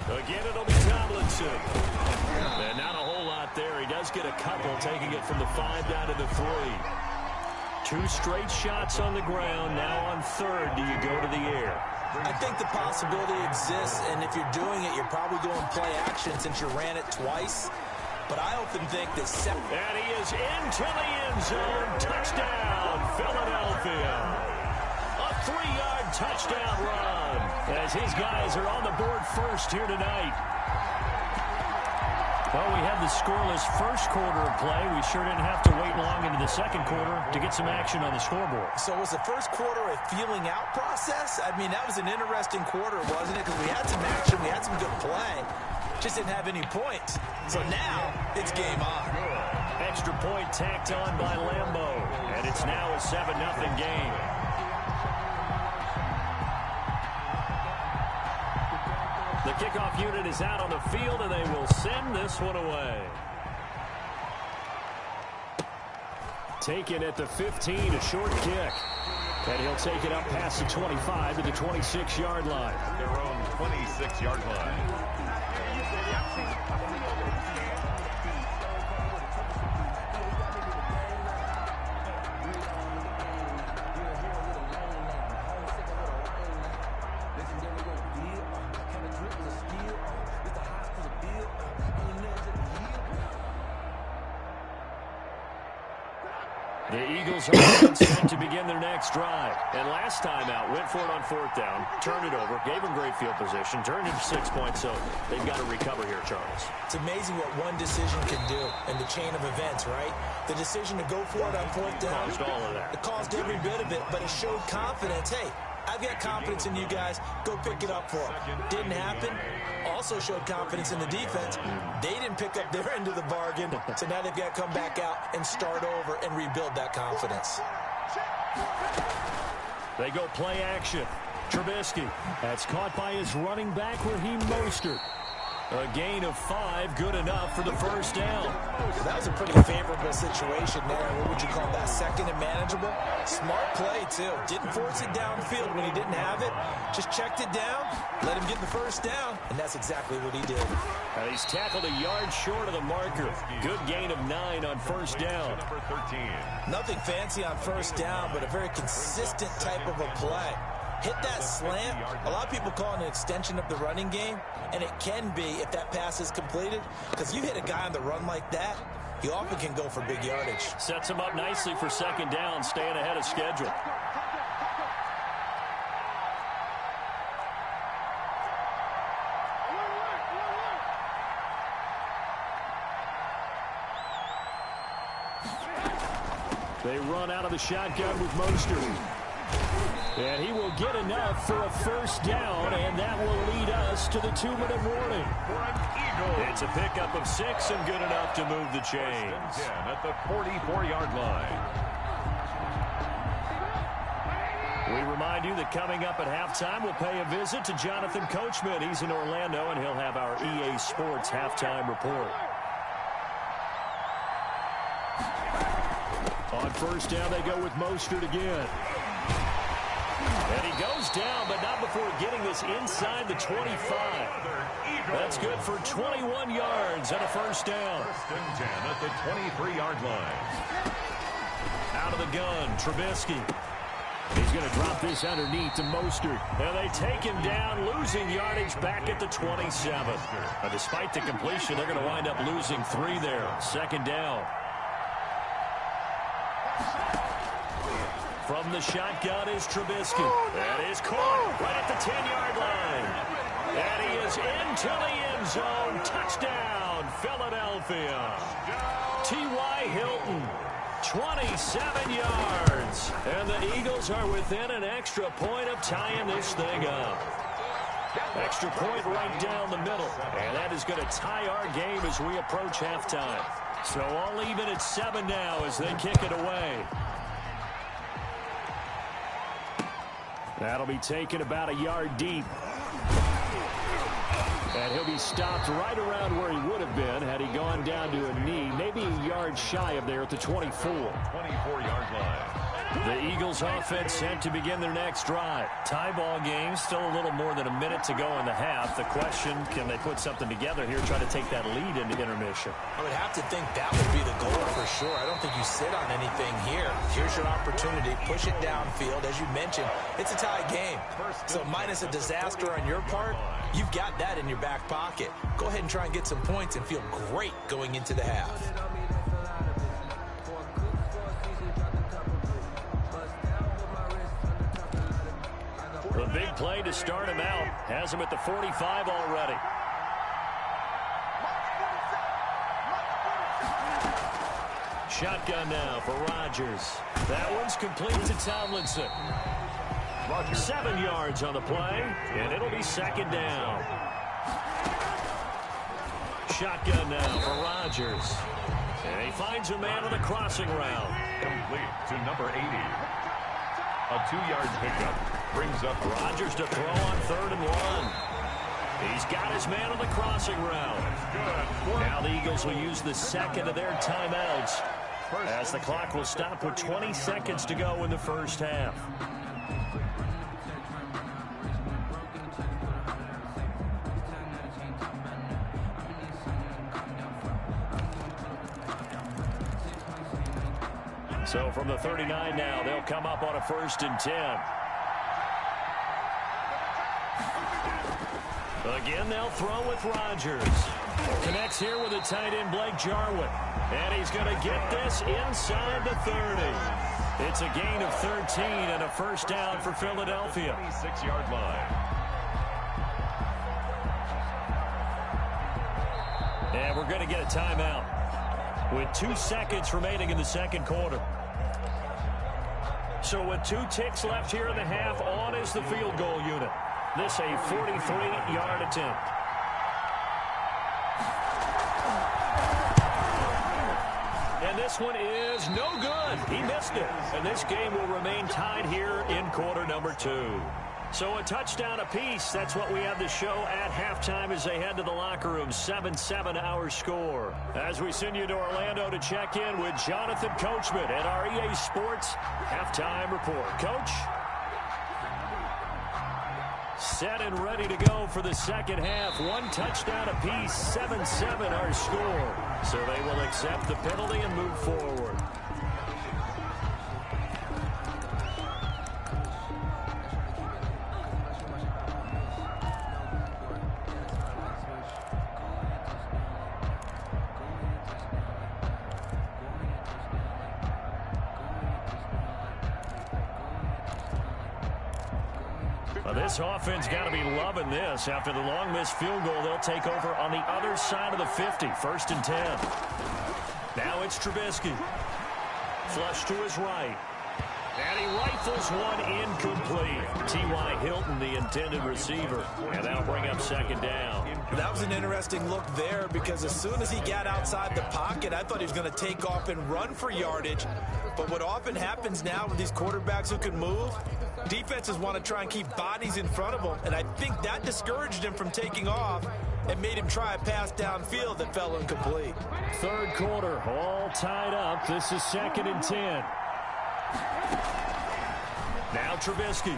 Speaker 1: Again, it'll be Tomlinson. And not a whole lot there. He does get a couple, taking it from the 5 down to the 3. 2 straight shots on the ground. Now on 3rd, do you go to the air?
Speaker 3: I think the possibility exists, and if you're doing it, you're probably going play action since you ran it twice. But I often think that...
Speaker 1: And he is into the end zone. Touchdown, Philadelphia. A 3-yard touchdown run as his guys are on the board first here tonight. Well, we had the scoreless first quarter of play. We sure didn't have to wait long into the second quarter to get some action on the scoreboard.
Speaker 3: So was the first quarter a feeling out process? I mean, that was an interesting quarter, wasn't it? Because we had some action, we had some good play. Just didn't have any points. So now it's game on.
Speaker 1: Extra point tacked on by Lambeau. And it's now a 7-0 game. The kickoff unit is out on the field, and they will send this one away. Taken at the 15, a short kick. And he'll take it up past the 25 to the 26-yard line.
Speaker 2: Their own 26-yard line.
Speaker 1: The Eagles are set to begin their next drive. And last time out, went for it on 4th down, turned it over, gave them great field position, turned it to 6 points, so they've got to recover here, Charles.
Speaker 3: It's amazing what one decision can do in the chain of events, right? The decision to go for it on 4th down.
Speaker 1: Caused all of that.
Speaker 3: It caused every bit of it, but it showed confidence. Hey, I've got confidence in you guys. Go pick it up for them. Didn't happen. Also showed confidence in the defense. They didn't pick up their end of the bargain, so now they've got to come back out and start over and rebuild that confidence.
Speaker 1: They go play action. Trubisky. That's caught by his running back, Raheem Mostert. A gain of 5, good enough for the first down.
Speaker 3: That was a pretty favorable situation there. What would you call that? Second and manageable? Smart play, too. Didn't force it downfield when he didn't have it. Just checked it down, let him get the first down, and that's exactly what he did.
Speaker 1: He's tackled a yard short of the marker. Good gain of 9 on first down.
Speaker 2: Number 13.
Speaker 3: Nothing fancy on first down, but a very consistent type of a play. Hit that slant. A lot of people call it an extension of the running game, and it can be if that pass is completed, because you hit a guy on the run like that, he often can go for big yardage.
Speaker 1: Sets him up nicely for second down, staying ahead of schedule. They run out of the shotgun with Mostert. And he will get enough for a first down, and that will lead us to the 2-minute warning. It's a pickup of 6 and good enough to move the chains.
Speaker 2: At the 44-yard line.
Speaker 1: We remind you that coming up at halftime, we'll pay a visit to Jonathan Coachman. He's in Orlando, and he'll have our EA Sports halftime report. On first down, they go with Mostert again. And he goes down, but not before getting this inside the 25. That's good for 21 yards and a first down.
Speaker 2: First and 10 at the 23-yard line.
Speaker 1: Out of the gun, Trubisky. He's going to drop this underneath to Mostert. And they take him down, losing yardage back at the 27. Despite the completion, they're going to wind up losing 3 there. Second down. From the shotgun is Trubisky. That is caught right at the 10-yard line. And he is into the end zone. Touchdown, Philadelphia. T.Y. Hilton, 27 yards. And the Eagles are within an extra point of tying this thing up. Extra point right down the middle. And that is going to tie our game as we approach halftime. So all even at 7 now as they kick it away. That'll be taken about a yard deep. And he'll be stopped right around where he would have been had he gone down to a knee, maybe a yard shy of there at the 24.
Speaker 2: 24-yard line.
Speaker 1: The Eagles offense set to begin their next drive. Tie ball game, still a little more than a minute to go in the half. The question, can they put something together here, try to take that lead into intermission?
Speaker 3: I would have to think that would be the goal for sure. I don't think you sit on anything here. Here's your opportunity. Push it downfield. As you mentioned, it's a tie game. So minus a disaster on your part, you've got that in your back pocket. Go ahead and try and get some points and feel great going into the half.
Speaker 1: The big play to start him out. Has him at the 45 already. Shotgun now for Rodgers. That one's complete to Tomlinson. 7 yards on the play, and it'll be second down. Shotgun now for Rodgers. And he finds a man on the crossing route.
Speaker 2: Complete to number 80. A 2-yard pickup brings up
Speaker 1: Rodgers to throw on 3rd and 1. He's got his man on the crossing route. Now the Eagles will use the second of their timeouts as the clock will stop with 20 seconds to go in the first half. So from the 39 now, they'll come up on a 1st and 10. Again, they'll throw with Rodgers. Connects here with a tight end, Blake Jarwin. And he's going to get this inside the 30. It's a gain of 13 and a first down for Philadelphia.
Speaker 2: 26-yard line.
Speaker 1: And we're going to get a timeout with 2 seconds remaining in the second quarter. So with 2 ticks left here in the half, on is the field goal unit. This a 43-yard attempt. And this one is no good. He missed it. And this game will remain tied here in quarter number 2. So a touchdown apiece. That's what we have to show at halftime as they head to the locker room. 7-7 our score. As we send you to Orlando to check in with Jonathan Coachman at our EA Sports Halftime Report. Coach? Set and ready to go for the second half. One touchdown apiece. 7-7 our score. So they will accept the penalty and move forward. This offense got to be loving this. After the long missed field goal, they'll take over on the other side of the 50. 1st and 10. Now it's Trubisky. Flush to his right. And he rifles one incomplete. T.Y. Hilton, the intended receiver. And that'll bring up second down.
Speaker 3: That was an interesting look there because as soon as he got outside the pocket, I thought he was going to take off and run for yardage. But what often happens now with these quarterbacks who can move, defenses want to try and keep bodies in front of them. And I think that discouraged him from taking off and made him try a pass downfield that fell incomplete.
Speaker 1: Third quarter, all tied up. This is 2nd and 10. Now Trubisky.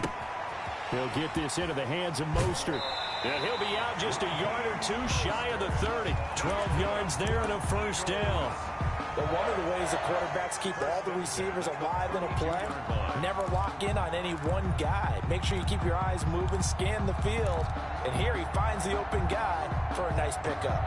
Speaker 1: He'll get this into the hands of Mostert. And he'll be out just a yard or two shy of the 30. 12 yards there and a first down.
Speaker 3: But one of the ways the quarterbacks keep all the receivers alive in a play, never lock in on any one guy. Make sure you keep your eyes moving, scan the field. And here he finds the open guy for a nice pickup.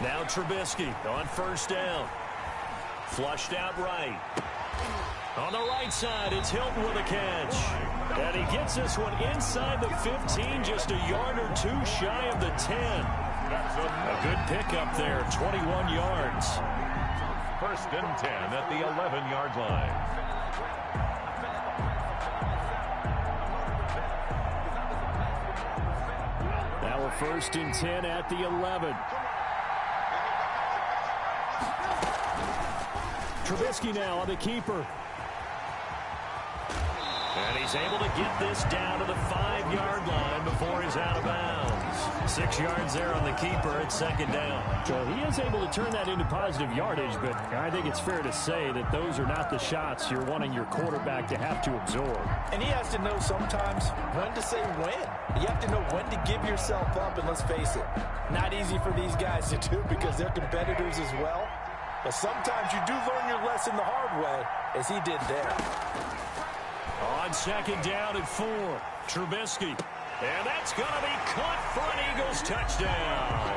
Speaker 1: Now Trubisky on first down. Flushed out right. On the right side, it's Hilton with a catch. And he gets this one inside the 15, just a yard or two shy of the 10. A good pickup there, 21 yards.
Speaker 2: 1st and 10 at the 11-yard line.
Speaker 1: Now a 1st and 10 at the 11. Trubisky now on the keeper. And he's able to get this down to the 5-yard line before he's out of bounds. 6 yards there on the keeper at second down. So he is able to turn that into positive yardage, but I think it's fair to say that those are not the shots you're wanting your quarterback to have to absorb.
Speaker 3: And he has to know sometimes when to say when. You have to know when to give yourself up, and let's face it, not easy for these guys to do because they're competitors as well. But sometimes you do learn your lesson the hard way, as he did there.
Speaker 1: On second down and 4, Trubisky. And that's going to be caught for an Eagles touchdown.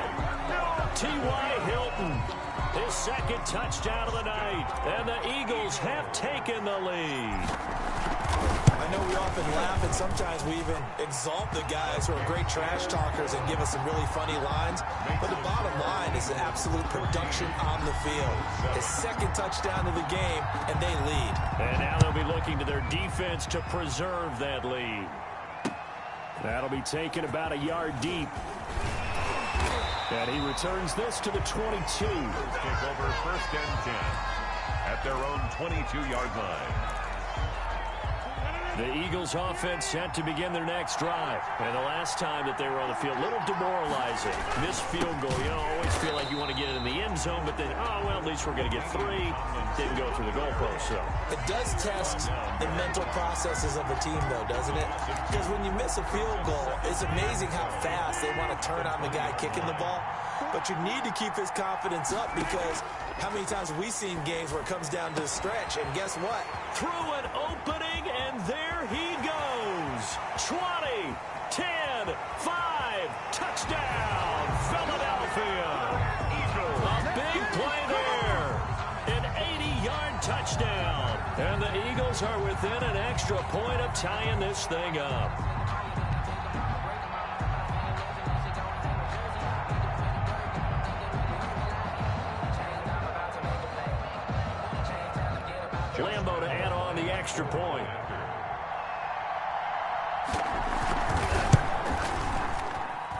Speaker 1: T.Y. Hilton, his second touchdown of the night. And the Eagles have taken the lead.
Speaker 3: I know we often laugh, and sometimes we even exalt the guys who are great trash talkers and give us some really funny lines. But the bottom line is the absolute production on the field. His second touchdown of the game, and they lead.
Speaker 1: And now they'll be looking to their defense to preserve that lead. That'll be taken about a yard deep. And he returns this to the 22.
Speaker 2: Take over 1st and 10 at their own 22-yard line.
Speaker 1: The Eagles offense set to begin their next drive. And the last time that they were on the field, a little demoralizing. Missed field goal. You know, always feel like you want to get it in the end zone, but then, oh, well, at least we're going to get 3. Didn't go through the goalpost, so.
Speaker 3: It does test the mental processes of a team, though, doesn't it? Because when you miss a field goal, it's amazing how fast they want to turn on the guy kicking the ball. But you need to keep his confidence up because how many times have we seen games where it comes down to the stretch, and guess what?
Speaker 1: Through an opening, and there he goes. 20, 10, 5, touchdown, Philadelphia. A big play there. An 80-yard touchdown. And the Eagles are within an extra point of tying this thing up. Lambo to add on the extra point.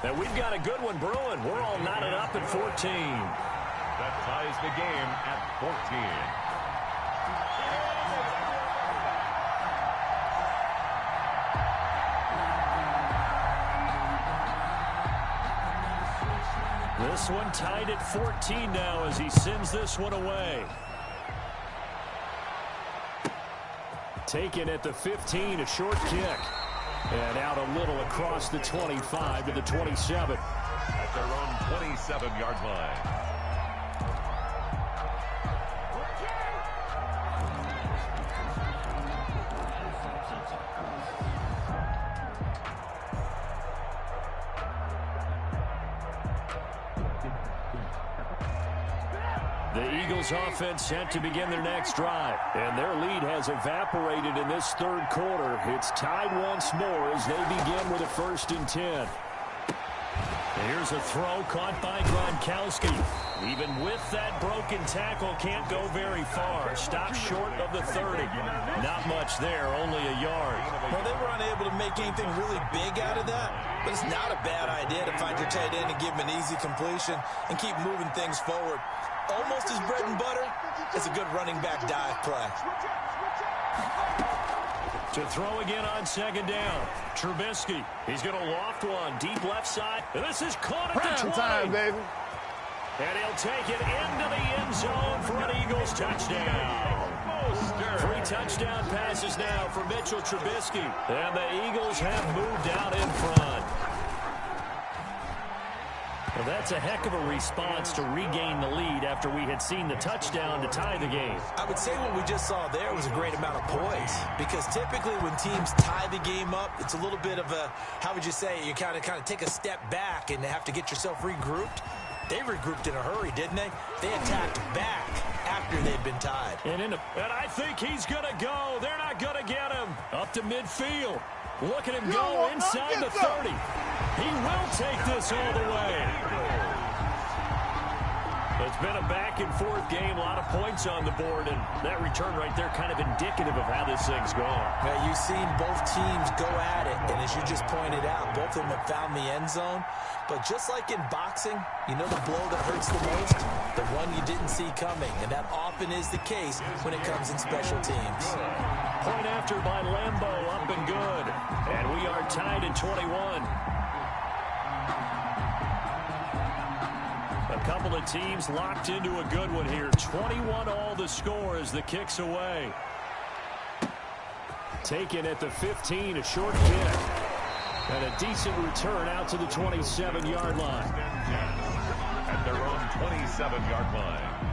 Speaker 1: And we've got a good one brewing. We're all knotted up at 14.
Speaker 2: That ties the game at 14.
Speaker 1: This one tied at 14 now as he sends this one away. Taken at the 15, a short kick. And out a little across the 25 to the 27.
Speaker 2: At their own 27-yard line.
Speaker 1: The Eagles offense set to begin their next drive. And their lead has evaporated in this third quarter. It's tied once more as they begin with a 1st and 10. Here's a throw caught by Gronkowski. Even with that broken tackle, can't go very far. Stopped short of the 30. Not much there, only a yard.
Speaker 3: Well, they were unable to make anything really big out of that. But it's not a bad idea to find your tight end and give him an easy completion and keep moving things forward. Almost as bread and butter as a good running back dive play.
Speaker 1: To throw again on 2nd down. Trubisky. He's going to loft one deep left side. And this is caught at the 20.
Speaker 12: Time, baby.
Speaker 1: And he'll take it into the end zone for an Eagles touchdown. 3 touchdown passes now for Mitchell Trubisky. And the Eagles have moved out in front. Well, that's a heck of a response to regain the lead after we had seen the touchdown to tie the game.
Speaker 3: I would say what we just saw there was a great amount of poise, because typically when teams tie the game up, it's a little bit of a, how would you say, you kind of take a step back and have to get yourself regrouped. They regrouped in a hurry, didn't they? They attacked back after they'd been tied.
Speaker 1: And I think he's going to go. They're not going to get him. Up to midfield. Look at him go inside the 30. He will take this all the way. It's been a back-and-forth game, a lot of points on the board, and that return right there kind of indicative of how this thing's going.
Speaker 3: Now, you've seen both teams go at it, and as you just pointed out, both of them have found the end zone. But just like in boxing, you know the blow that hurts the most? The one you didn't see coming, and that often is the case when it comes in special teams.
Speaker 1: Point after by Lambo, up and good. And we are tied at 21. A couple of teams locked into a good one here. 21 all the score as the kick's away. Taken at the 15, a short kick. And a decent return out to the 27-yard line.
Speaker 2: At their own 27-yard line.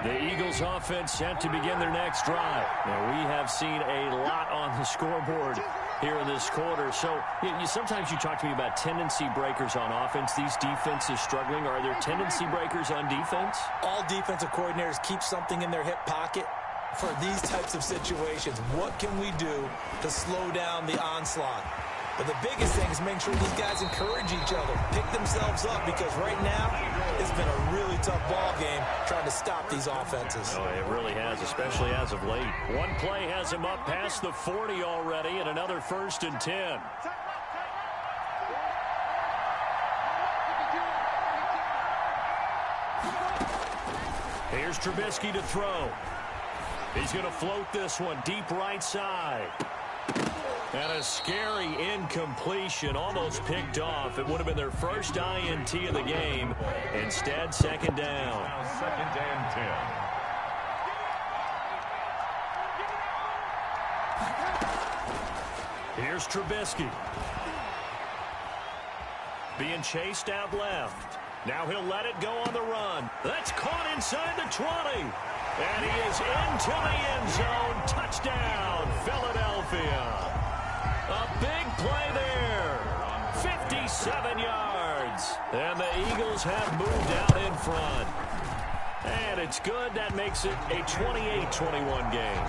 Speaker 1: The Eagles offense set to begin their next drive. Now, we have seen a lot on the scoreboard here in this quarter. So sometimes you talk to me about tendency breakers on offense. These defenses struggling. Are there tendency breakers on defense?
Speaker 3: All defensive coordinators keep something in their hip pocket for these types of situations. What can we do to slow down the onslaught? But the biggest thing is making sure these guys encourage each other, pick themselves up, because right now it's been a really tough ball game trying to stop these offenses.
Speaker 1: Oh, it really has, especially as of late. One play has him up past the 40 already, and another 1st and 10. Here's Trubisky to throw. He's going to float this one deep right side. And a scary incompletion, almost picked off. It would have been their first INT of the game. Instead, 2nd down.
Speaker 2: Now 2nd and
Speaker 1: 10. Here's Trubisky. Being chased out left. Now he'll let it go on the run. That's caught inside the 20. And he is into the end zone. Touchdown, Philadelphia. A big play there. 57 yards. And the Eagles have moved out in front. And it's good. That makes it a 28-21 game.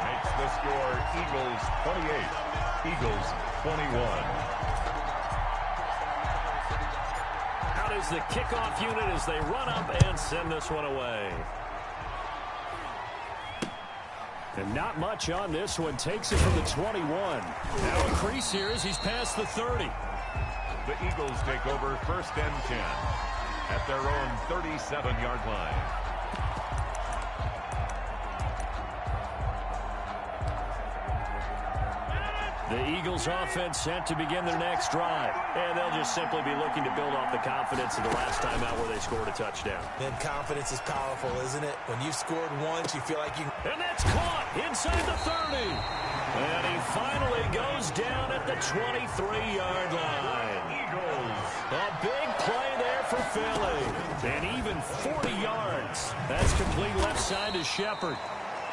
Speaker 2: Makes the score Eagles 28, Eagles 21.
Speaker 1: Out is the kickoff unit as they run up and send this one away. And not much on this one. Takes it from the 21. Now a crease here as he's past the 30.
Speaker 2: The Eagles take over 1st and 10 at their own 37-yard line.
Speaker 1: The Eagles offense set to begin their next drive. And they'll just simply be looking to build off the confidence of the last time out where they scored a touchdown.
Speaker 3: And confidence is powerful, isn't it? When you've scored once, you feel like you...
Speaker 1: And that's caught inside the 30. And he finally goes down at the 23-yard line. Eagles. A big play there for Philly. And even 40 yards. That's complete left side to Shepard.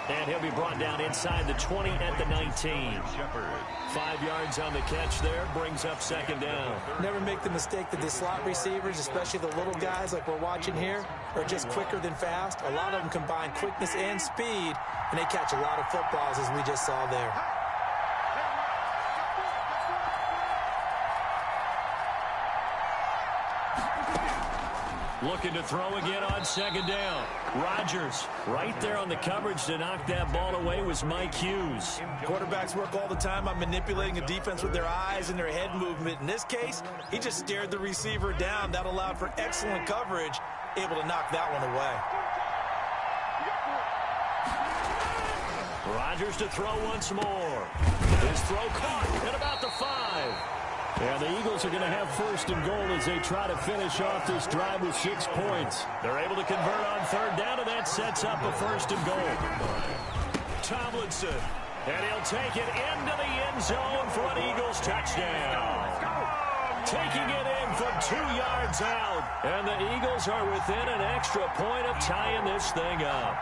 Speaker 1: And he'll be brought down inside the 20 at the 19.
Speaker 2: Shepard.
Speaker 1: 5 yards on the catch there, brings up 2nd down.
Speaker 3: Never make the mistake that the slot receivers, especially the little guys like we're watching here, are just quicker than fast. A lot of them combine quickness and speed, and they catch a lot of footballs, as we just saw there.
Speaker 1: Looking to throw again on 2nd down. Rodgers right there on the coverage to knock that ball away was Mike Hughes.
Speaker 3: Quarterbacks work all the time on manipulating a defense with their eyes and their head movement. In this case, he just stared the receiver down. That allowed for excellent coverage, able to knock that one away.
Speaker 1: Rodgers to throw once more. His throw caught at about the 5. And the Eagles are going to have 1st and goal as they try to finish off this drive with 6 points. They're able to convert on 3rd down, and that sets up a 1st and goal. Tomlinson, and he'll take it into the end zone for an Eagles touchdown. Taking it in from 2 yards out, and the Eagles are within an extra point of tying this thing up.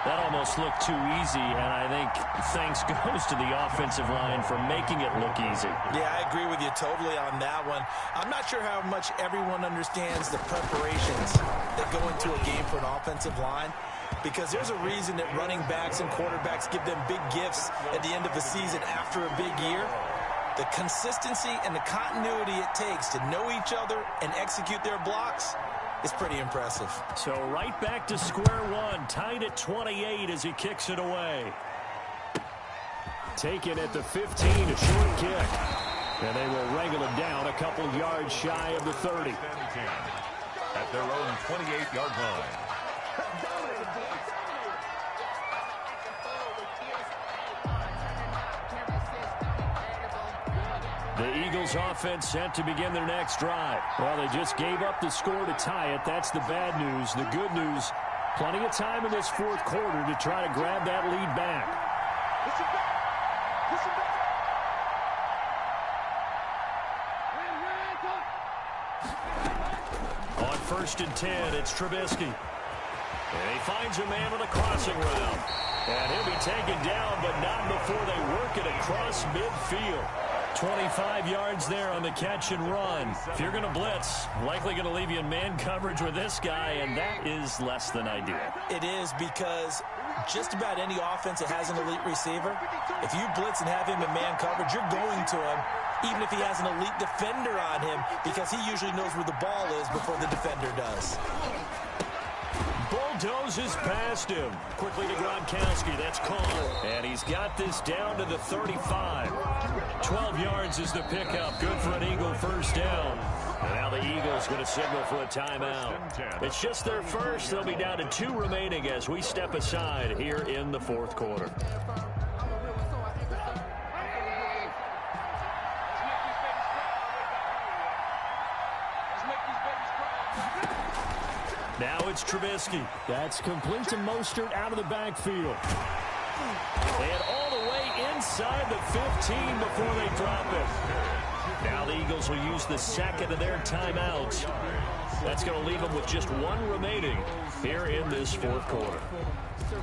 Speaker 1: That almost looked too easy, and I think thanks goes to the offensive line for making it look easy.
Speaker 3: Yeah, I agree with you totally on that one. I'm not sure how much everyone understands the preparations that go into a game for an offensive line, because there's a reason that running backs and quarterbacks give them big gifts at the end of the season after a big year. The consistency and the continuity it takes to know each other and execute their blocks is pretty impressive.
Speaker 1: So right back to square one, tied at 28 as he kicks it away. Taken at the 15, a short kick. And they will wrangle it down a couple yards shy of the 30.
Speaker 2: At their own 28-yard line.
Speaker 1: The Eagles offense set to begin their next drive. Well, they just gave up the score to tie it. That's the bad news. The good news, plenty of time in this 4th quarter to try to grab that lead back. On 1st and 10, it's Trubisky. And he finds a man on a crossing route. And he'll be taken down, but not before they work it across midfield. 25 yards there on the catch and run. If you're going to blitz, likely going to leave you in man coverage with this guy, and that is less than ideal.
Speaker 3: It is, because just about any offense that has an elite receiver, if you blitz and have him in man coverage, you're going to him, even if he has an elite defender on him, because he usually knows where the ball is before the defender does.
Speaker 1: Bulldozes past him. Quickly to Gronkowski. That's caught. And he's got this down to the 35. 12 yards is the pickup. Good for an Eagle 1st down. And now the Eagles going to signal for a timeout. It's just their first. They'll be down to 2 remaining as we step aside here in the 4th quarter. Now it's Trubisky. That's complete to Mostert out of the backfield. And all the way inside the 15 before they drop it. Now the Eagles will use the 2nd of their timeouts. That's going to leave them with just 1 remaining here in this 4th quarter.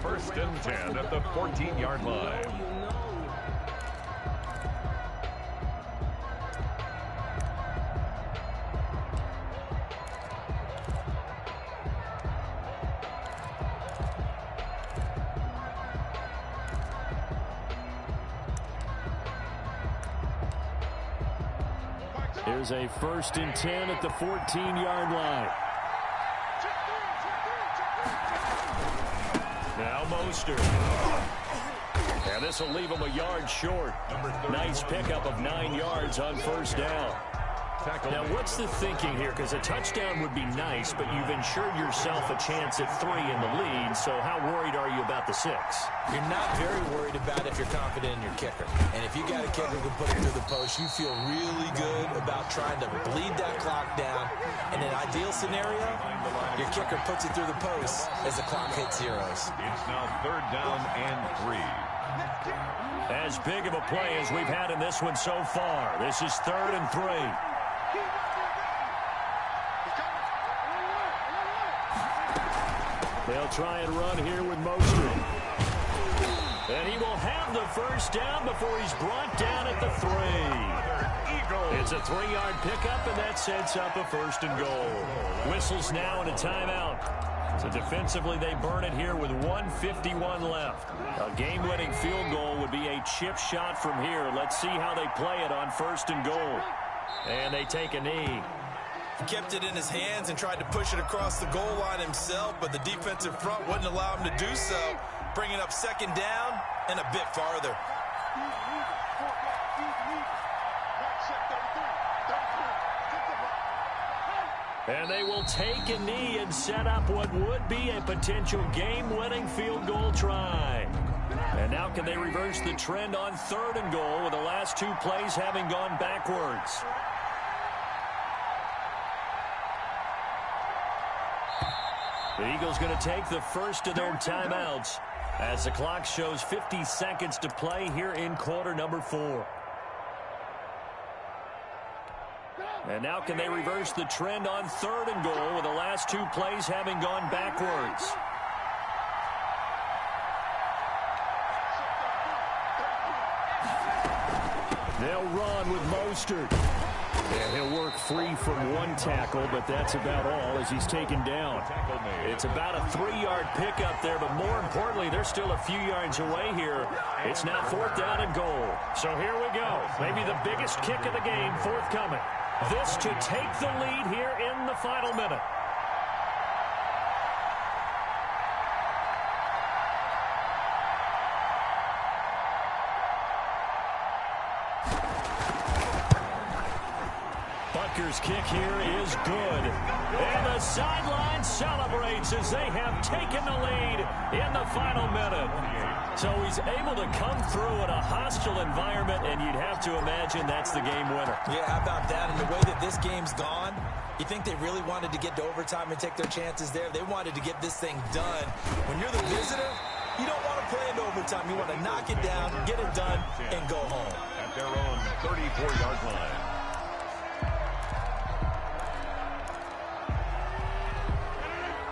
Speaker 2: 1st and 10 at the 14-yard line.
Speaker 1: Here's a 1st and 10 at the 14-yard line. Now Mostert. And this will leave him a yard short. Nice pickup of 9 yards on first down. Now, what's the thinking here? Because a touchdown would be nice, but you've ensured yourself a chance at 3 in the lead, so how worried are you about the 6?
Speaker 3: You're not very worried about if you're confident in your kicker. And if you got a kicker who can put it through the post, you feel really good about trying to bleed that clock down. In an ideal scenario, your kicker puts it through the post as the clock hits zeros.
Speaker 2: It's now 3rd down and 3.
Speaker 1: As big of a play as we've had in this one so far. This is 3rd and 3. They'll try and run here with Mostert. And he will have the first down before he's brought down at the 3. It's a 3-yard pickup, and that sets up a 1st and goal. Whistles now and a timeout. So defensively, they burn it here with 1:51 left. A game-winning field goal would be a chip shot from here. Let's see how they play it on 1st and goal. And they take a knee.
Speaker 3: He kept it in his hands and tried to push it across the goal line himself, but the defensive front wouldn't allow him to do so, bringing up 2nd down and a bit farther.
Speaker 1: And they will take a knee and set up what would be a potential game-winning field goal try. And now can they reverse the trend on 3rd and goal with the last 2 plays having gone backwards? The Eagles going to take the first of their timeouts as the clock shows 50 seconds to play here in quarter number 4. And now can they reverse the trend on 3rd and goal with the last 2 plays having gone backwards? They'll run with Mostert. And he'll work free from 1 tackle, but that's about all as he's taken down. It's about a 3-yard pickup there, but more importantly, they're still a few yards away here. It's now 4th down and goal. So here we go. Maybe the biggest kick of the game forthcoming. This to take the lead here in the final minute. Butker's kick here is good. And the sideline celebrates as they have taken the lead in the final minute. So he's able to come through in a hostile environment, and you'd have to imagine that's the game winner.
Speaker 3: Yeah, how about that? And the way that this game's gone, you think they really wanted to get to overtime and take their chances there? They wanted to get this thing done. When you're the visitor, you don't want to play into overtime. You want to knock it down, get it done, and go home.
Speaker 2: At their own 34-yard line.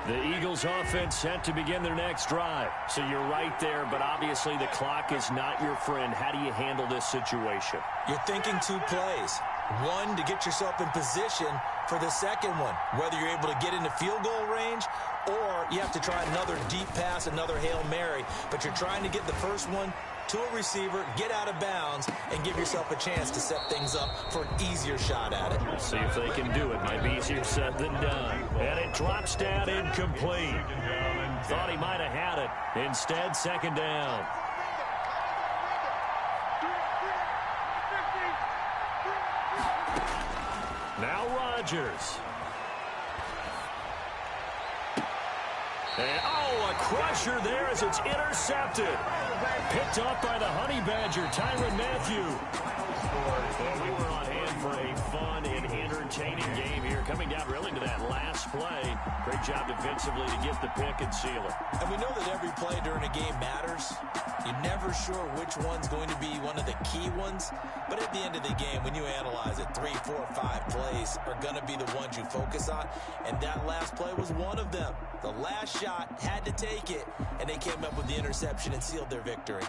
Speaker 1: The Eagles offense set to begin their next drive. So you're right there, but obviously the clock is not your friend. How do you handle this situation?
Speaker 3: You're thinking 2 plays. 1 to get yourself in position for the second one, whether you're able to get into field goal range or you have to try another deep pass, another Hail Mary. But you're trying to get the first one to a receiver, get out of bounds, and give yourself a chance to set things up for an easier shot at it.
Speaker 1: See if they can do it. Might be easier said than done. And it drops down incomplete. Thought he might have had it. Instead, 2nd down. Now Rodgers. And, a crusher there as it's intercepted. Picked up by the Honey Badger, Tyrann Mathieu. Well, we were on hand for a fun and entertaining game here. Coming down really to that last play. Great job defensively to get the pick and seal it.
Speaker 3: And we know that every play during a game matters. You're never sure which one's going to be one of the key ones. But at the end of the game, when you analyze it, 3, 4, 5 plays are going to be the ones you focus on. And that last play was one of them. The last shot had to take it, and they came up with the interception and sealed their victory.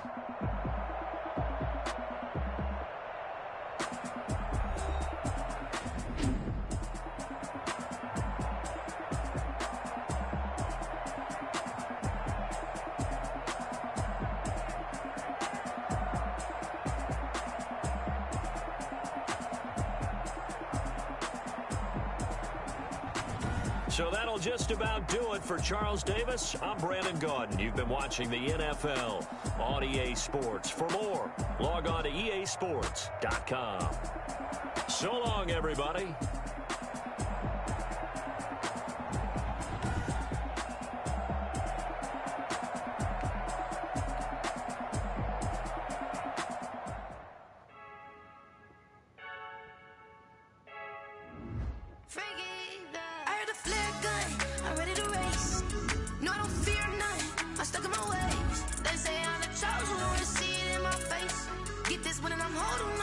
Speaker 1: So that'll just about do it for Charles Davis. I'm Brandon Gaudin. You've been watching the NFL on EA Sports. For more, log on to easports.com. So long, everybody.
Speaker 5: Get this one and I'm holding